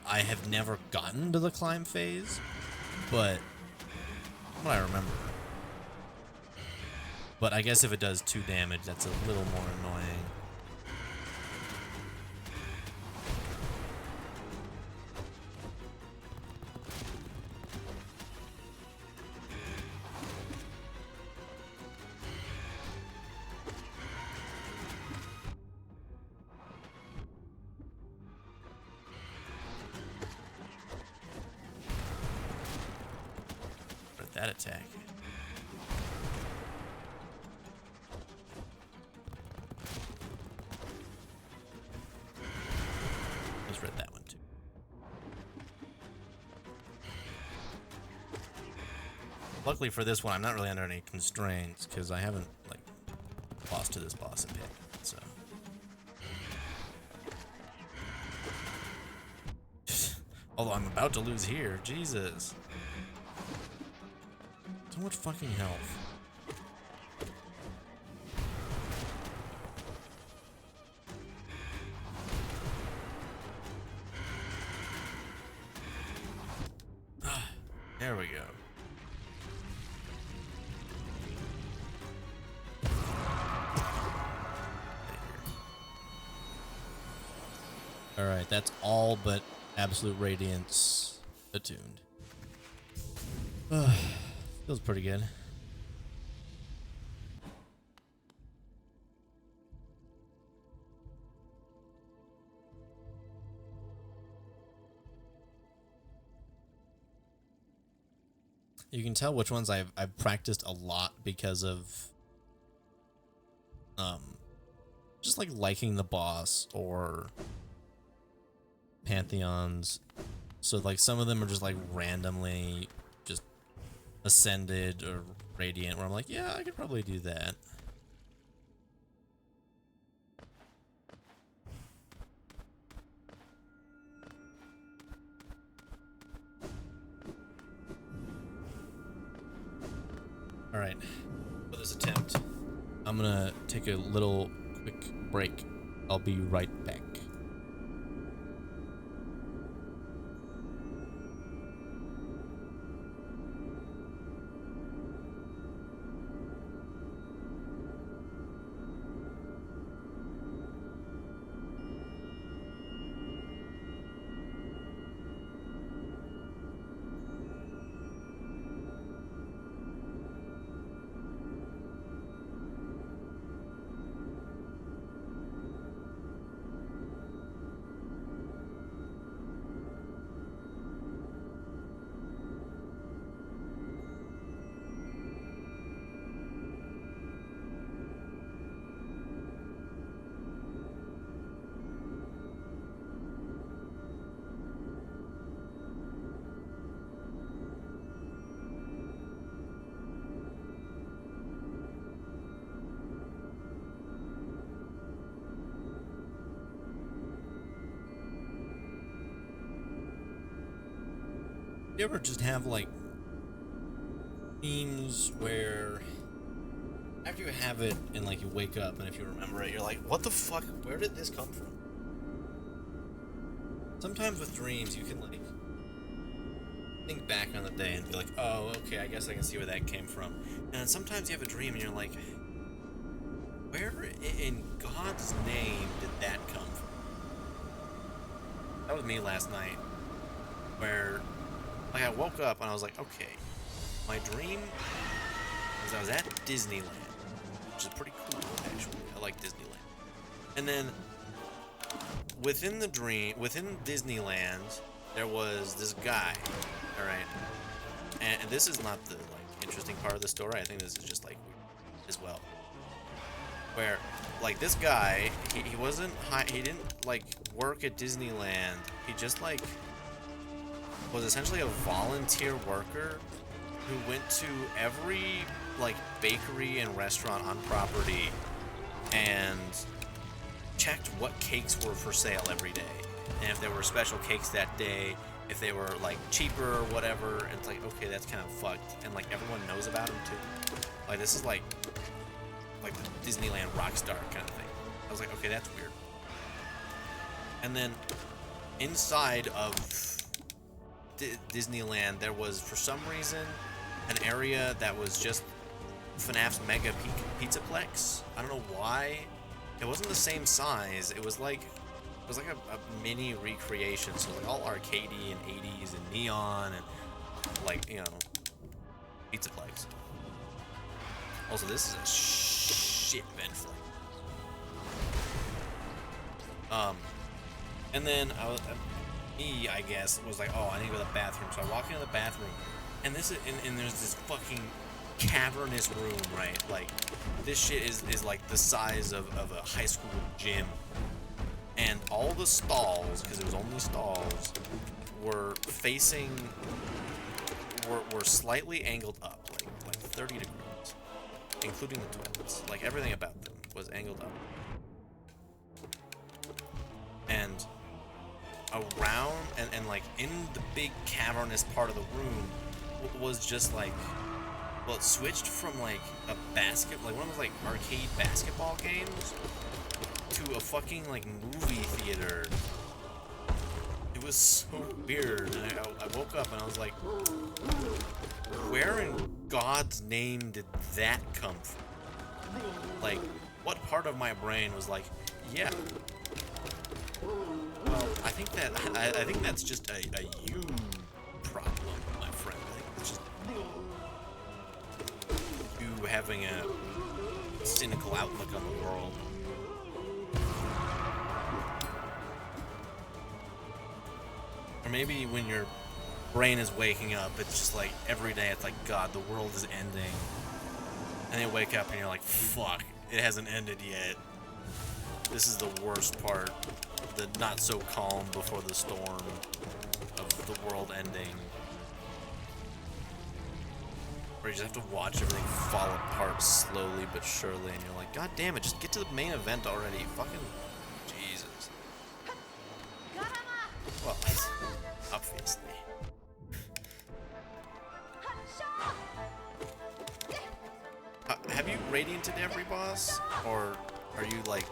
I have never gotten to the climb phase, but what I remember. But I guess if it does 2 damage, that's a little more annoying. That attack. Just read that one too. Luckily for this one, I'm not really under any constraints because I haven't like lost to this boss a bit. So, although I'm about to lose here, Jesus. So much fucking health. There we go. Alright, that's all but Absolute Radiance attuned. Feels pretty good. You can tell which ones I've practiced a lot because of just like liking the boss or pantheons. So like some of them are just like randomly just ascended or radiant where I'm like, yeah, I could probably do that. All right, for this attempt, I'm gonna take a little quick break. I'll be right back. You ever just have like dreams where after you have it and like you wake up and if you remember it, you're like, what the fuck? Where did this come from? Sometimes with dreams, you can like think back on the day and be like, oh, okay, I guess I can see where that came from. And then sometimes you have a dream and you're like, where in God's name did that come from? That was me last night, where like I woke up and I was like, okay, my dream was I was at Disneyland, which is pretty cool actually. I like Disneyland. And then within the dream, within Disneyland, there was this guy, all right, and this is not the like interesting part of the story. I think this is just like weird as well, where like this guy, he wasn't high, he didn't like work at Disneyland. He just like was essentially a volunteer worker who went to every like bakery and restaurant on property and checked what cakes were for sale every day, and if there were special cakes that day, if they were like cheaper or whatever. And it's like, okay, that's kind of fucked, and like everyone knows about them too. Like this is like the Disneyland rockstar kind of thing. I was like, okay, that's weird. And then inside of Disneyland, there was for some reason an area that was just FNAF's Mega Pizzaplex. I don't know why. It wasn't the same size. It was like a mini recreation. So like all arcadey and 80s and neon and like, you know, Pizzaplex. Also, this is a shit vent flame. And then I guess was like, oh, I need to go to the bathroom. So I walk into the bathroom, and this is and there's this fucking cavernous room, right? Like this shit is like the size of a high school gym, and all the stalls, because it was only stalls, were facing were slightly angled up, like 30 degrees, including the toilets. Like everything about them was angled up. And around and like in the big cavernous part of the room was just like, well, it switched from like a like one of those like arcade basketball games to a fucking like movie theater. It was so weird, and I woke up and I was like, where in God's name did that come from? Like, what part of my brain was like, yeah, well, I think that's just a you problem, my friend. I think it's just you having a cynical outlook on the world. Or maybe when your brain is waking up, it's just like every day it's like, God, the world is ending. And you wake up and you're like, fuck, it hasn't ended yet. This is the worst part. The not so calm before the storm of the world ending. Where you just have to watch everything fall apart slowly but surely, and you're like, God damn it, just get to the main event already. Fucking Jesus. Well, obviously. Have you radianted every boss? Or are you like,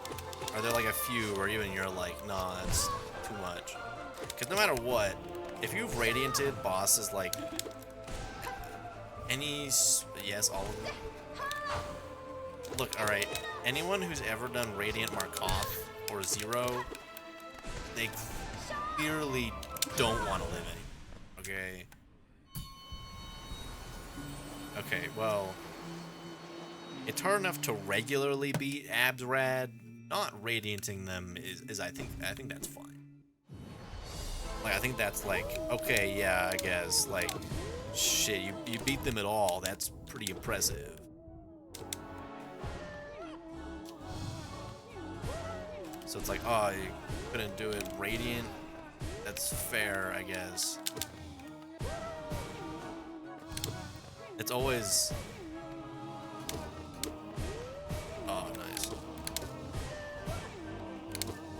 are there like a few where even you're like, nah, it's too much? Because no matter what, if you've radianted bosses like yes, all of them. Look, alright, anyone who's ever done Radiant Markov or Zero, they clearly don't want to live anymore, okay? Okay, well, it's hard enough to regularly beat AbsRad. Not radianting them is I think that's fine. Like, I think that's like, okay, yeah, I guess, like, shit, you beat them at all. That's pretty impressive. So it's like, oh, you couldn't do it Radiant? That's fair, I guess. It's always... Oh, nice.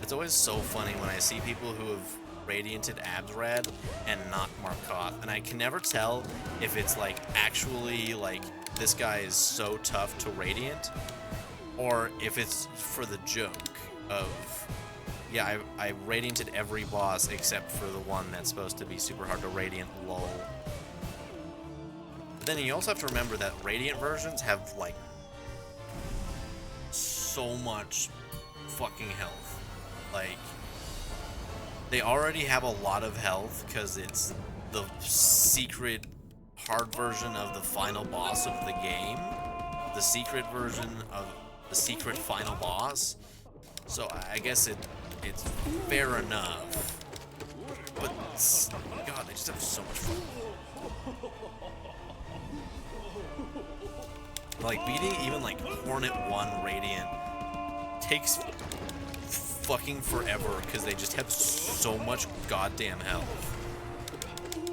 It's always so funny when I see people who have Radianted AbsRad and not Markoth, and I can never tell if it's like actually like this guy is so tough to Radiant, or if it's for the joke of, yeah, I Radianted every boss except for the one that's supposed to be super hard to Radiant, lol. But then you also have to remember that Radiant versions have like so much fucking health. Like, they already have a lot of health because it's the secret hard version of the final boss of the game. The secret version of the secret final boss. So I guess it's fair enough. But God, they just have so much fun. Like, beating even like Hornet 1 Radiant takes fucking forever because they just have so much goddamn health.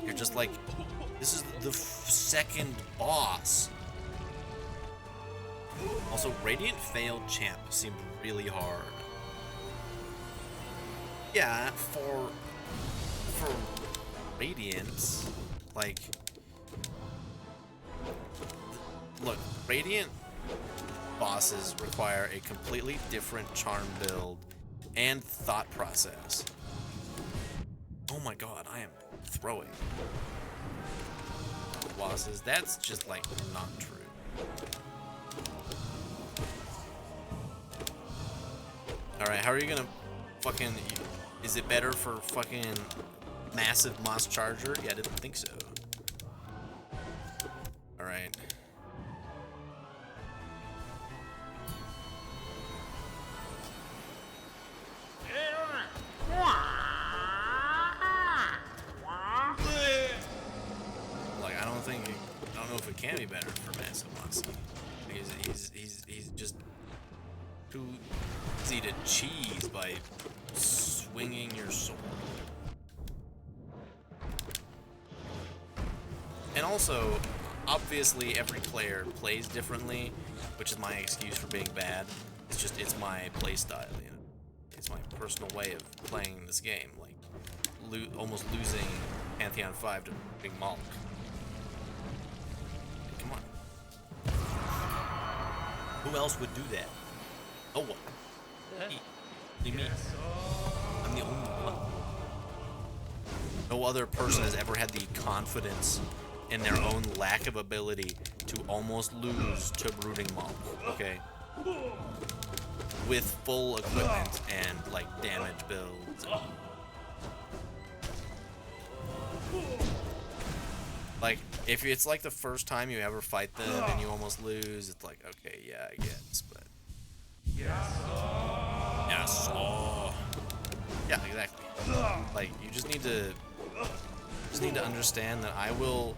You're just like, this is the second boss. Also, Radiant failed champ seemed really hard. Yeah, for Radiant, like, look, Radiant bosses require a completely different charm build and thought process. Oh my god, I am throwing. Bosses, that's just like not true. Alright, how are you gonna fucking... Is it better for fucking massive Moss Charger? Yeah, I didn't think so. Alright. Like, I don't know if it can be better for massive Moss. He's just too easy to cheese by swinging your sword. And also, obviously every player plays differently, which is my excuse for being bad. It's just, it's my play style, you know. It's my personal way of playing this game, like almost losing Pantheon 5 to Big Malk. Come on. Who else would do that? No one. Me. I'm the only one. No other person has ever had the confidence in their own lack of ability to almost lose to Brooding Malk, okay? With full equipment and, like, damage builds. Like, if it's like the first time you ever fight them and you almost lose, it's like, okay, yeah, I guess, but... Yes. Oh. Yeah, exactly. Like, you just need to understand that I will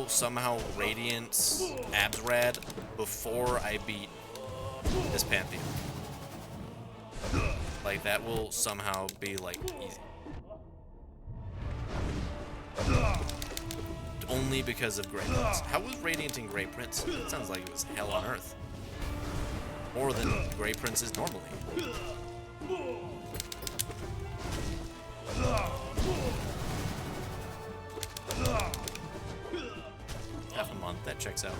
somehow Radiant AbsRad before I beat this Pantheon. Like, that will somehow be, like, easy. Only because of Grey Prince. How was Radianting Grey Prince? It sounds like it was hell on earth. More than Grey Prince is normally. Half a month, that checks out.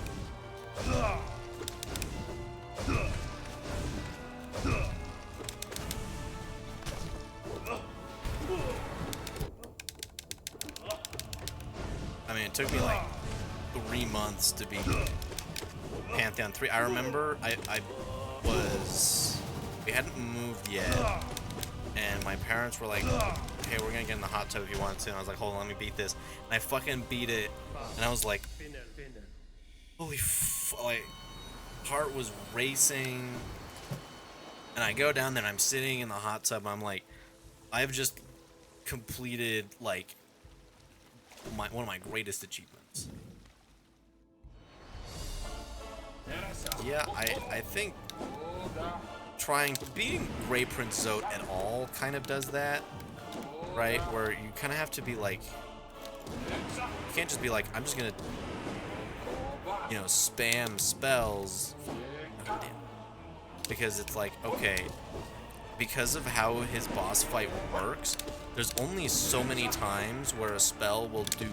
I mean, it took me like 3 months to beat Pantheon 3. I remember we hadn't moved yet, and my parents were like, hey, we're gonna get in the hot tub if you want to, and I was like, hold on, let me beat this, and I fucking beat it, and I was like, holy like, heart was racing, and I go down there, and I'm sitting in the hot tub, and I'm like, I've just completed, like, one of my greatest achievements. Yeah, I think beating Grey Prince Zote at all kind of does that, right? Where you kind of have to be like, you can't just be like, I'm just gonna, you know, spam spells, because it's like, okay, because of how his boss fight works, there's only so many times where a spell will do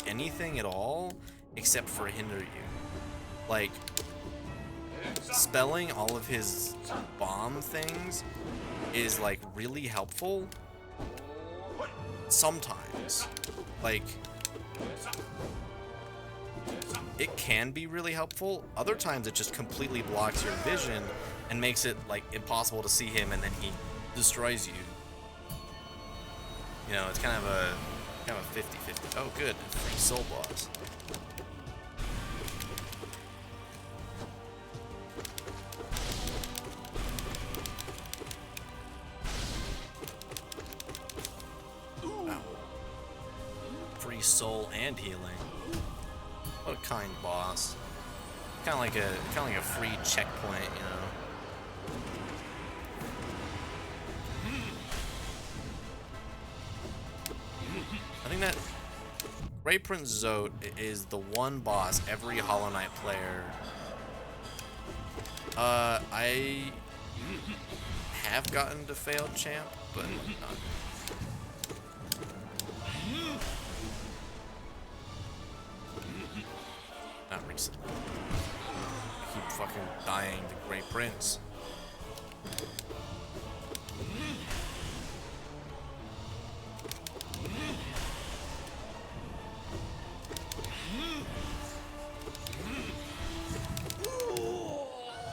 anything at all except for hinder you. Like, spelling all of his bomb things is like really helpful sometimes. Like, it can be really helpful. Other times it just completely blocks your vision and makes it like impossible to see him, and then he destroys you. You know, it's kind of a 50-50. Oh good, free soul boss. Wow. Free soul and healing. What a kind boss. Kind of like a free checkpoint, you know. I think that Great Prince Zote is the one boss every Hollow Knight player. I have gotten to failed champ, but not recently. I keep fucking dying to Great Prince.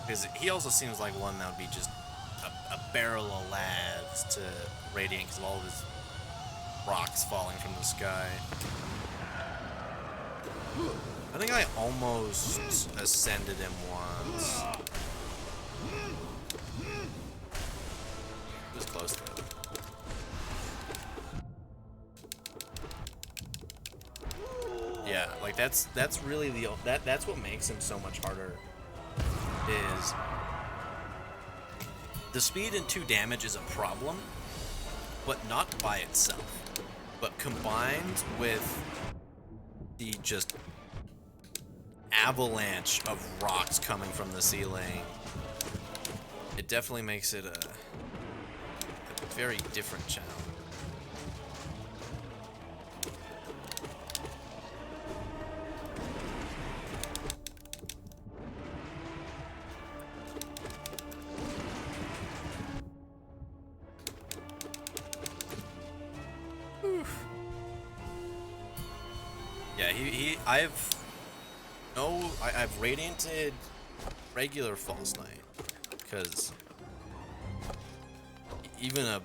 Because he also seems like one that would be just a barrel of lads to Radiant because of all of his rocks falling from the sky. I think I almost ascended him once. It was close though. Yeah, like that's really that's what makes him so much harder. Is the speed and 2 damage is a problem, but not by itself. But combined with the just avalanche of rocks coming from the ceiling, it definitely makes it a very different challenge. Yeah, I've radianted regular False Knight, because even a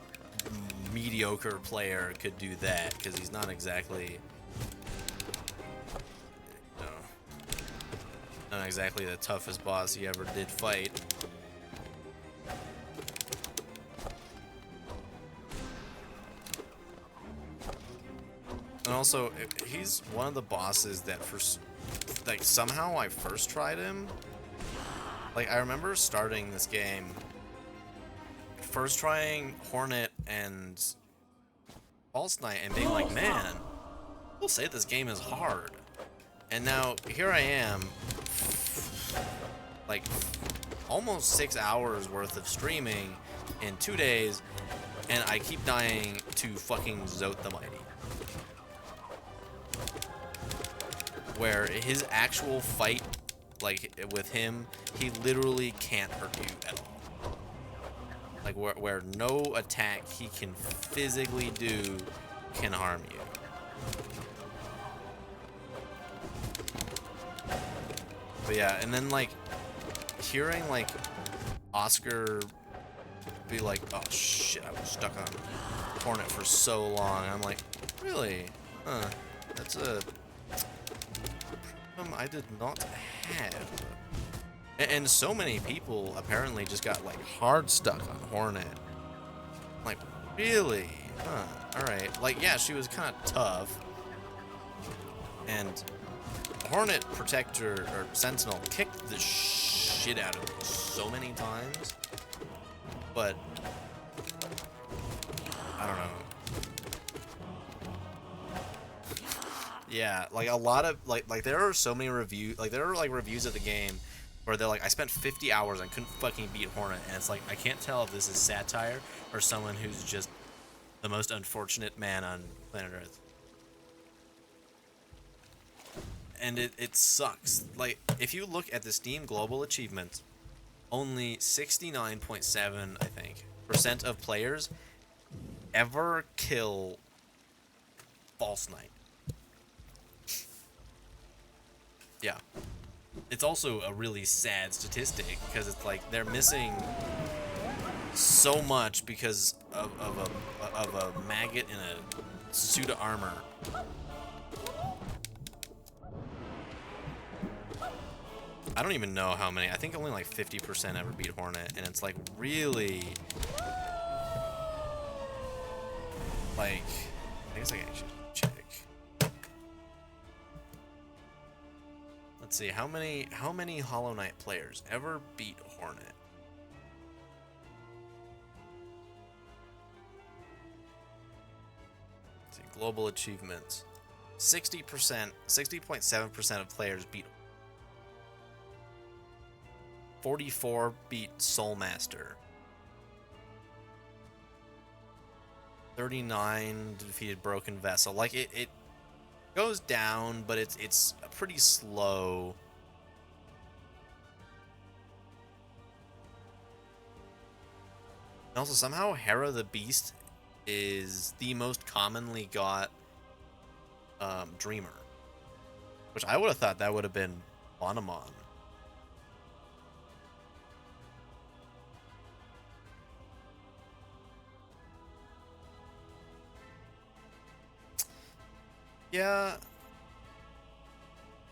mediocre player could do that, because he's not exactly, you know, not exactly the toughest boss he ever did fight. And also, he's one of the bosses that like somehow I first tried him. Like, I remember starting this game, first trying Hornet and False Knight and being like, man, we'll say this game is hard. And now here I am, like almost 6 hours worth of streaming in 2 days, and I keep dying to fucking Zote the Mighty. Where his actual fight, like with him, he literally can't hurt you at all. Like where no attack he can physically do can harm you. But yeah, and then like hearing like Oscar be like, oh shit, I was stuck on Hornet for so long. I'm like, really? Huh, that's a I did not have. And so many people apparently just got like hard stuck on Hornet. Like, really? Huh, alright. Like, yeah, she was kind of tough. And Hornet Protector or Sentinel kicked the shit out of me so many times. But I don't know. Yeah, like a lot of like there are so many reviews, like there are like reviews of the game where they're like, I spent 50 hours and couldn't fucking beat Hornet, and it's like, I can't tell if this is satire or someone who's just the most unfortunate man on planet Earth. And it sucks. Like, if you look at the Steam global achievements, only 69.7, I think, % of players ever kill False Knight. Yeah. It's also a really sad statistic because it's like they're missing so much because of a maggot in a suit of armor. I don't even know how many. I think only like 50% ever beat Hornet, and it's like really, like, I guess I can actually check. Let's see how many Hollow Knight players ever beat Hornet. Let's see, global achievements. 60.7% of players beat. 44 beat Soulmaster. 39 defeated Broken Vessel. Like it goes down, but it's pretty slow. And also somehow Hera the Beast is the most commonly got Dreamer, which I would have thought that would have been Bonamon. Yeah,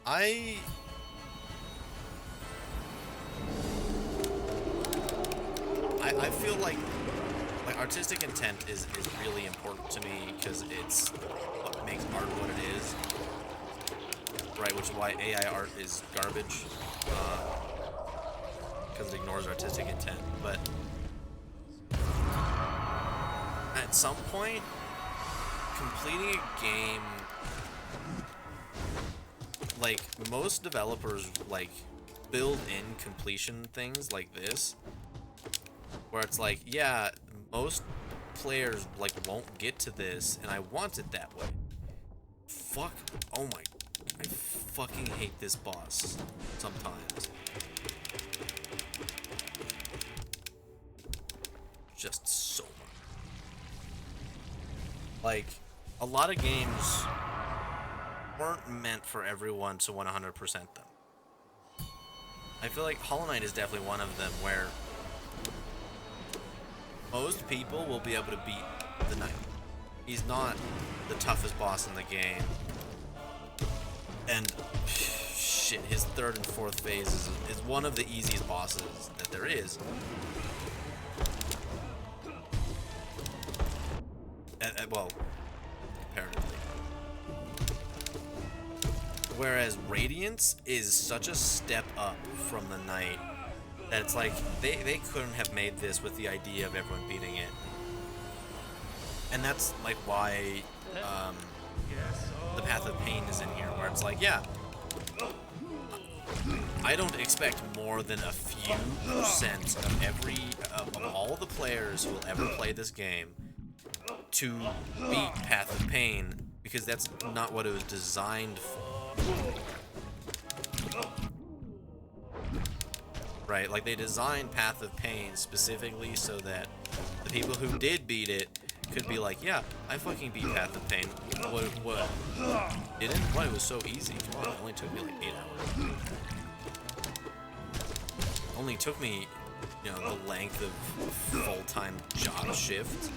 I feel like artistic intent is really important to me because it's what makes art what it is, right? Which is why AI art is garbage, because it ignores artistic intent. But at some point, completing a game, like most developers like build in completion things like this, where it's like, yeah, most players like won't get to this, and I want it that way. Fuck, oh my, I fucking hate this boss sometimes. Just so much. Like, a lot of games weren't meant for everyone to 100% them. I feel like Hollow Knight is definitely one of them where most people will be able to beat the Knight. He's not the toughest boss in the game. And shit, his third and fourth phase is one of the easiest bosses that there is. Well, comparatively. Whereas Radiance is such a step up from the Knight that it's like they couldn't have made this with the idea of everyone beating it. And that's like why the Path of Pain is in here, where it's like, yeah, I don't expect more than a few percent of all the players who will ever play this game to beat Path of Pain, because that's not what it was designed for. Right, like they designed Path of Pain specifically so that the people who did beat it could be like, yeah, I fucking beat Path of Pain. What? Didn't? What? It was so easy. Come on, it only took me like 8 hours. Only took me, you know, the length of full-time job shift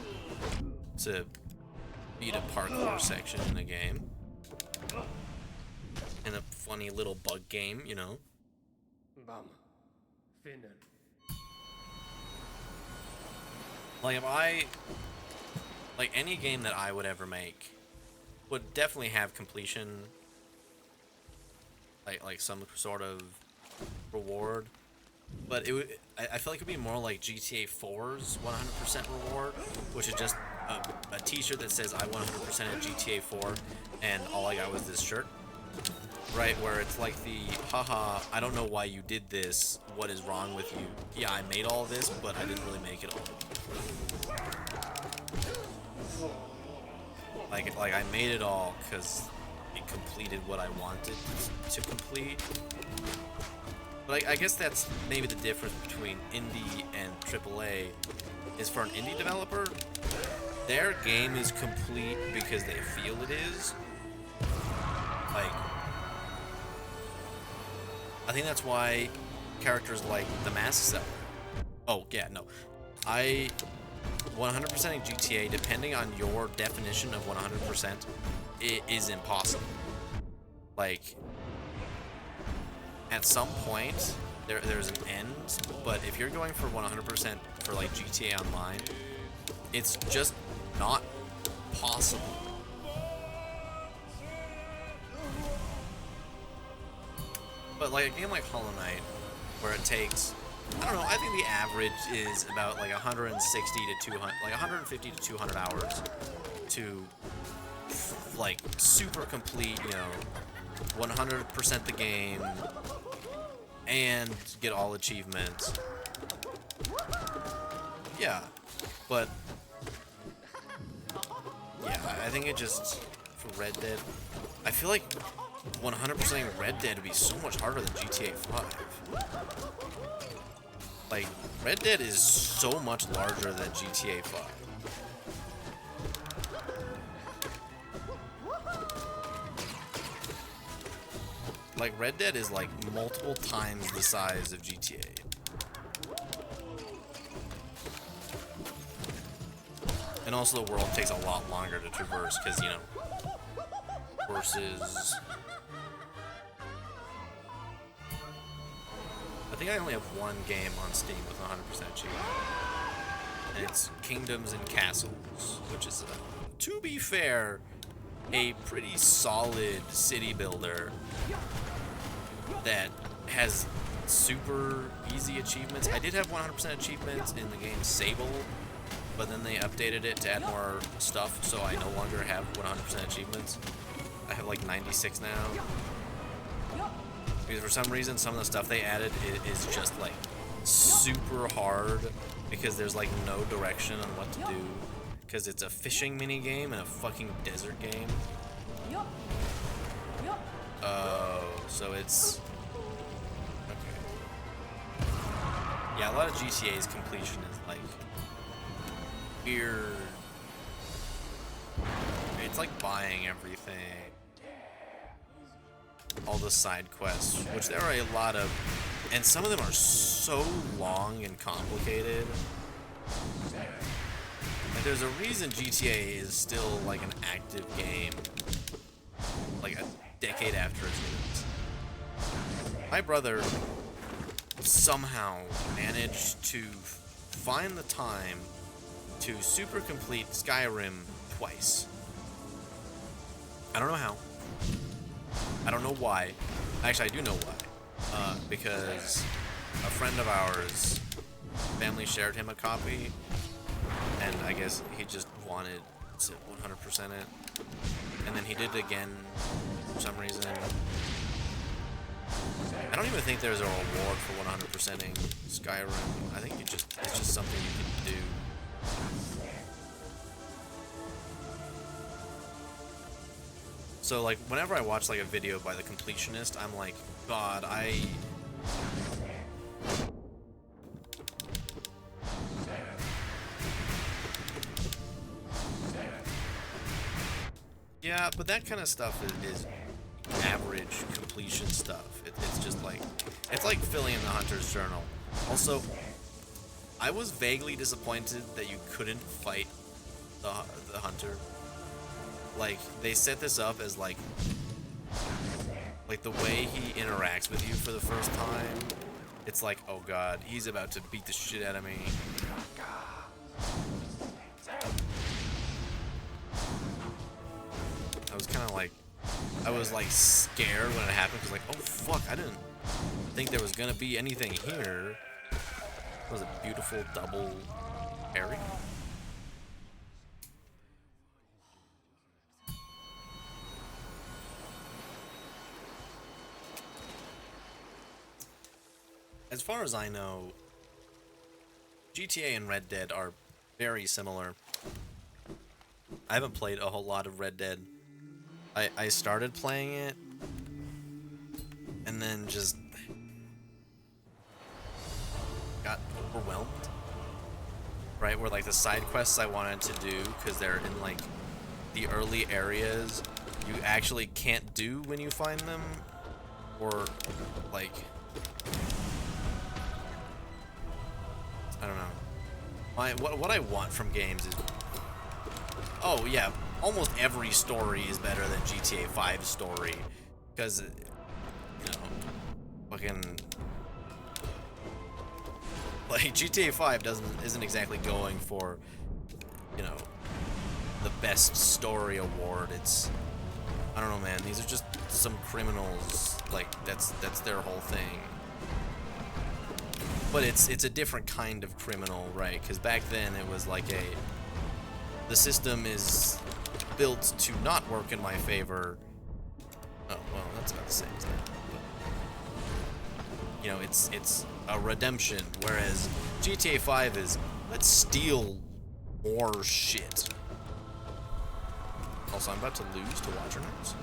to beat a parkour section in a game. In a funny little bug game, you know. Like if like any game that I would ever make would definitely have completion, like some sort of reward, but it would, I feel like it'd be more like GTA 4's 100% reward, which is just a t-shirt that says I 100% at GTA 4 and all I got was this shirt. right? Where it's like the, haha, I don't know why you did this. What is wrong with you? Yeah, I made all this, but I didn't really make it all. Like I made it all because it completed what I wanted to complete. But I guess that's maybe the difference between indie and AAA is for an indie developer, their game is complete because they feel it is. Like, I think that's why characters like the Mask Seller. Oh, yeah, no. 100%ing GTA, depending on your definition of 100%, it is impossible. Like, at some point, there's an end, but if you're going for 100% for like GTA Online, it's just not possible. But like a game like Hollow Knight, where it takes, I don't know, I think the average is about like 160 to 200, like 150 to 200 hours to like super complete, you know, 100% the game and get all achievements. Yeah, but yeah, I think it just, for Red Dead, I feel like 100%ing Red Dead would be so much harder than GTA 5. Like, Red Dead is so much larger than GTA 5. Like, Red Dead is like multiple times the size of GTA. And also the world takes a lot longer to traverse because, you know, horses. I think I only have one game on Steam with 100% achievement. And it's Kingdoms and Castles, which is, to be fair, a pretty solid city builder that has super easy achievements. I did have 100% achievements in the game Sable, but then they updated it to add more stuff, so I no longer have 100% achievements. I have like 96 now. Because for some reason, some of the stuff they added is just like super hard because there's like no direction on what to do. Because it's a fishing mini game and a fucking desert game. Oh, so it's okay. Yeah, a lot of GTA's completion is like weird. It's like buying everything. All the side quests, which there are a lot of, and some of them are so long and complicated. Like, there's a reason GTA is still like an active game, like a decade after its release. My brother somehow managed to find the time to super complete Skyrim twice. I don't know how. I don't know why. Actually, I do know why. Because a friend of ours, family shared him a copy, and I guess he just wanted to 100% it. And then he did it again for some reason. I don't even think there's a reward for 100%ing Skyrim. I think it's just something you can do. So like whenever I watch like a video by the completionist, I'm like, God, yeah, but that kind of stuff is average completion stuff. It's just like, it's like filling in the Hunter's Journal. Also, I was vaguely disappointed that you couldn't fight the Hunter. Like, they set this up as like the way he interacts with you for the first time, it's like, oh god, he's about to beat the shit out of me. I was kind of like, I was like scared when it happened, because like, oh fuck, I didn't think there was gonna be anything here. That was a beautiful double parry. as far as I know, GTA and Red Dead are very similar. I haven't played a whole lot of Red Dead. I started playing it, and then just got overwhelmed. Right, where like the side quests I wanted to do, because they're in like the early areas, you actually can't do when you find them, or like, I don't know. What I want from games is, oh yeah, almost every story is better than GTA 5's story, because you know, fucking. Like, GTA 5 isn't exactly going for, you know, the best story award. It's, I don't know, man. These are just some criminals. Like, that's their whole thing. But it's a different kind of criminal, right? Because back then it was like the system is built to not work in my favor. Oh, well, that's about the same as that. You know, it's a redemption, whereas GTA 5 is, let's steal more shit. Also, I'm about to lose to Watcher Notes.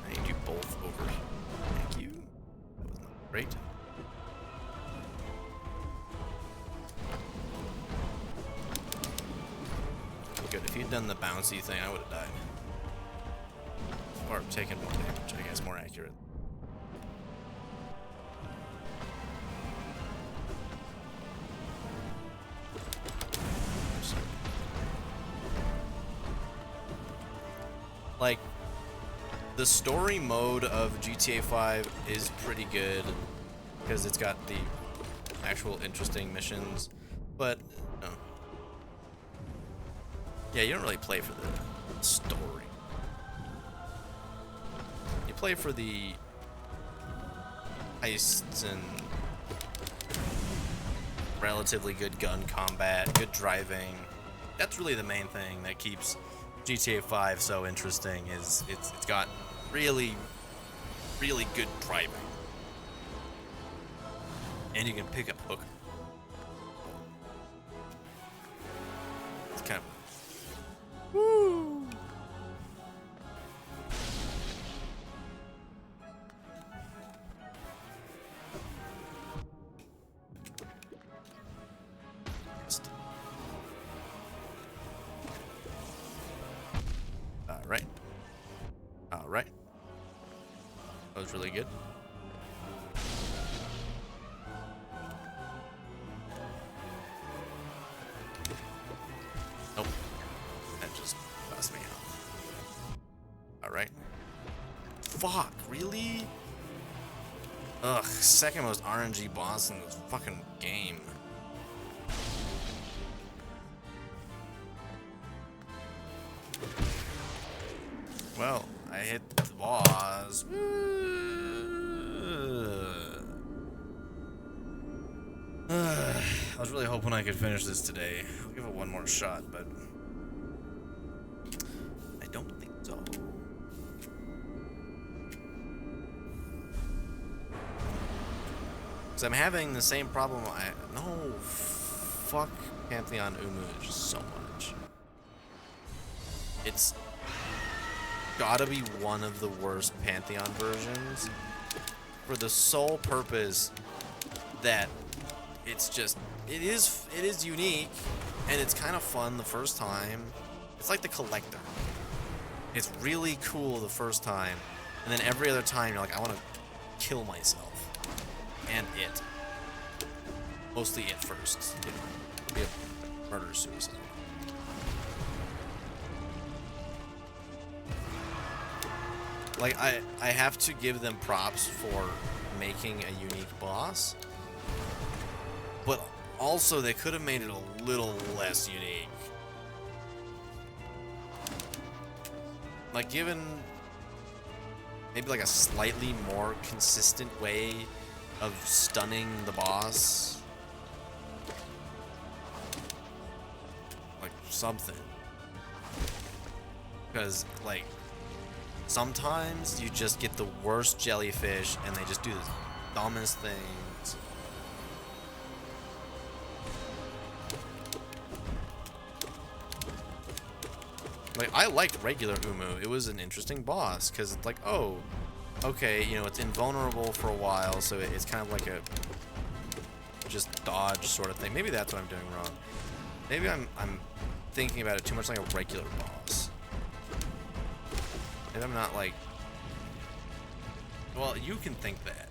I need you both over. Thank you. That was not great. Good. If he'd done the bouncy thing, I would have died. Or taken more damage, I guess, more accurate. Like, the story mode of GTA 5 is pretty good, because it's got the actual interesting missions, but no. Yeah, you don't really play for the story. You play for the heists and relatively good gun combat, good driving. That's really the main thing that keeps GTA 5 so interesting, is it's got really, really good driving. And you can pick up hook. It's kind of... Woo! Alright. Alright. That was really good. Nope. That just buzzed me out. Alright. Fuck, really? Ugh, second most RNG boss in this fucking game. Well, I hit the boss. I was really hoping I could finish this today. I'll give it one more shot, but I don't think so. Because I'm having the same problem. No, fuck Pantheon Umu just so much. It's gotta be one of the worst Pantheon versions, for the sole purpose that it's just, it is unique, and it's kind of fun the first time. It's like the Collector. It's really cool the first time, and then every other time you're like, I want to kill myself. And it. Mostly it first. You know, it'll be a murder-suicide. Like, I have to give them props for making a unique boss, but also they could have made it a little less unique. Like, given maybe like a slightly more consistent way of stunning the boss. something. Because, like, sometimes you just get the worst jellyfish and they just do the dumbest things. Like, I liked regular Umu. It was an interesting boss because it's like, oh, okay, you know, it's invulnerable for a while, so it's kind of like a just dodge sort of thing. Maybe that's what I'm doing wrong. Maybe I'm thinking about it too much like a regular boss. And I'm not like... Well, you can think that.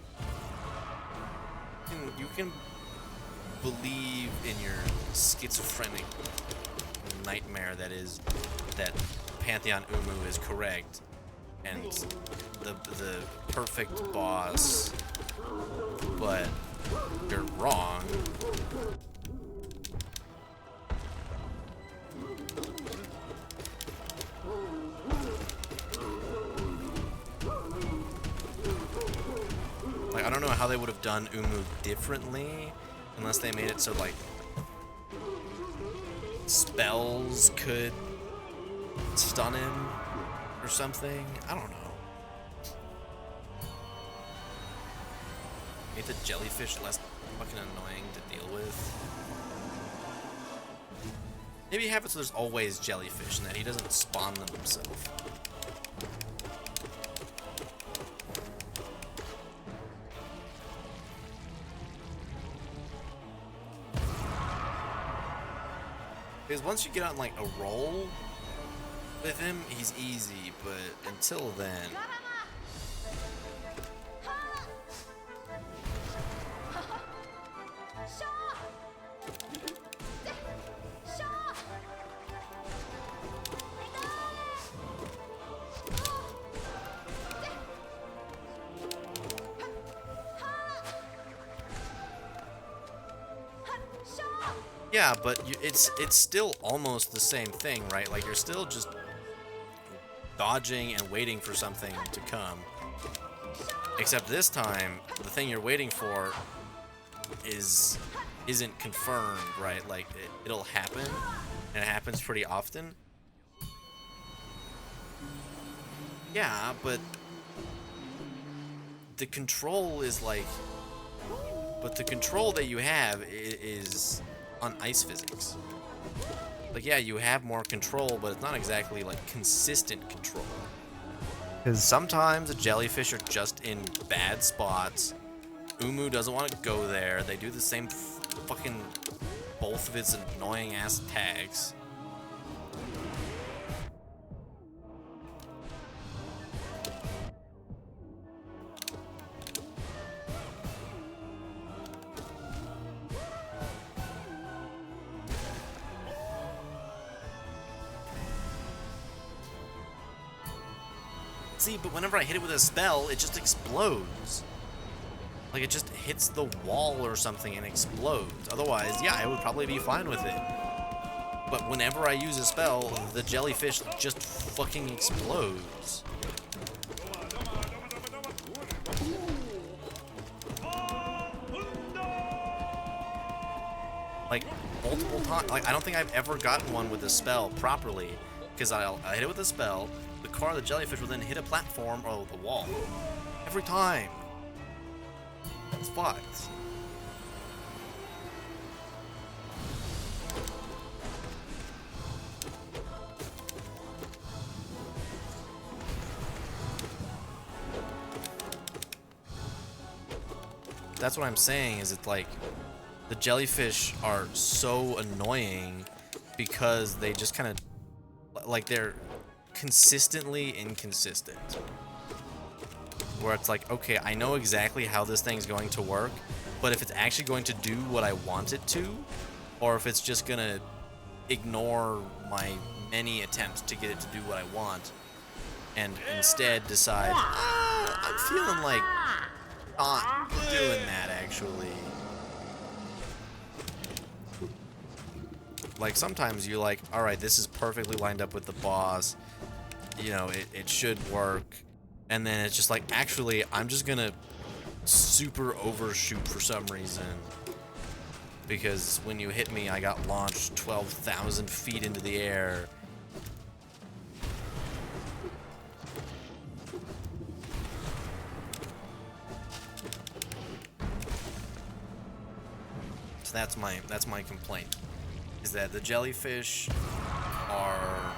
You can believe in your schizophrenic nightmare that is that Pantheon Umu is correct and the perfect boss, but you're wrong. Like, I don't know how they would have done Umu differently unless they made it so like spells could stun him or something. I don't know. Make the jellyfish less fucking annoying to deal with. Maybe have it so there's always jellyfish and that he doesn't spawn them himself. Because once you get on like a roll with him, he's easy, but until then... Yeah, but it's still almost the same thing, right? Like, you're still just dodging and waiting for something to come. Except this time, the thing you're waiting for isn't confirmed, right? Like, it'll happen, and it happens pretty often. Yeah, but the control is like... But the control that you have is on ice physics. Like, yeah, you have more control, but it's not exactly, like, consistent control. Because sometimes the jellyfish are just in bad spots. Umu doesn't want to go there. They do the same fucking... both of its annoying-ass tags. See, but whenever I hit it with a spell, it just explodes. Like, it just hits the wall or something and explodes. Otherwise, yeah, I would probably be fine with it. But whenever I use a spell, the jellyfish just fucking explodes. Like, multiple times. Like, I don't think I've ever gotten one with a spell properly. Because I hit it with a spell, the car of the jellyfish will then hit a platform or the wall. Every time. It's fucked. That's what I'm saying, is it's like the jellyfish are so annoying because they just kind of like they're consistently inconsistent. Where it's like, okay, I know exactly how this thing's going to work, but if it's actually going to do what I want it to, or if it's just gonna ignore my many attempts to get it to do what I want, and instead decide, I'm feeling like not doing that, actually. Like, sometimes you're like, alright, this is perfectly lined up with the boss, you know, it should work. And then it's just like, actually, I'm just gonna super overshoot for some reason. because when you hit me, I got launched 12,000 feet into the air. So that's my complaint, is that the jellyfish are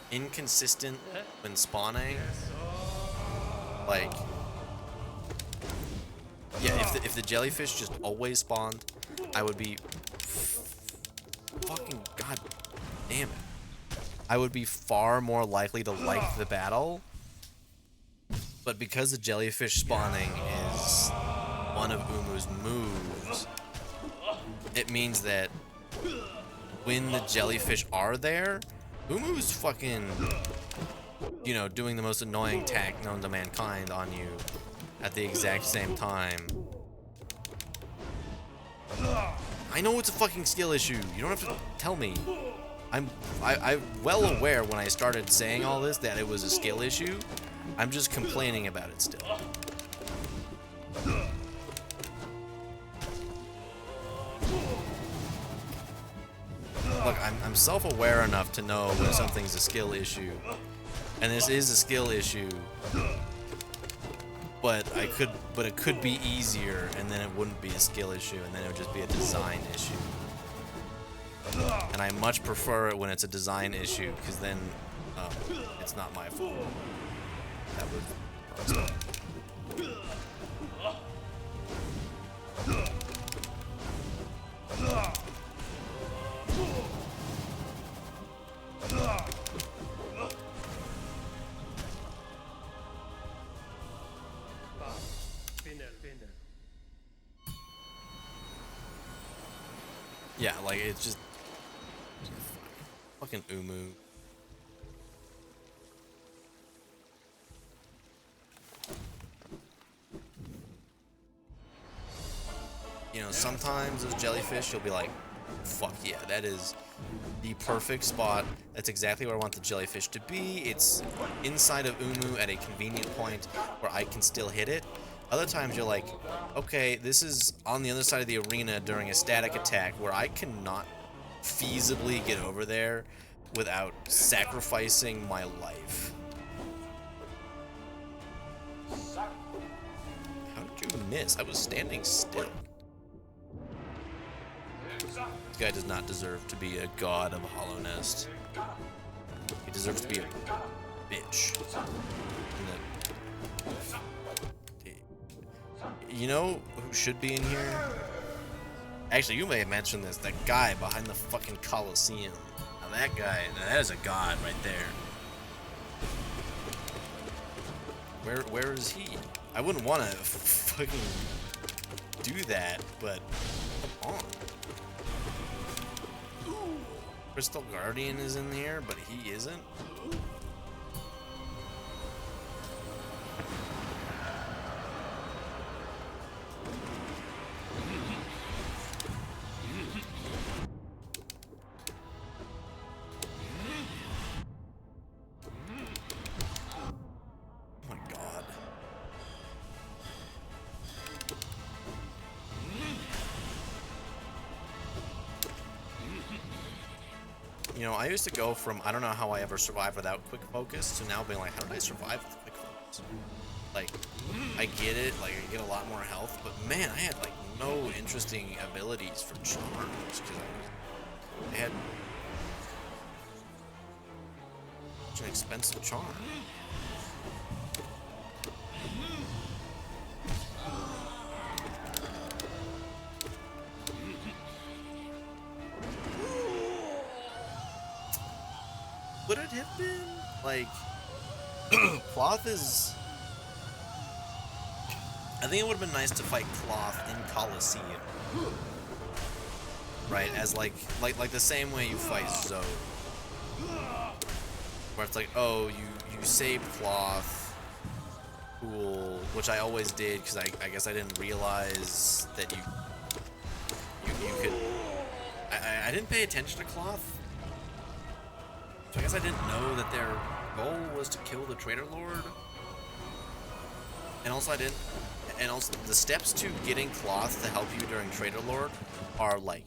inconsistent when spawning. Like, yeah, if the jellyfish just always spawned, I would be fucking god damn it. I would be far more likely to like the battle. But because the jellyfish spawning is one of Umu's moves, it means that when the jellyfish are there, Umu's fucking, you know, doing the most annoying attack known to mankind on you at the exact same time. I know it's a fucking skill issue. You don't have to tell me. I'm well aware when I started saying all this that it was a skill issue. I'm just complaining about it still. Look, I'm self-aware enough to know when something's a skill issue, and this is a skill issue. But it could be easier, and then it wouldn't be a skill issue, and then it would just be a design issue. And I much prefer it when it's a design issue, because then it's not my fault. That would. Yeah, like it's just fucking Umu. You know, sometimes those jellyfish, you'll be like, fuck yeah, that is the perfect spot. That's exactly where I want the jellyfish to be. It's inside of Umu at a convenient point where I can still hit it. Other times you're like, okay, this is on the other side of the arena during a static attack where I cannot feasibly get over there without sacrificing my life. How did you miss? I was standing still. This guy does not deserve to be a god of Hollow Nest. He deserves to be a bitch. You know who should be in here? Actually, you may have mentioned this. That guy behind the fucking Coliseum. Now that guy, that is a god right there. Where is he? I wouldn't want to fucking do that, but come on. Crystal Guardian is in here, but he isn't. You know, I used to go from, I don't know how I ever survived without quick focus, to now being like, how did I survive with quick focus? Like, I get it, like, I get a lot more health, but man, I had, like, no interesting abilities for charms, because I had such an expensive charm. Would it have been, like, Cloth is... I think it would have been nice to fight Cloth in Coliseum. Right, as like the same way you fight Zoe. Where it's like, oh, you saved Cloth. Cool. Which I always did, because I guess I didn't realize that you could... I didn't pay attention to Cloth. So I guess I didn't know that their goal was to kill the Traitor Lord. And also I didn't... and also the steps to getting cloth to help you during Trader Lord are like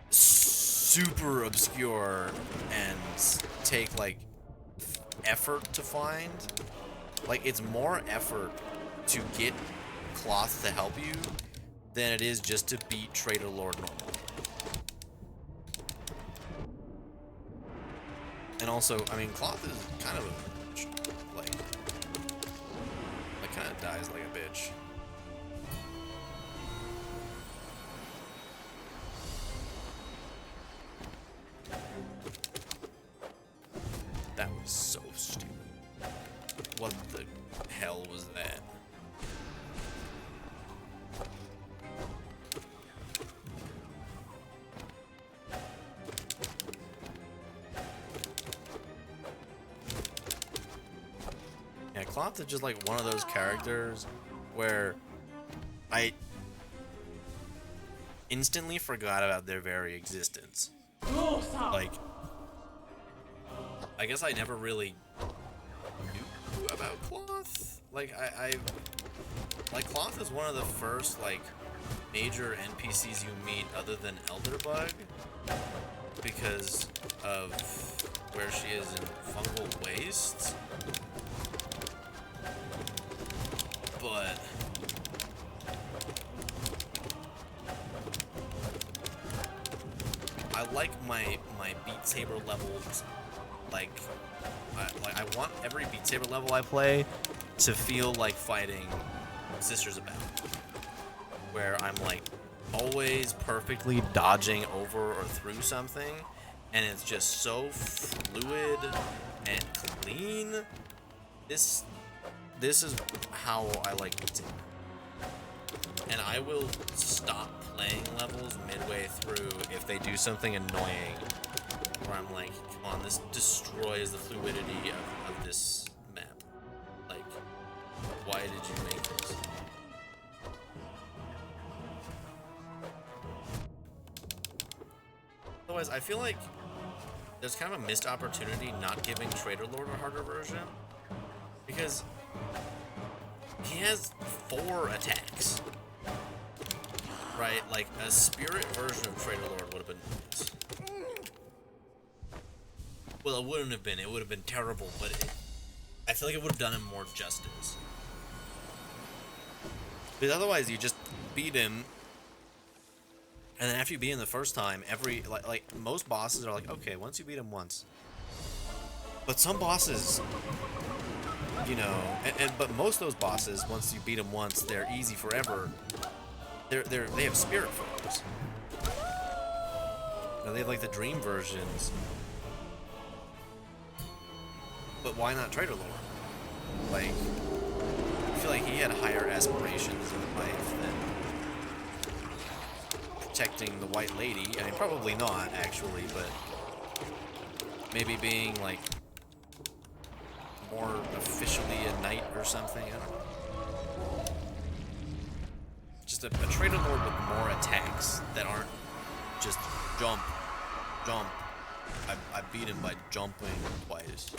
super obscure and take like effort to find. Like, it's more effort to get cloth to help you than it is just to beat Trader Lord normal. And also, I mean, cloth is kind of a, like kind of dies like a bitch. That was so stupid. What the hell was that? Yeah, Cloth is just like one of those characters where I instantly forgot about their very existence. Like, I guess I never really knew about Cloth. Like, like, Cloth is one of the first, like, major NPCs you meet other than Elderbug because of where she is in Fungal Wastes. But I like my Beat Saber levels. Like I want every Beat Saber level I play to feel like fighting Sisters of Battle, where I'm like always perfectly dodging over or through something, and it's just so fluid and clean. This is how I like Beat Saber. And I will stop playing levels midway through if they do something annoying where I'm like, come on, this destroys the fluidity of this map. Like, why did you make this? Otherwise, I feel like there's kind of a missed opportunity not giving Trader Lord a harder version, because he has 4 attacks. Right? Like, a spirit version of Trader Lord would have been nice. Well, it wouldn't have been. It would have been terrible, but I feel like it would have done him more justice. Because otherwise, you just beat him, and then after you beat him the first time, like most bosses are like, okay, once you beat him once. But some bosses, you know, but most of those bosses, once you beat them once, they're easy forever. They have spirit forms. Now they have like the dream versions. But why not Trader Lord? Like, I feel like he had higher aspirations in life than protecting the White Lady. I mean, probably not actually, but maybe being like more officially a knight or something. I don't know. Just a Trader Lord with more attacks that aren't just jump. I beat him by jumping twice.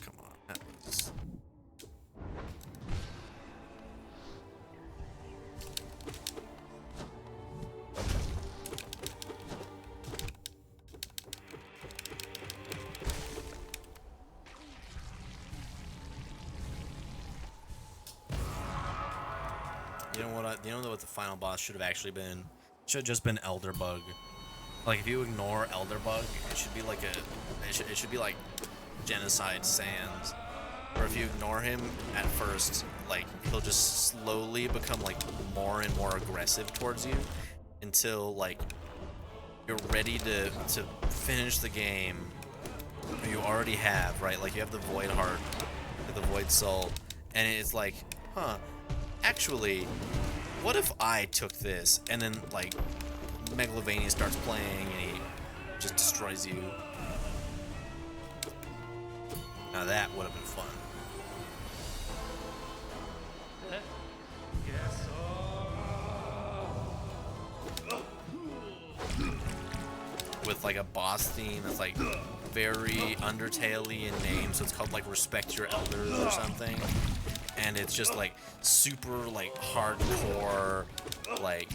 Come on, that was... You know what the final boss should have actually been? Should have just been Elderbug. Like, if you ignore Elderbug, it should be like it should be like Genocide Sands. Or if you ignore him at first, like, he'll just slowly become like more and more aggressive towards you until like you're ready to finish the game. Or you already have, right? Like, you have the Void Heart, the Void Soul, and it's like, huh, actually, what if I took this? And then, like, Megalovania starts playing and he just destroys you. Now that would have been fun. with like a boss theme that's like very Undertale-y in name, so it's called like Respect Your Elders or something. And it's just like super like hardcore, like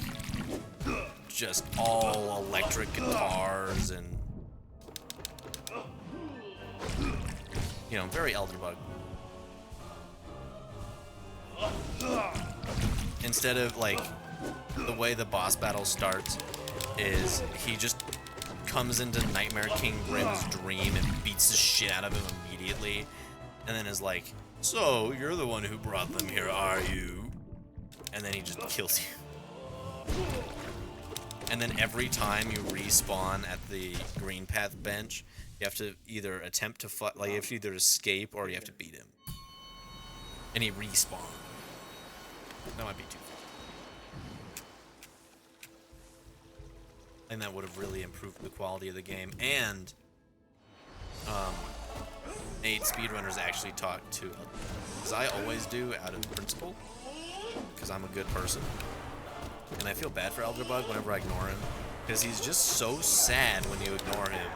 just all electric guitars and very Elderbug. Instead of like the way the boss battle starts is he just comes into Nightmare King Grim's dream and beats the shit out of him immediately, and then is like, "So you're the one who brought them here, are you?" And then he just kills you. And then every time you respawn at the Green Path bench, you have to either attempt to you have to either escape or you have to beat him. And he respawns. That might be too far. I think that would have really improved the quality of the game. And made speedrunners actually talk to, because I always do out of principle, because I'm a good person. And I feel bad for Elderbug whenever I ignore him, because he's just so sad when you ignore him.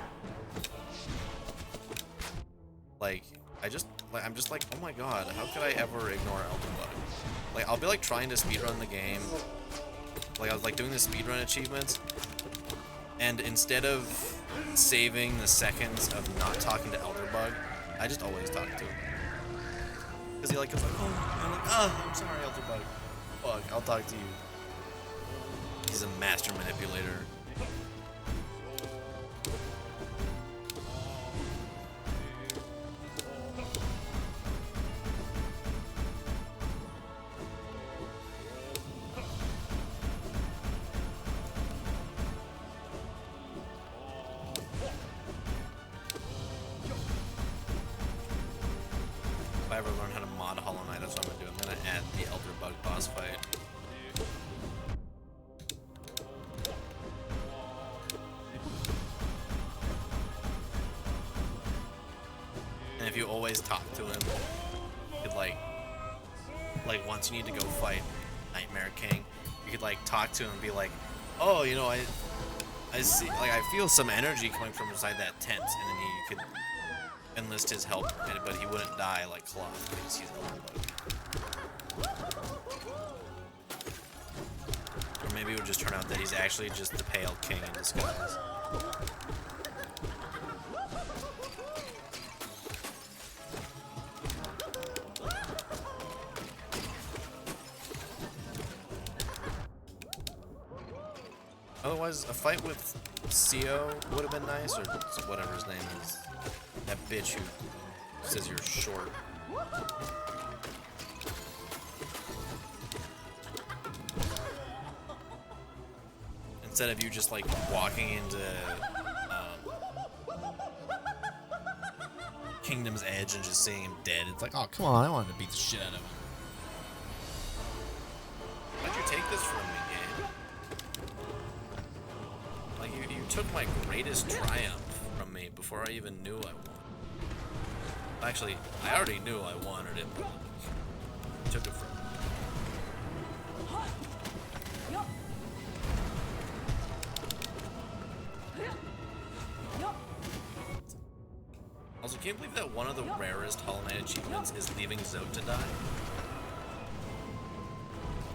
Like, I'm just like, oh my god, how could I ever ignore Elderbug? Like, I'll be like trying to speedrun the game. Like, I was like doing the speedrun achievements, and instead of saving the seconds of not talking to Elderbug, I just always talk to him. Because he like, is like, oh, I'm like, I'm sorry, Elderbug. Fuck, I'll talk to you. He's a master manipulator. If I ever learn how to mod Hollow Knight, that's what I'm gonna do. I'm gonna add the Elderbug boss fight. And if you always talk to him, you could like once you need to go fight Nightmare King, you could like talk to him and be like, oh, I see, like, I feel some energy coming from inside that tent, and then you could enlist his help, but he wouldn't die like Cloth because he's Elderbug. Or maybe it would just turn out that he's actually just the Pale King in disguise. Otherwise, a fight with CO would have been nice, or whatever his name is. That bitch who says you're short. Instead of you just like walking into Kingdom's Edge and just seeing him dead, it's like, oh come on, I wanted to beat the shit out of him. Why'd you take this from me, game? Like, you took my greatest triumph from me before I even knew I won. Actually, I already knew I wanted it, but you took it from me. Also, can you believe that one of the rarest Hollow Knight achievements is leaving Zote to die?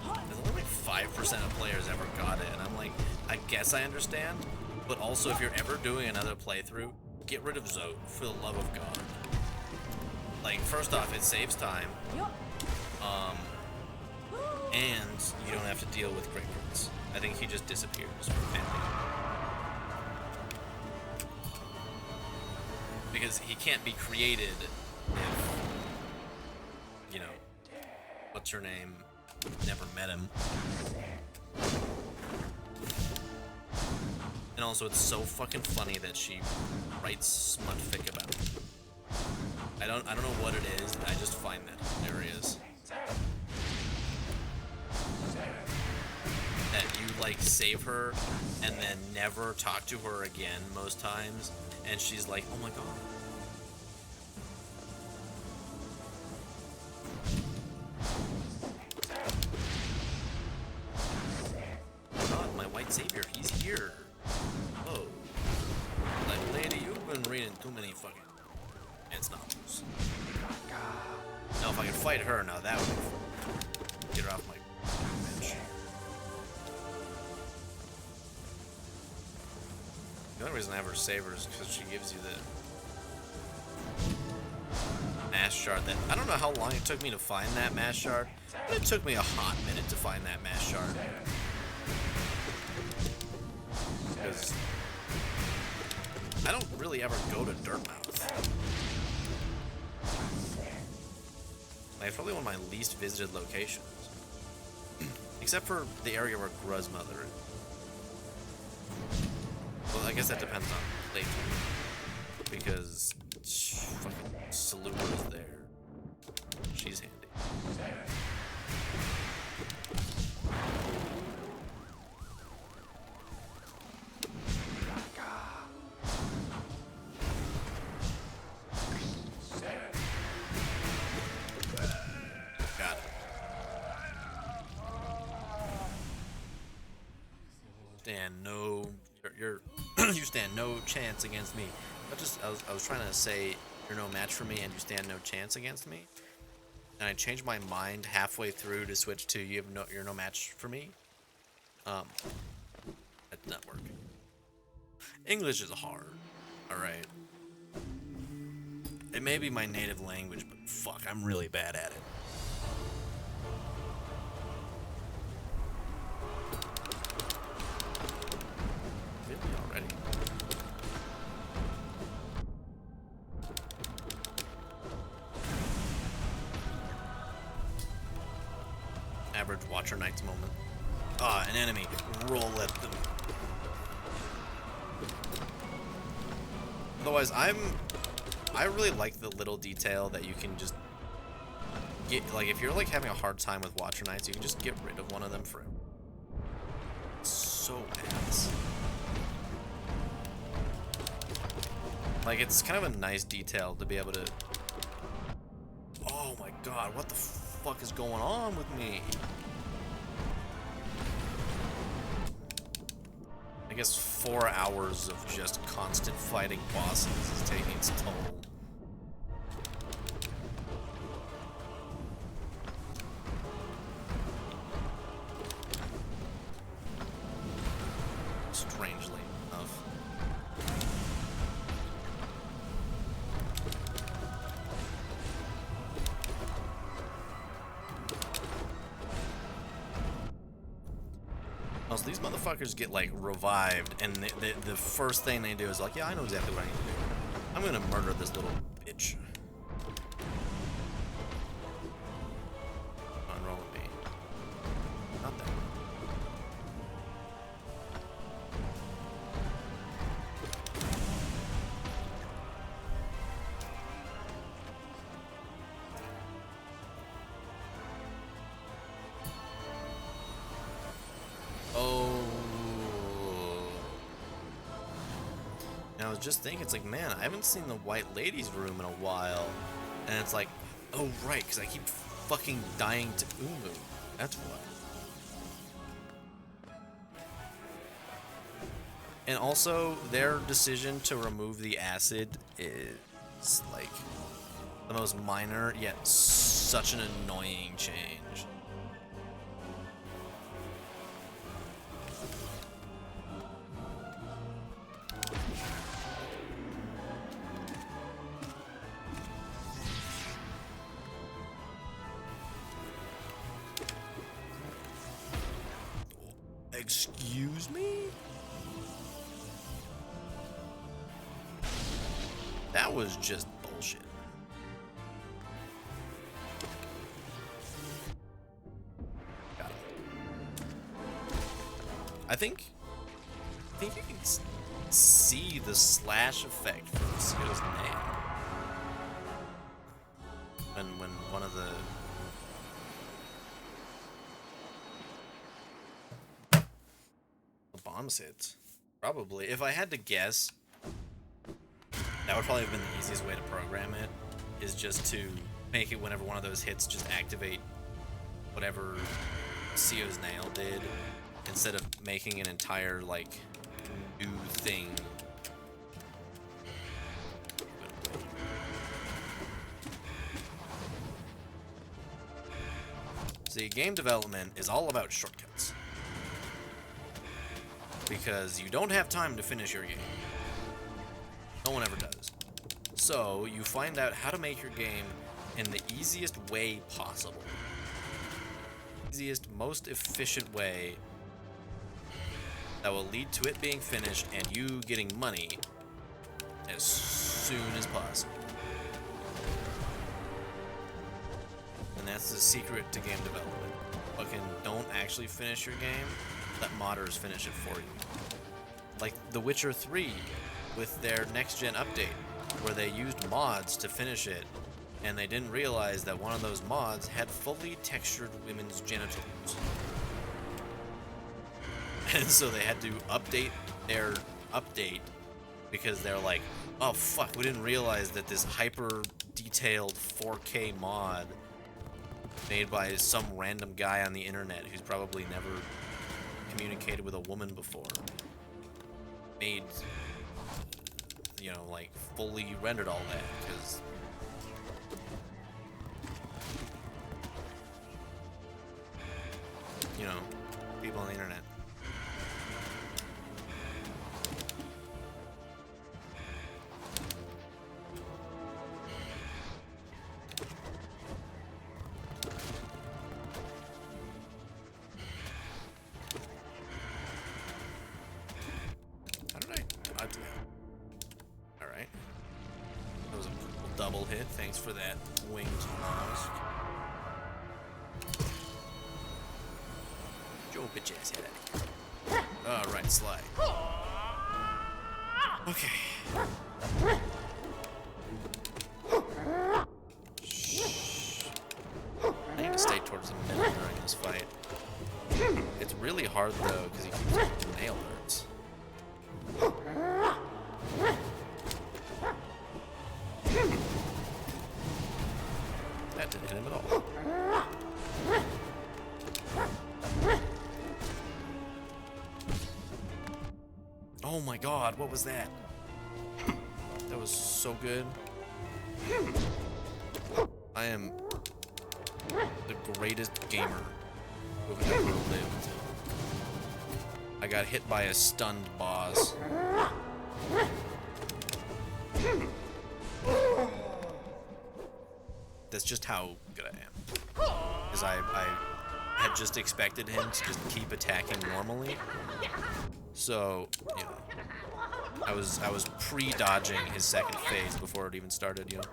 There's only like 5% of players ever got it, and I'm like, I guess I understand, but also if you're ever doing another playthrough, get rid of Zote, for the love of God. Like, first off, it saves time, and you don't have to deal with Great Prince. I think he just disappears from Fantasy. Because he can't be created if, what's her name, never met him. And also, it's so fucking funny that she writes smut fic about him. I don't know what it is, I just find that hilarious. That you, like, save her and then never talk to her again most times, and she's like, oh my god. God, my white savior, he's here. Whoa. fight her. Now that would get her off my bench. The only reason I have her save her is because she gives you the mass shard. That I don't know how long it took me to find that mass shard, but it took me a hot minute to find that mass shard. Because I don't really ever go to Dirtmouth. Like, it's probably one of my least visited locations. Except for the area where Gruz Mother is. Well, I guess that depends on playthrough. Because fucking Saluma is there. She's handy. You stand no chance against me. I was trying to say you're no match for me and you stand no chance against me. And I changed my mind halfway through to switch to you're no match for me. That did not work. English is hard. Alright. It may be my native language, but fuck, I'm really bad at it. Average Watcher Knights moment. An enemy. Roll at them. Otherwise, I really like the little detail that you can just get, like, if you're like having a hard time with Watcher Knights, you can just get rid of one of them forever. So ass. Like, it's kind of a nice detail to be able to... Oh my god, what the fuck is going on with me? I guess 4 hours of just constant fighting bosses is taking its toll. Strangely enough. Also, these motherfuckers get, like, revived, and the first thing they do is like, yeah, I know exactly what I need to do. I'm gonna murder this little bitch. Come on, roll with me. Not that. I was just thinking, it's like, man, I haven't seen the White Lady's room in a while. And it's like, oh, right, because I keep fucking dying to Umu. That's why. And also, their decision to remove the acid is, like, the most minor, yet such an annoying change. Excuse me? That was just bullshit. Got it. I think you can see the slash effect from Seo's name. When one of the bombs hits. Probably. If I had to guess, that would probably have been the easiest way to program it, is just to make it whenever one of those hits just activate whatever Seo's nail did, instead of making an entire, like, new thing. See, game development is all about shortcuts. Because you don't have time to finish your game. No one ever does. So, you find out how to make your game in the easiest way possible. Easiest, most efficient way that will lead to it being finished and you getting money as soon as possible. And that's the secret to game development. Fucking don't actually finish your game, let modders finish it for you. Like The Witcher 3 with their next-gen update, where they used mods to finish it, and they didn't realize that one of those mods had fully textured women's genitals. And so they had to update their update because they're like, oh fuck, we didn't realize that this hyper detailed 4K mod made by some random guy on the internet who's probably never communicated with a woman before made, you know, like fully rendered all that, because you know, people on the internet. How did I do that? Alright. That was a cool double hit. Thanks for that, winged mollusk. Joe bitch ass head. Alright, slide. Okay. Shh. I need to stay towards the middle during this fight. It's really hard though, because he keeps making nail darts. That didn't hit him at all. Oh my god, what was that? That was so good. I am the greatest gamer who have ever lived. I got hit by a stunned boss. That's just how good I am. Because I had just expected him to just keep attacking normally. So, you know, I was pre-dodging his second phase before it even started, you know.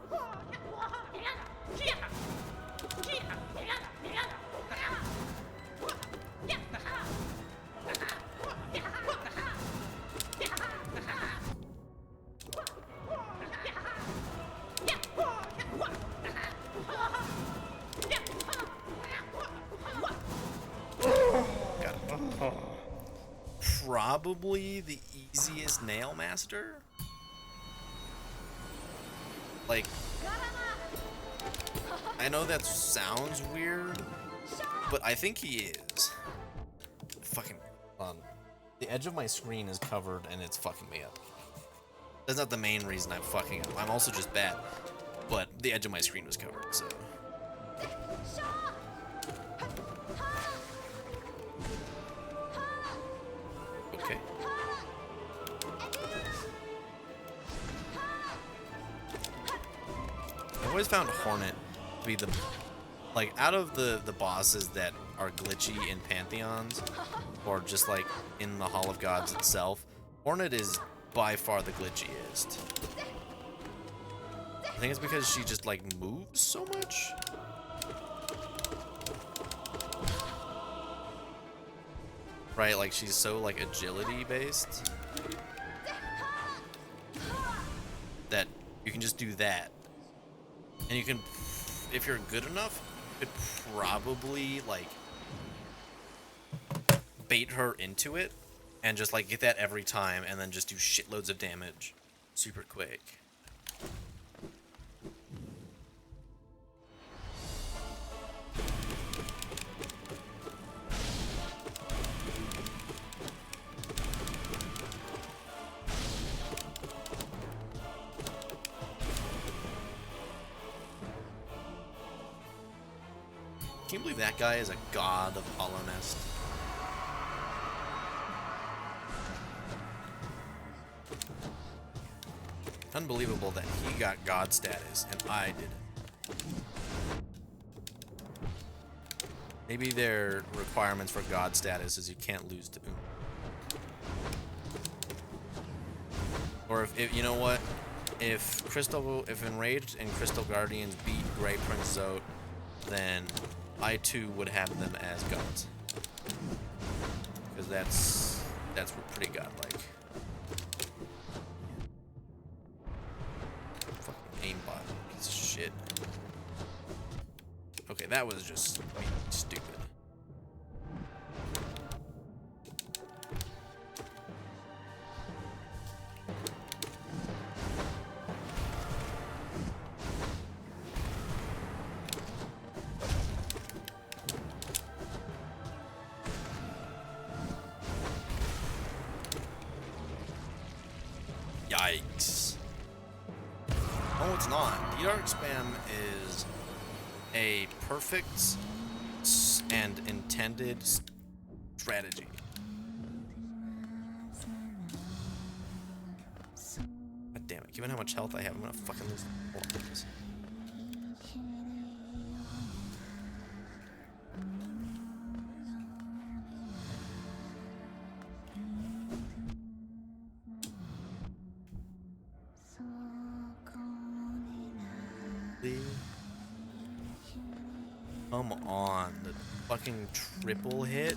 Probably the easiest nail master. Like, I know that sounds weird, but I think he is. Fucking, the edge of my screen is covered and it's fucking me up. That's not the main reason I'm fucking up. I'm also just bad, but the edge of my screen was covered, so. Okay. I've always found Hornet to be the, like, out of the bosses that are glitchy in Pantheons, or just like in the Hall of Gods itself, Hornet is by far the glitchiest. I think it's because she just like moves so much. Right, like she's so like agility based that you can just do that. And you can, if you're good enough, you could probably like bait her into it and just like get that every time and then just do shitloads of damage super quick. Can you believe that guy is a god of Hollow Nest? Unbelievable that he got god status and I didn't. Maybe their requirements for god status is you can't lose to Or if you know what? If Enraged and Crystal Guardians beat Grey Prince Zote, then I too would have them as gods. Because that's pretty godlike. Fucking aimbot, piece of shit. Okay, that was just stupid. Yikes. Oh, it's not. Dark spam is a perfect and intended strategy. God damn it. Given how much health I have, I'm gonna fucking lose the whole place. Come on, the fucking triple hit.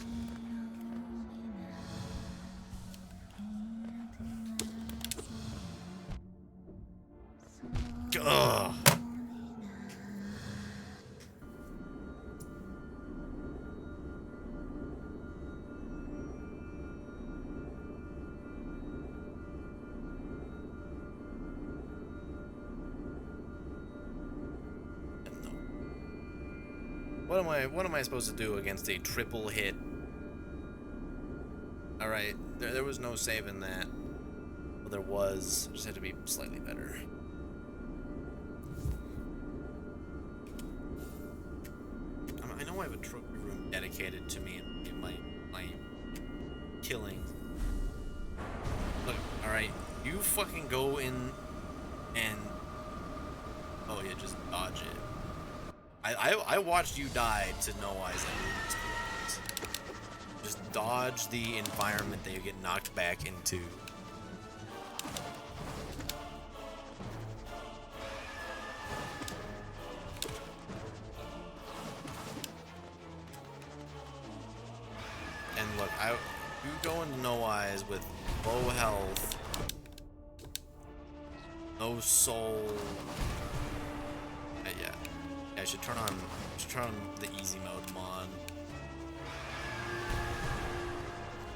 Ugh. What am I supposed to do against a triple hit? All right, there was no saving that. Well, there was. Just had to be slightly better. I know I have a trophy room dedicated to me and my killing. Look, all right, you fucking go in and oh yeah, just dodge it. I watched you die to no eyes like just dodge the environment that you get knocked back into. And look, you go into no eyes with low health, no soul. Yeah. I should turn on the easy mode mod.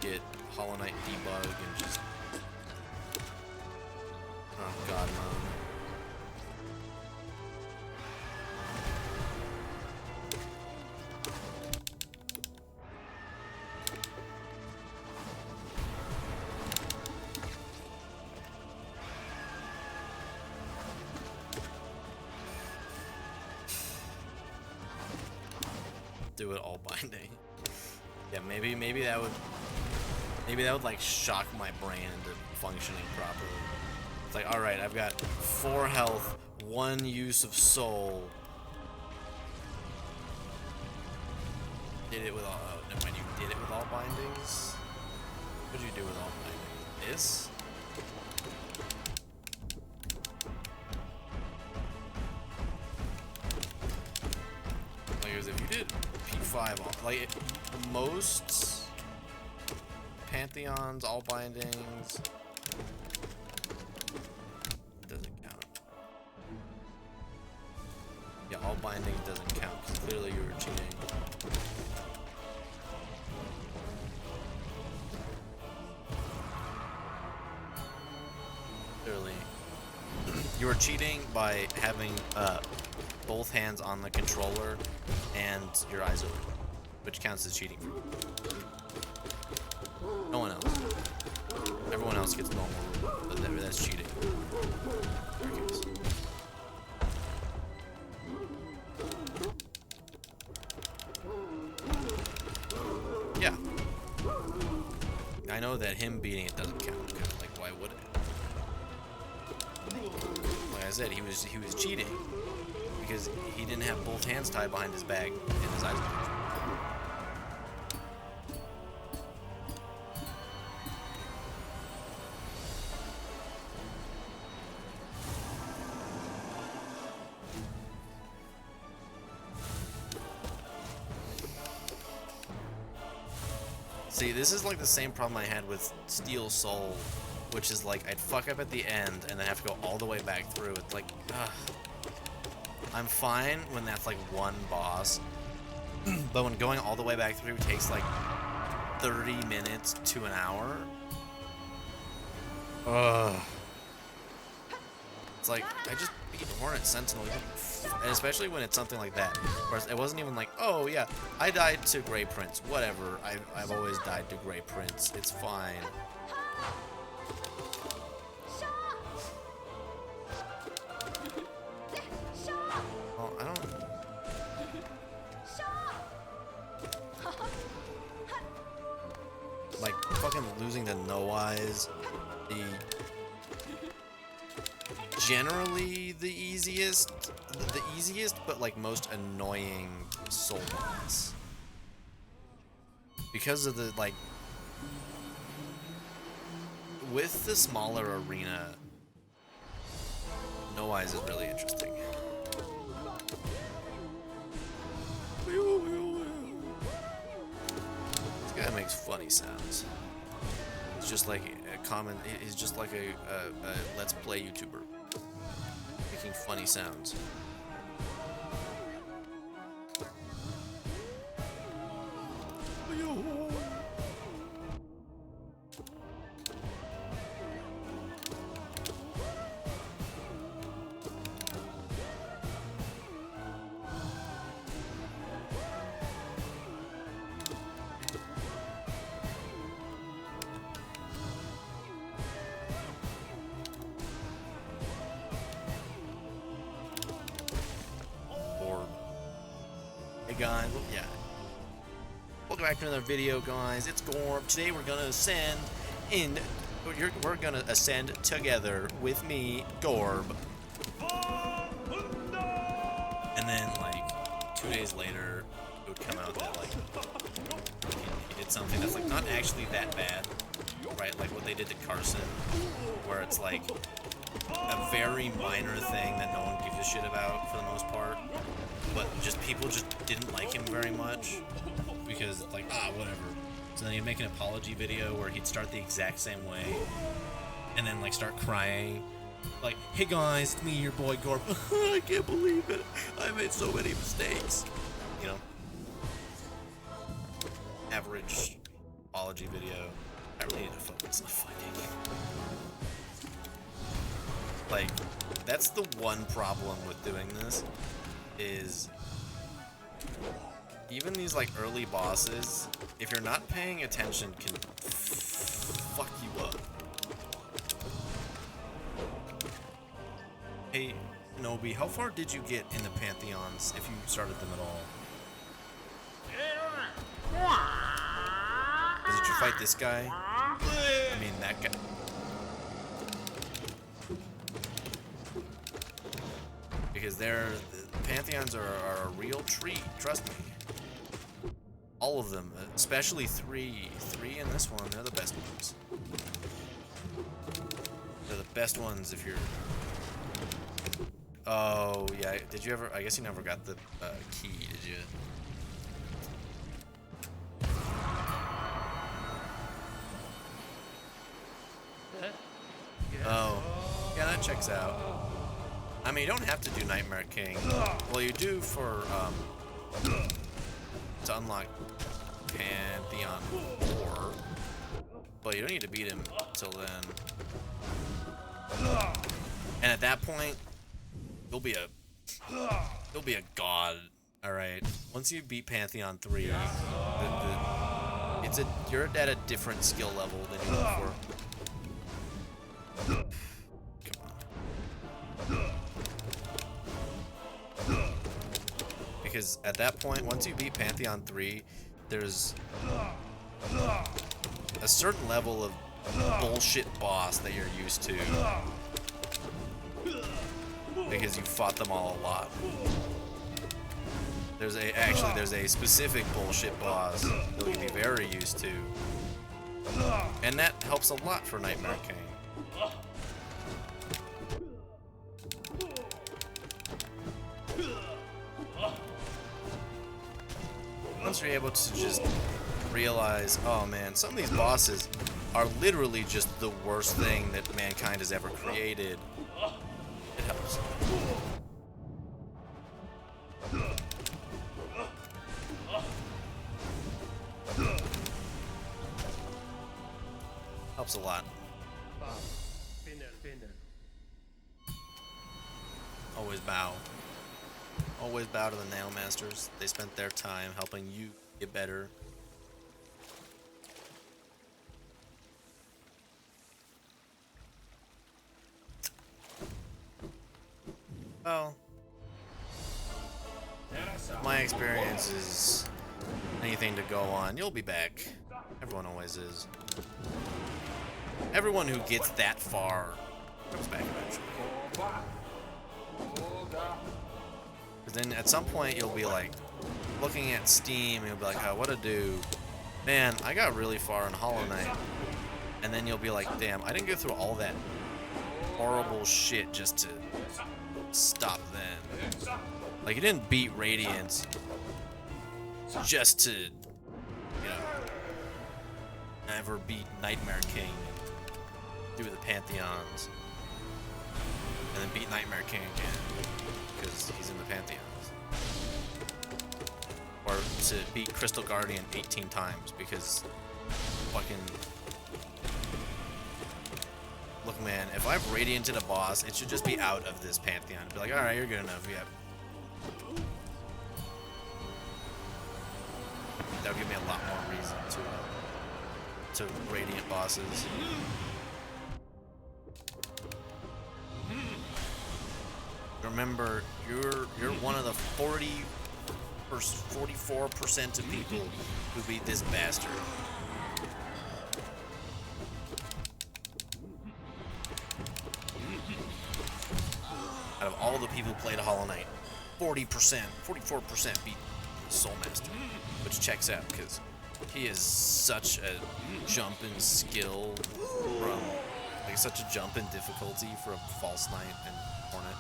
Get Hollow Knight debug and just turn on God mode. Do it all binding. Yeah, maybe that would like shock my brain into functioning properly. It's like, all right, I've got 4 health, 1 use of soul. Did it with all? Oh, never mind. You did it with all bindings. What did you do with all bindings? This. Like, if you did P5, like most Pantheons, all bindings, doesn't count. Yeah, all bindings doesn't count because clearly you were cheating. Clearly, you were cheating by having both hands on the controller and your eyes open, which counts as cheating. No one else. Everyone else gets normal, but that's cheating. Yeah. I know that him beating it doesn't count. Like, why would it? Like I said, he was cheating because he didn't have both hands tied behind his back and his eyes closed. See, this is like the same problem I had with Steel Soul, which is like I'd fuck up at the end and then have to go all the way back through. It's like, ugh. I'm fine when that's like one boss, but when going all the way back through takes like 30 minutes to an hour, ugh. It's like, I just beat Hornet Sentinel, and especially when it's something like that, where it wasn't even like, oh yeah, I died to Grey Prince, whatever, I've always died to Grey Prince, it's fine. Well, I don't... Like, fucking losing to No Eyes, generally the easiest, but like most annoying soul boss. Because of the, like, with the smaller arena, No Eyes is really interesting. This guy makes funny sounds. It's just like a common, he's just like a Let's Play YouTuber. Making funny sounds. Hey guys, well, yeah. Welcome back to another video, guys. It's Gorb. Today we're gonna ascend in. We're gonna ascend together with me, Gorb. And then, like, 2 days later, it would come out that, like, he did something that's, like, not actually that bad, right? Like what they did to Carson, where it's, like, a very minor thing that no one gives a shit about for the most part. But just people just didn't like him very much because, like, whatever. So then he'd make an apology video where he'd start the exact same way and then, like, start crying. Like, hey guys, it's me, your boy Gorb. I can't believe it. I made so many mistakes. You know? Average apology video. I really need to focus on fighting. Like, that's the one problem with doing this. Is even these, like, early bosses, if you're not paying attention, can fuck you up. Hey, Nobi, how far did you get in the Pantheons, if you started them at all? Did you fight this guy? I mean, that guy. Because the Pantheons are a real treat, trust me. All of them, especially three in this one, they're the best ones. They're the best ones if you're... Oh, yeah, did you ever... I guess you never got the key, did you? Oh, yeah, that checks out. I mean, you don't have to do Nightmare King. Well, you do for, to unlock Pantheon 4. But you don't need to beat him till then. And at that point, you'll be a god, alright? Once you beat Pantheon 3, you're at a different skill level than you were before. Because at that point, once you beat Pantheon 3, there's a certain level of bullshit boss that you're used to because you fought them all a lot. There's a specific bullshit boss that you'll be very used to, and that helps a lot for Nightmare King. Once you're able to just realize, oh man, some of these bosses are literally just the worst thing that mankind has ever created, it helps. Helps a lot. Always bow. Always bow to the Nail Masters. They spent their time helping you get better. Well, my experience is anything to go on. You'll be back. Everyone always is. Everyone who gets that far comes back eventually. Because then at some point you'll be like looking at Steam and you'll be like, oh, what to do? Man, I got really far in Hollow Knight. And then you'll be like, damn, I didn't go through all that horrible shit just to stop then. Like, you didn't beat Radiant just to, you know, never beat Nightmare King and do the Pantheons. And then beat Nightmare King again because he's in the Pantheons. Or to beat Crystal Guardian 18 times because fucking... Look, man, if I've Radianted a boss, it should just be out of this Pantheon. Be like, alright, you're good enough, yeah. That would give me a lot more reason to Radiant bosses. Remember, you're one of the 44% of people who beat this bastard. Out of all the people who played a Hollow Knight, 44% beat Soul Master, which checks out because he is such a jump in skill from, like, such a jump in difficulty from False Knight and Hornet.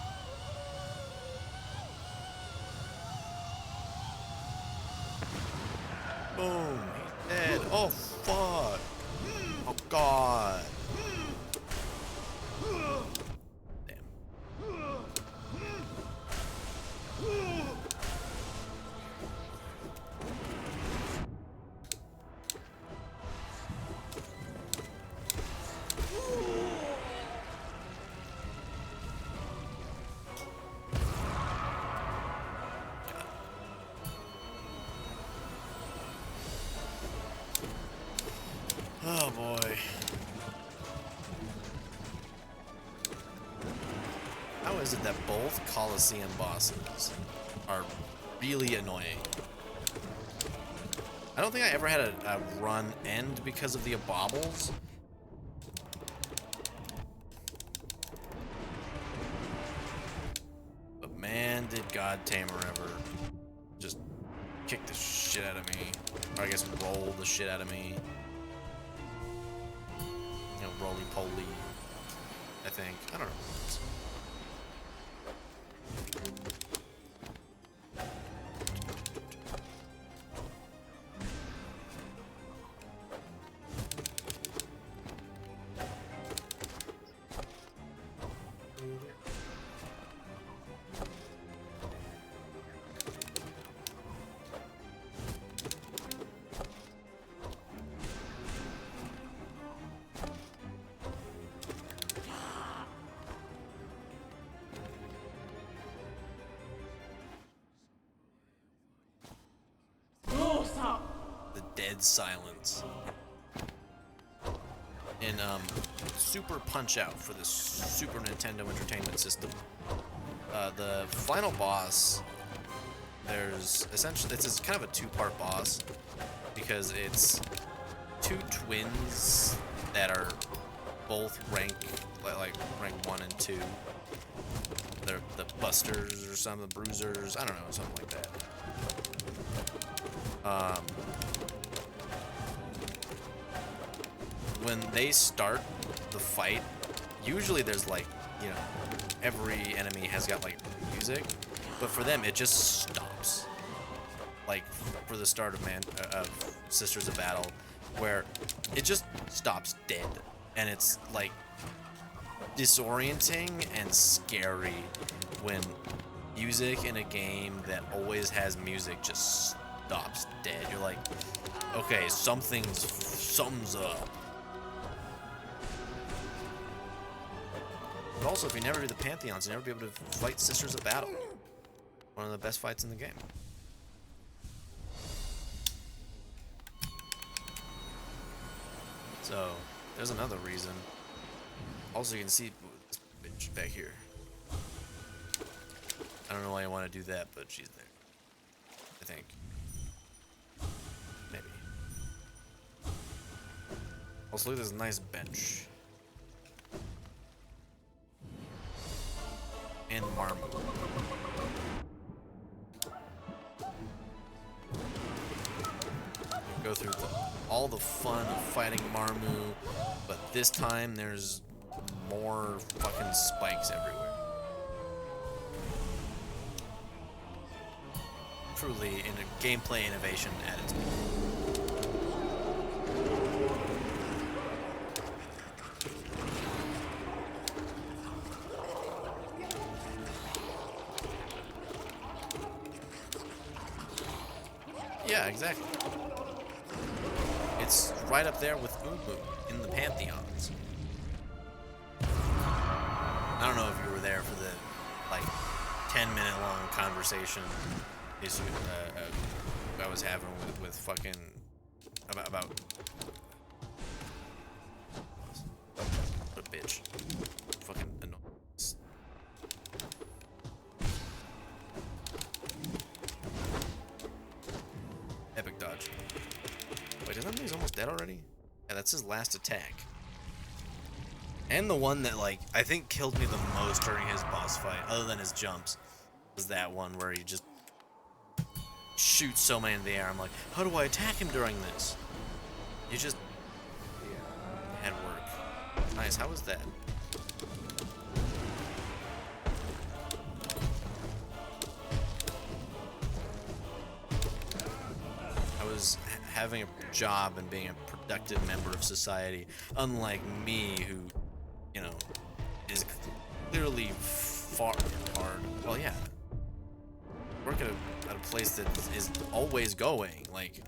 Boom, he's dead. Oh fuck. Oh god. Damn. Oh boy. How is it that both Coliseum bosses are really annoying? I don't think I ever had a run end because of the baubles. But man, did God Tamer ever just kick the shit out of me. Or I guess roll the shit out of me. You know, roly-poly, I think. I don't know. Dead silence. In Super Punch-Out for the Super Nintendo Entertainment System, the final boss, there's essentially, it's kind of a two-part boss because it's two twins that are both rank 1 and 2. They're the Busters or some of the Bruisers. I don't know, something like that. When they start the fight, usually there's like, you know, every enemy has got like music, but for them it just stops. Like for the start of Sisters of Battle, where it just stops dead, and it's like disorienting and scary when music in a game that always has music just stops dead. You're like, okay, something's up. But also, if you never do the Pantheons, you'll never be able to fight Sisters of Battle. One of the best fights in the game. So, there's another reason. Also, you can see this bitch back here. I don't know why you want to do that, but she's there. I think. Maybe. Also, look at this nice bench. And Marmu. Go through all the fun of fighting Marmu, but this time there's more fucking spikes everywhere. Truly in a gameplay innovation at its peak. Yeah, exactly. It's right up there with Ubu in the Pantheons. I don't know if you were there for the, like, 10-minute long conversation I was having with fucking, about what a bitch. Fucking annoying. Epic dodge. Wait, isn't he's almost dead already? Yeah, that's his last attack. And the one that, like, I think killed me the most during his boss fight, other than his jumps, was that one where he just shoots so many in the air. I'm like, how do I attack him during this? You just had work. Nice, how was that? I was having a job and being a productive member of society, unlike me, who, you know, is clearly far hard. Well, yeah, work at a place that is always going. Like,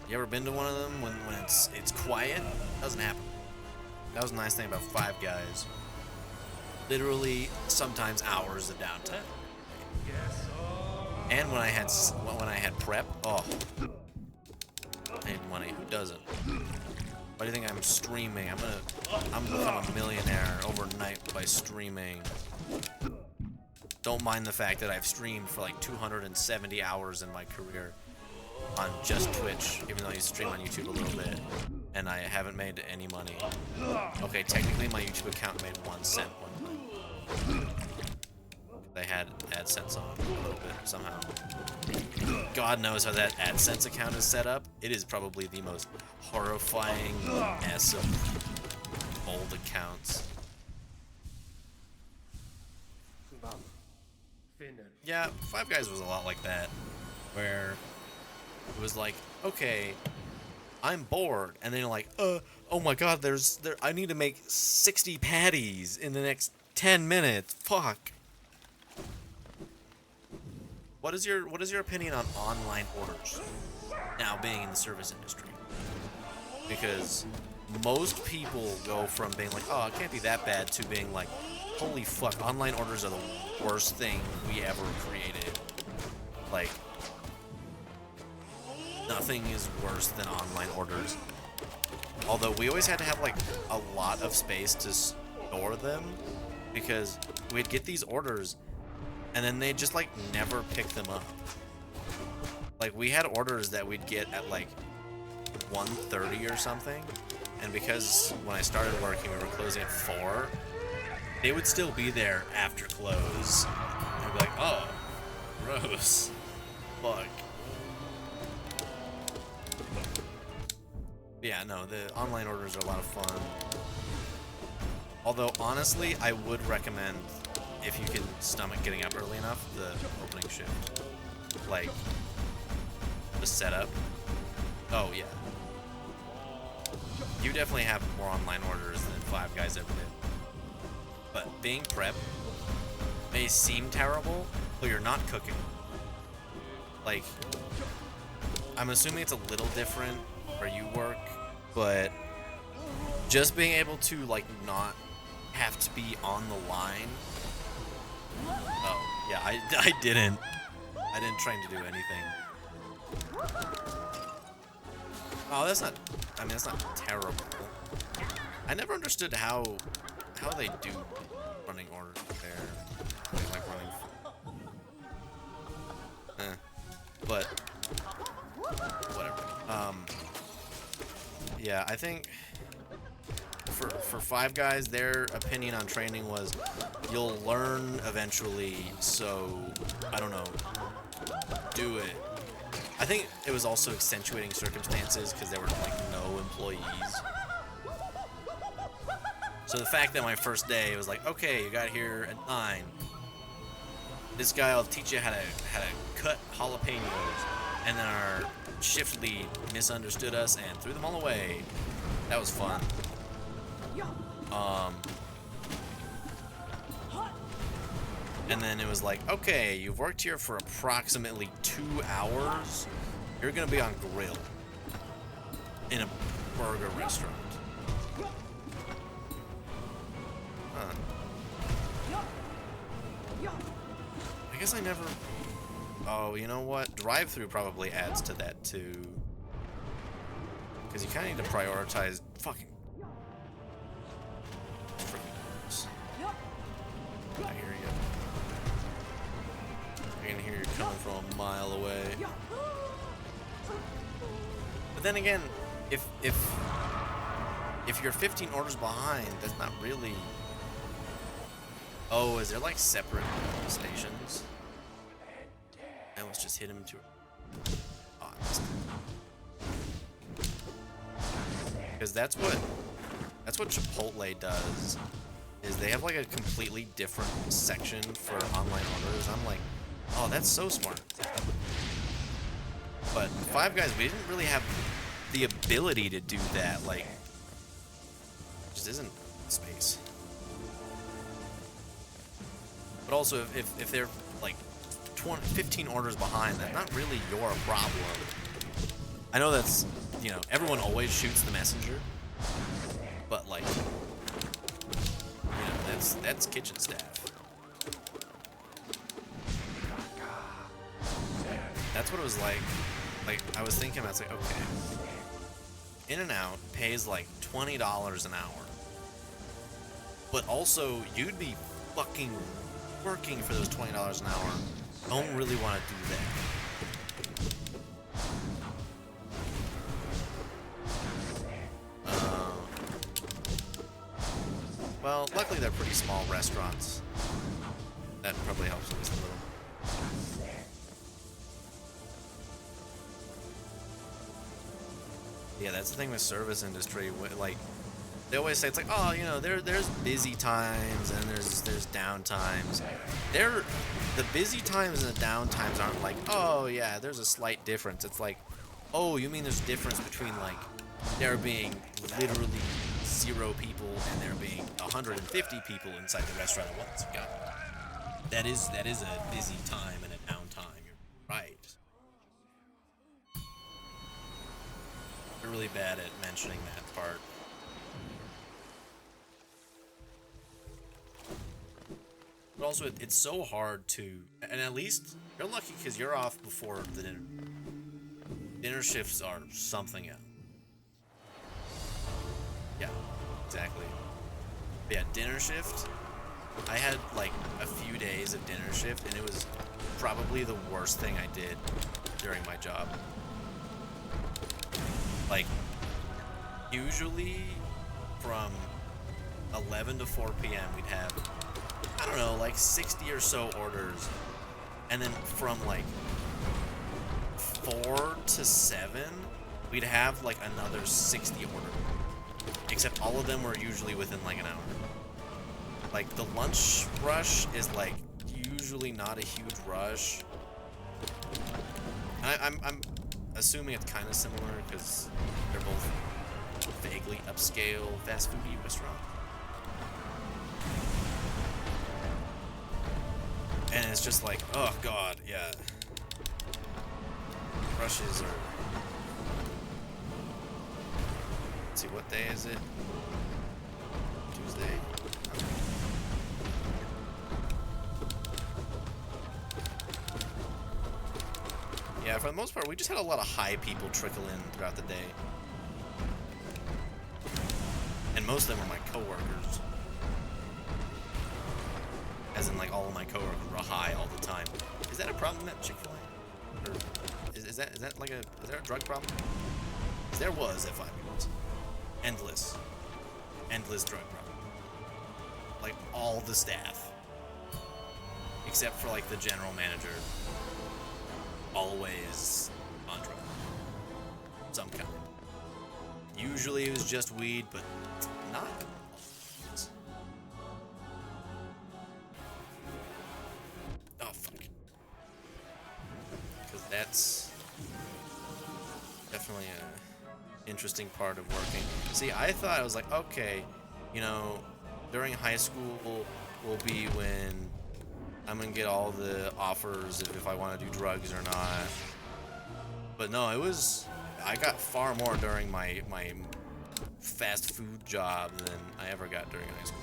you ever been to one of them when it's quiet? Doesn't happen. That was a nice thing about Five Guys. Literally, sometimes hours of downtime. And when I had prep, oh, I need money. Who doesn't? Why do you think I'm streaming? I'm become a millionaire overnight by streaming. Don't mind the fact that I've streamed for like 270 hours in my career on just Twitch, even though I used to stream on YouTube a little bit, and I haven't made any money. Okay, technically my YouTube account made 1 cent one time. They had AdSense on a little bit somehow. God knows how that AdSense account is set up. It is probably the most horrifying mess of old accounts. Yeah, Five Guys was a lot like that, where it was like, okay, I'm bored, and then you're like, oh my god, I need to make 60 patties in the next 10 minutes. Fuck. What is your opinion on online orders now being in the service industry? Because most people go from being like, oh, it can't be that bad, to being like, holy fuck, online orders are the worst thing we ever created. Like, nothing is worse than online orders. Although we always had to have like a lot of space to store them, because we'd get these orders and then they'd just like never pick them up. Like, we had orders that we'd get at like 1:30 or something, and because when I started working we were closing at 4, they would still be there after close. I'd be like, oh, gross. Fuck. Yeah, no, the online orders are a lot of fun. Although, honestly, I would recommend, if you can stomach getting up early enough, the opening shift. Like, the setup. Oh, yeah. You definitely have more online orders than Five Guys ever did. But being prep may seem terrible, but you're not cooking. Like, I'm assuming it's a little different where you work, but just being able to, like, not have to be on the line. Oh, yeah, I didn't train to do anything. Oh, that's not, I mean, that's not terrible. I never understood how they do running orders there. Like running. But whatever. Yeah, I think for Five Guys, their opinion on training was you'll learn eventually, so I don't know, do it. I think it was also accentuating circumstances because there were like no employees. So the fact that my first day it was like, okay, you got here at 9. This guy will teach you how to cut jalapenos, and then our shift lead misunderstood us and threw them all away. That was fun. And then it was like, okay, you've worked here for approximately 2 hours. You're gonna be on grill in a burger restaurant. Huh. I guess I never... Oh, you know what? Drive-thru probably adds to that too. Because you kind of need to prioritize fucking... I hear you. I can hear you coming from a mile away. But then again, if you're 15 orders behind, that's not really... Oh, is there like separate stations? I almost just hit him too. Oh, I missed him. Because that's what Chipotle does. Is they have like a completely different section for online orders. I'm like, oh, that's so smart. But Five Guys, we didn't really have the ability to do that. Like, just isn't space. But also, if they're like 15 orders behind, that's not really your problem. I know that's, you know, everyone always shoots the messenger, but like, you know, that's kitchen staff. That's what it was like. Like, I was thinking about, it's like, okay, In-N-Out pays like $20 an hour, but also you'd be fucking working for those $20 an hour. Don't really want to do that. Well, luckily they're pretty small restaurants. That probably helps at least a little. Yeah, that's the thing with service industry. Like, they always say it's like, oh, you know, there's busy times and there's down times. The busy times and the down times aren't like, oh yeah, there's a slight difference. It's like, oh, you mean there's a difference between like there being literally 0 people and there being 150 people inside the restaurant at once. God, that is a busy time and a down time. You're right. You're really bad at mentioning that part. But also, it's so hard to, and at least you're lucky because you're off before the dinner. Dinner shifts are something else. Yeah, exactly. But yeah, dinner shift. I had like a few days of dinner shift, and it was probably the worst thing I did during my job. Like, usually from 11 to 4 p.m. we'd have, I don't know, like 60 or so orders. And then from like 4 to 7, we'd have like another 60 orders. Except all of them were usually within like an hour. Like the lunch rush is like usually not a huge rush. I'm assuming it's kind of similar because they're both vaguely upscale fast foodie restaurants. And it's just like, oh god, yeah. Rushes are... Let's see, what day is it? Tuesday? Yeah, for the most part, we just had a lot of high people trickle in throughout the day. And most of them were my coworkers. As in, like, all of my coworkers were high all the time. Is that a problem at Chick-fil-A? Or is that like is there a drug problem? 'Cause there was at 5 Minutes. Endless drug problem. Like, all the staff. Except for, like, the general manager. Always on drugs. Some kind. Usually it was just weed, but not always. Oh, fuck. Because that's definitely a interesting part of working. See, I thought, I was like, okay, you know, during high school will be when I'm gonna get all the offers if I want to do drugs or not. But no, I got far more during my fast food job than I ever got during high school.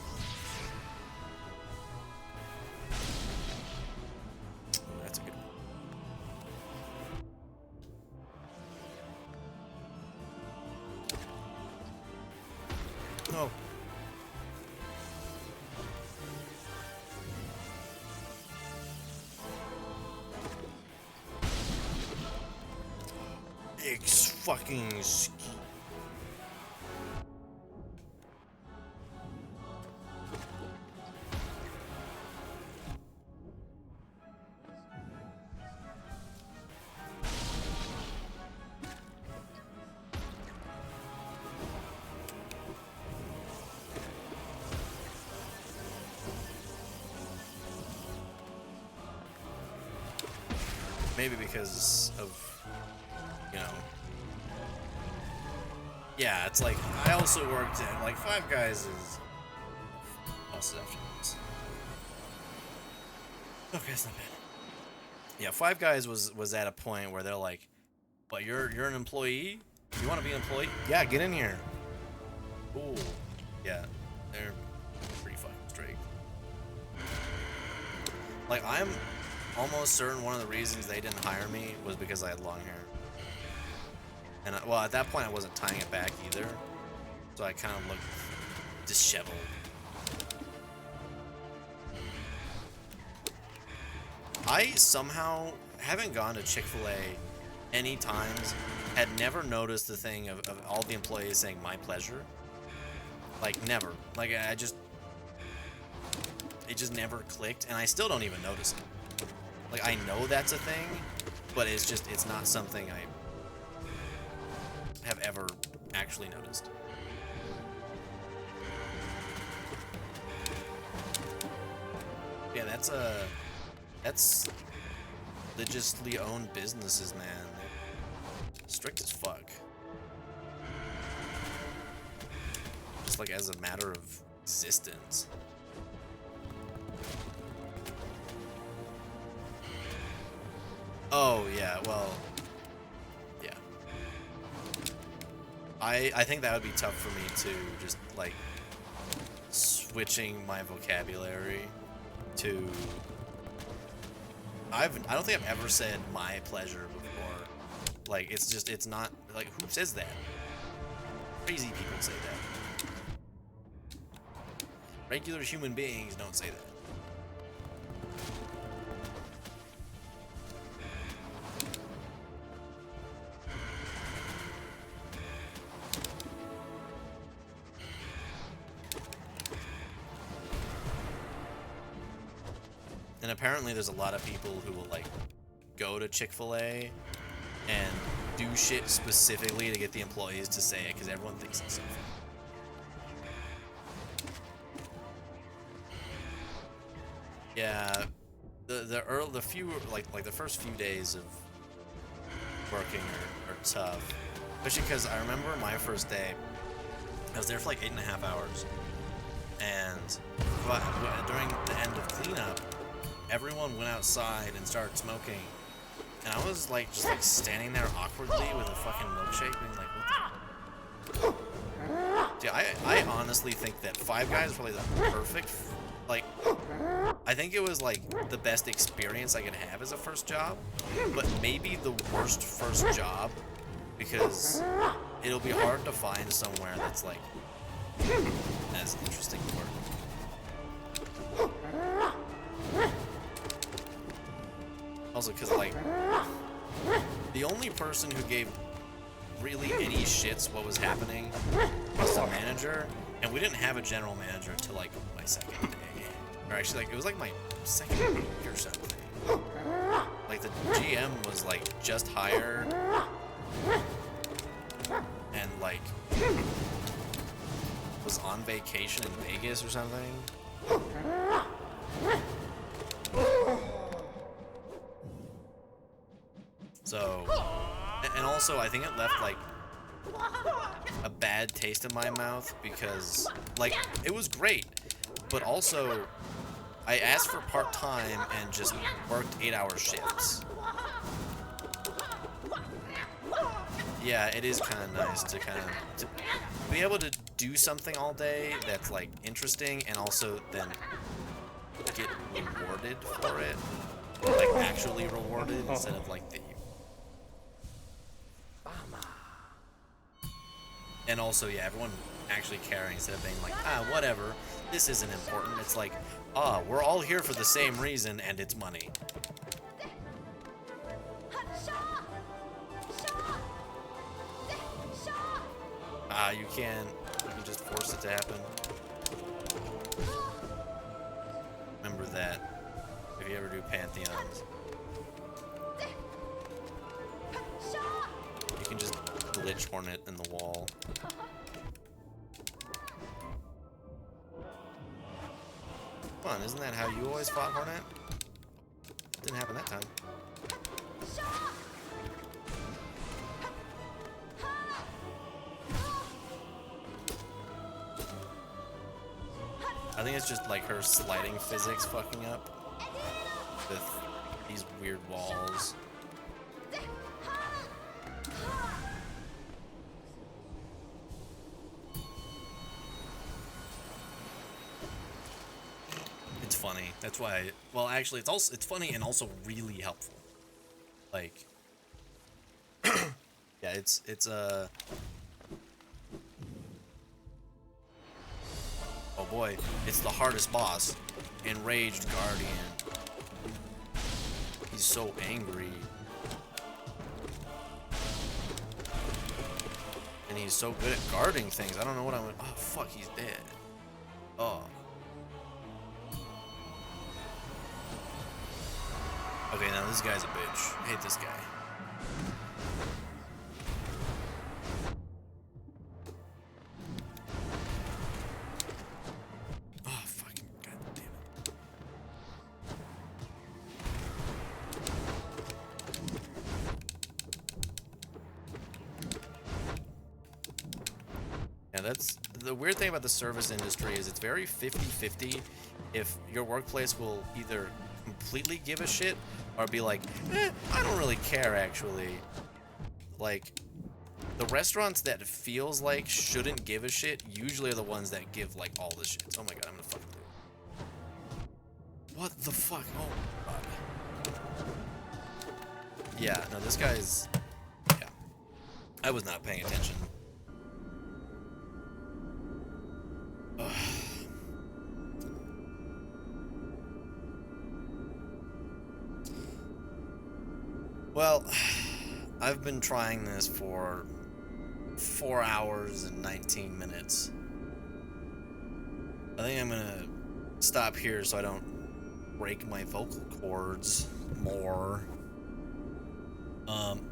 Ooh, that's a good one. No. Fucking ski. Maybe because of, you know, yeah, it's like, I also worked at, like, Five Guys is... Also after this. Okay, it's not bad. Yeah, Five Guys was at a point where they're like, but you're an employee? You want to be an employee? Yeah, get in here. Ooh. Yeah, they're pretty fucking strict. Like, I'm almost certain one of the reasons they didn't hire me was because I had long hair. And, well, at that point, I wasn't tying it back either. So I kind of looked disheveled. I somehow haven't gone to Chick-fil-A any times, had never noticed the thing of all the employees saying, "My pleasure." Like, never. Like, it just never clicked, and I still don't even notice it. Like, I know that's a thing, but it's not something I have ever actually noticed. Yeah, that's religiously owned businesses, man. They're strict as fuck. Just like as a matter of existence. Oh yeah, well, yeah. I think that would be tough for me too, just like switching my vocabulary to... I don't think I've ever said "my pleasure" before. Like, it's not, like, who says that? Crazy people say that. Regular human beings don't say that. And apparently there's a lot of people who will like go to Chick-fil-A and do shit specifically to get the employees to say it because everyone thinks it's so funny. Yeah, the few like the first few days of working are tough, especially because I remember my first day. I was there for like 8.5 hours, and during the end of cleanup, everyone went outside and started smoking, and I was like just like standing there awkwardly with a fucking milkshake, being like, what the? Dude, I honestly think that Five Guys is probably the perfect, like, I think it was like the best experience I could have as a first job, but maybe the worst first job, because it'll be hard to find somewhere that's like as interesting to work. Also, because like the only person who gave really any shits what was happening was the manager, and we didn't have a general manager until like my second day, or actually like it was like my second week or something. Like the GM was like just hired, and like was on vacation in Vegas or something. So, and also I think it left like a bad taste in my mouth because like it was great, but also I asked for part-time and just worked 8-hour shifts. Yeah, it is kind of nice to to be able to do something all day that's like interesting and also then get rewarded for it, like actually rewarded instead of like the. And also, yeah, everyone actually caring instead of being like, ah, whatever, this isn't important. It's like, ah, we're all here for the same reason, and it's money. You can just force it to happen. Remember that if you ever do Pantheons. You can just glitch Hornet in the wall. Come on, isn't that how you always fought Hornet? Didn't happen that time. I think it's just like her sliding physics fucking up with these weird walls. It's funny. That's why. Well, actually, it's funny and also really helpful. Like, yeah, it's oh boy, it's the hardest boss, Enraged Guardian. He's so angry. And he's so good at guarding things. I don't know what I'm. Oh fuck, he's dead. Oh. Okay, now this guy's a bitch. I hate this guy. Oh, fucking goddamn it. Yeah, that's the weird thing about the service industry is it's very 50-50 if your workplace will either completely give a shit or be like, I don't really care actually. Like, the restaurants that it feels like shouldn't give a shit usually are the ones that give like all the shits. Oh my god, I'm gonna fucking do it. What the fuck? Oh god. Yeah, no, this guy's, yeah. I was not paying attention. Ugh. Well, I've been trying this for 4 hours and 19 minutes. I think I'm gonna stop here so I don't break my vocal cords more.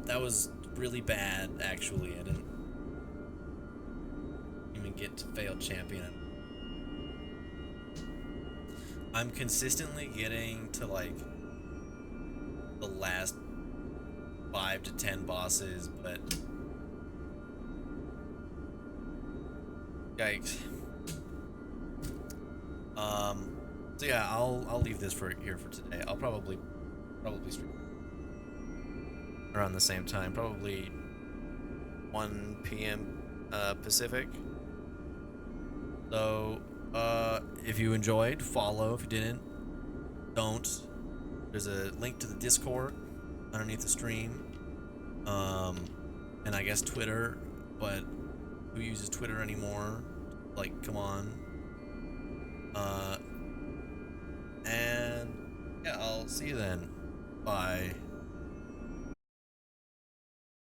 That was really bad, actually. I didn't even get to fail champion. I'm consistently getting to like the last 5 to 10 bosses, but yikes. So yeah, I'll leave this for here for today. I'll probably stream around the same time, probably 1 p.m. Pacific. So if you enjoyed, follow. If you didn't, don't. There's a link to the Discord underneath the stream. And I guess Twitter, but who uses Twitter anymore? Like, come on. And yeah, I'll see you then. Bye.